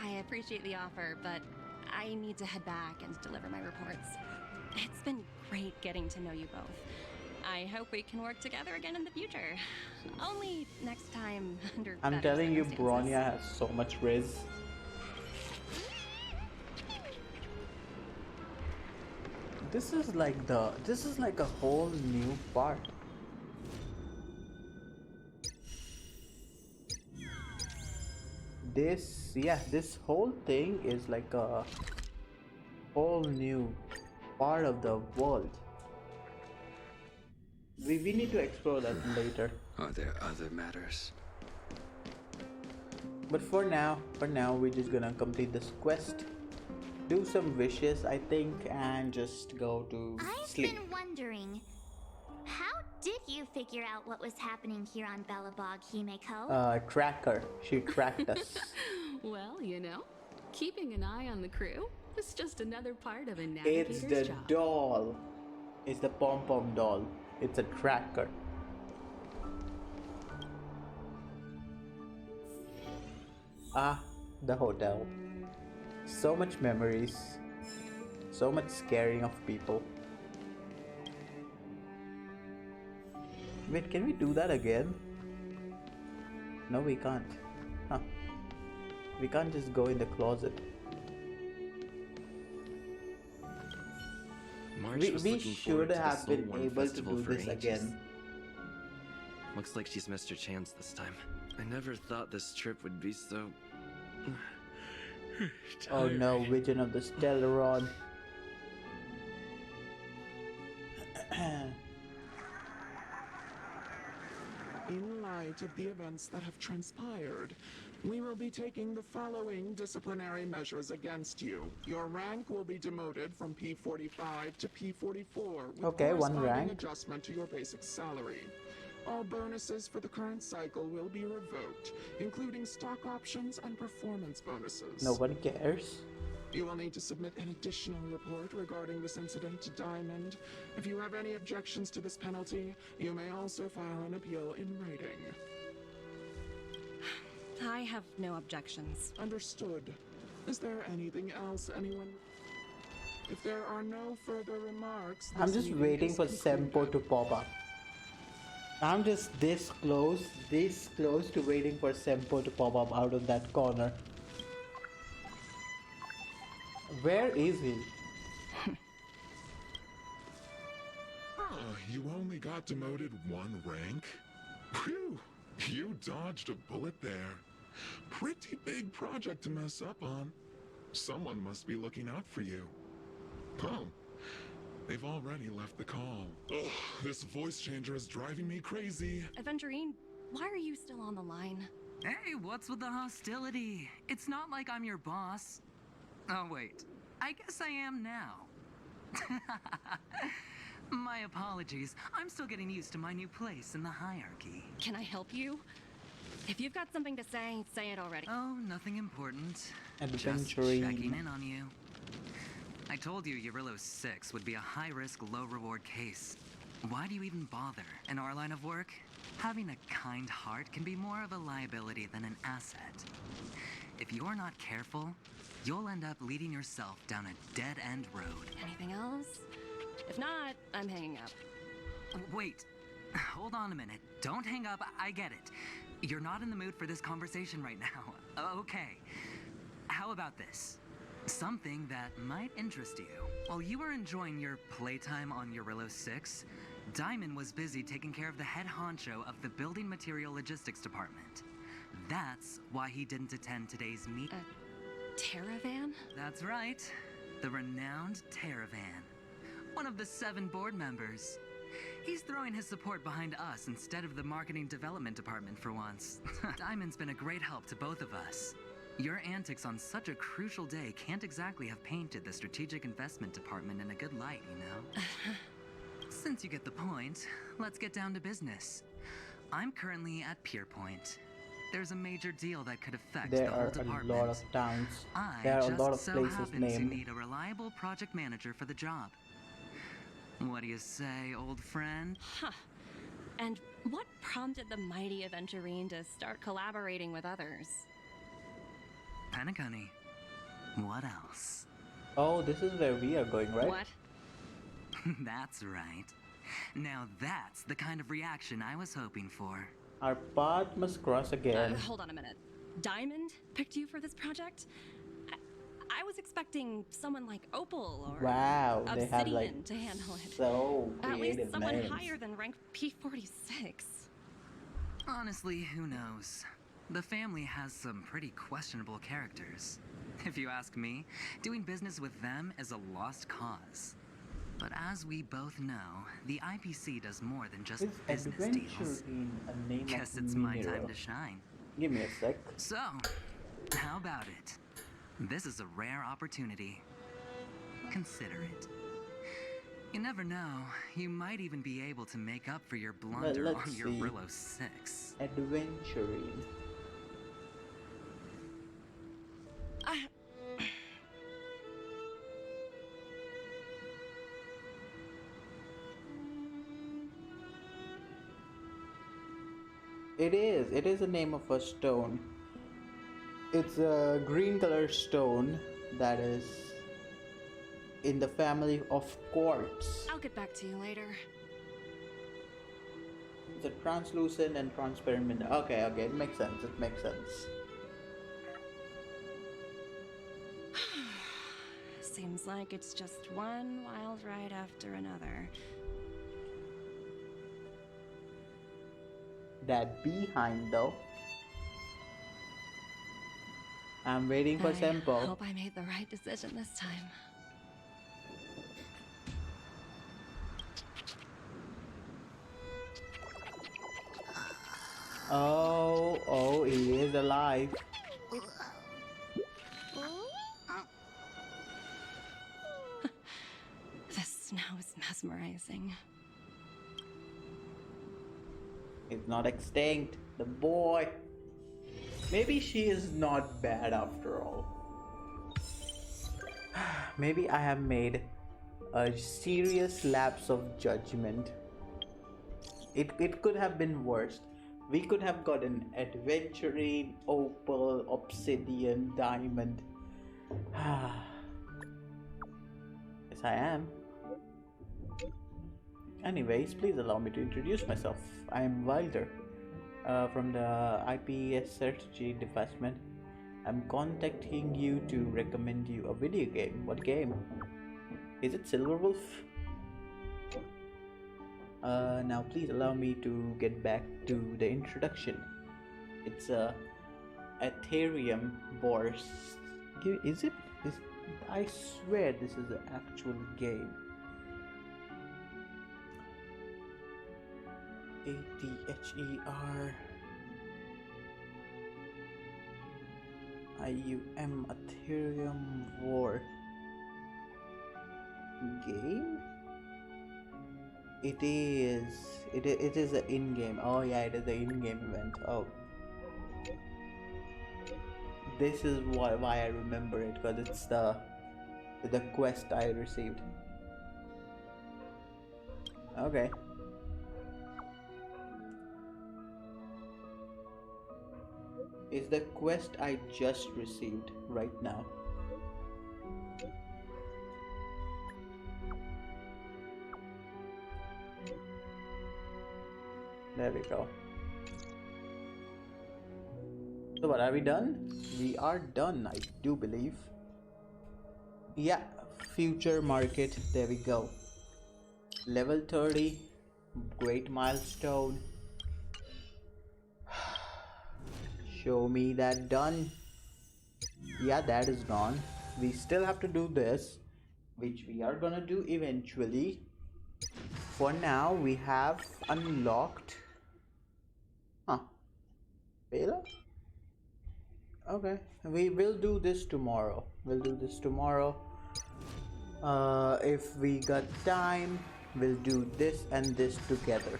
Speaker 7: I appreciate the offer, but I need to head back and deliver my reports. It's been great getting to know you both. I hope we can work together again in the future. Only next time under
Speaker 1: I'm
Speaker 7: better
Speaker 1: telling you,
Speaker 7: circumstances.
Speaker 1: Bronya has so much riz. This is like a whole new part. This whole thing is like a whole new part of the world. We need to explore that later.
Speaker 17: Are there other matters?
Speaker 1: But for now, we're just gonna complete this quest, do some wishes, I think, and just go to sleep.
Speaker 2: I've been wondering, how did you figure out what was happening here on Belobog, Himeko?
Speaker 1: Tracker. She tracked us.
Speaker 15: Well, you know, keeping an eye on the crew is just another part of a
Speaker 1: It's
Speaker 15: navigator's
Speaker 1: the
Speaker 15: job.
Speaker 1: doll. It's the pom-pom doll. It's a tracker. The hotel. So much memories. So much scaring of people. Wait, can we do that again? No, we can't. Huh. We can't just go in the closet.
Speaker 18: March was
Speaker 1: We
Speaker 18: looking forward
Speaker 1: should
Speaker 18: to the
Speaker 1: have been
Speaker 18: Soulworm
Speaker 1: able to
Speaker 18: Festival
Speaker 1: do
Speaker 18: for
Speaker 1: this
Speaker 18: ages.
Speaker 1: again.
Speaker 18: Looks like she's missed her chance this time. I never thought this trip would be so...
Speaker 1: Oh no, Vision of the Stellaron.
Speaker 19: In light of the events that have transpired, we will be taking the following disciplinary measures against you. Your rank will be demoted from P45 to P44 with
Speaker 1: Okay, one
Speaker 19: corresponding
Speaker 1: rank.
Speaker 19: adjustment to your basic salary. All bonuses for the current cycle will be revoked, including stock options and performance bonuses.
Speaker 1: No one cares.
Speaker 19: You will need to submit an additional report regarding this incident to Diamond. If you have any objections to this penalty, you may also file an appeal in writing.
Speaker 7: I have no objections.
Speaker 19: Understood. Is there anything else anyone... If there are no further remarks,
Speaker 1: I'm
Speaker 19: this
Speaker 1: just
Speaker 19: meeting
Speaker 1: waiting
Speaker 19: is
Speaker 1: for
Speaker 19: concluded.
Speaker 1: Sempo to pop up. I'm just this close to waiting for Sempo to pop up out of that corner. Where is he?
Speaker 9: You only got demoted one rank? Phew, you dodged a bullet there. Pretty big project to mess up on. Someone must be looking out for you. Oh, they've already left the call. Ugh, this voice changer is driving me crazy.
Speaker 7: Aventurine, why are you still on the line?
Speaker 20: Hey, what's with the hostility? It's not like I'm your boss. Oh, wait. I guess I am now. My apologies. I'm still getting used to my new place in the hierarchy.
Speaker 7: Can I help you? If you've got something to say it already.
Speaker 20: Oh, nothing important. Just
Speaker 1: Adventurine.
Speaker 20: checking in on you. I told you Eurillo 6 would be a high-risk, low-reward case. Why do you even bother? In our line of work, having a kind heart can be more of a liability than an asset. If you're not careful, you'll end up leading yourself down a dead-end road.
Speaker 7: Anything else? If not, I'm hanging up.
Speaker 20: Wait. Hold on a minute. Don't hang up. I get it. You're not in the mood for this conversation right now. Okay. How about this? Something that might interest you. While you were enjoying your playtime on Eurillo 6, Diamond was busy taking care of the head honcho of the Building Material Logistics Department. That's why he didn't attend today's meeting.
Speaker 7: Terravan?
Speaker 20: That's right. The renowned Terravan. One of the 7 board members. He's throwing his support behind us instead of the marketing development department for once. Diamond's been a great help to both of us. Your antics on such a crucial day can't exactly have painted the strategic investment department in a good light, you know? Since you get the point, let's get down to business. I'm currently at Pierpoint. There's a major deal that could affect
Speaker 1: There
Speaker 20: the whole
Speaker 1: are
Speaker 20: department.
Speaker 1: a lot of towns.
Speaker 20: I
Speaker 1: There are a
Speaker 20: just
Speaker 1: lot of
Speaker 20: so
Speaker 1: places
Speaker 20: happen to
Speaker 1: named.
Speaker 20: need a reliable project manager for the job. What do you say, old friend?
Speaker 7: Huh. And what prompted the mighty Aventurine to start collaborating with others?
Speaker 20: Penacony. What else?
Speaker 1: Oh, this is where we are going, right?
Speaker 7: What?
Speaker 20: That's right. Now that's the kind of reaction I was hoping for.
Speaker 1: Our path must cross again.
Speaker 7: Hold on a minute. Diamond picked you for this project? I was expecting someone like Opal or
Speaker 1: Wow, they
Speaker 7: Obsidian
Speaker 1: have like
Speaker 7: to handle it.
Speaker 1: so
Speaker 7: At least
Speaker 1: creative
Speaker 7: someone
Speaker 1: names.
Speaker 7: higher than rank P46.
Speaker 20: Honestly, who knows? The family has some pretty questionable characters. If you ask me, doing business with them is a lost cause. But as we both know, the IPC does more than just
Speaker 1: Is
Speaker 20: business deals.
Speaker 1: Adventurine a name
Speaker 20: Guess
Speaker 1: of
Speaker 20: it's my
Speaker 1: mineral?
Speaker 20: time to shine.
Speaker 1: Give me a sec.
Speaker 20: So, how about it? This is a rare opportunity. Consider it. You never know, you might even be able to make up for your blunder
Speaker 1: let's
Speaker 20: on your
Speaker 1: see.
Speaker 20: Eurillo 6.
Speaker 1: Adventurine. It is a name of a stone. It's a green color stone that is in the family of quartz.
Speaker 7: I'll get back to you later.
Speaker 1: It's a translucent and transparent mineral. Okay, it makes sense. It makes sense.
Speaker 7: Seems like it's just one wild ride after another.
Speaker 1: That behind though. I'm waiting for
Speaker 7: I
Speaker 1: Sempo.
Speaker 7: hope I made the right decision this time.
Speaker 1: Oh, he is alive.
Speaker 7: The snow is mesmerizing.
Speaker 1: He's not extinct. The boy. Maybe she is not bad after all. Maybe I have made a serious lapse of judgment. It could have been worse. We could have gotten Adventurine, Opal, Obsidian, Diamond. Yes, I am. Anyways, please allow me to introduce myself. I am Wilder, from the IPS Strategy Department. I'm contacting you to recommend you a video game. What game? Is it Silver Wolf? Now please allow me to get back to the introduction. It's a Ethereum Wars. Is it? I swear this is an actual game. ATHERIUM Ethereum War game? It is an in-game. Oh yeah, it is an in-game event. Oh, this is why I remember it, because it's the quest I received. Okay. Is the quest I just received right now. There we go. So what, are we done? We are done, I do believe. Yeah, future market, there we go. Level 30, great milestone. Show me that done. Yeah, that is gone. We still have to do this, which we are gonna do eventually. For now, we have unlocked. Huh. Beta? Okay. We will do this tomorrow. We'll do this tomorrow. If we got time, we'll do this and this together.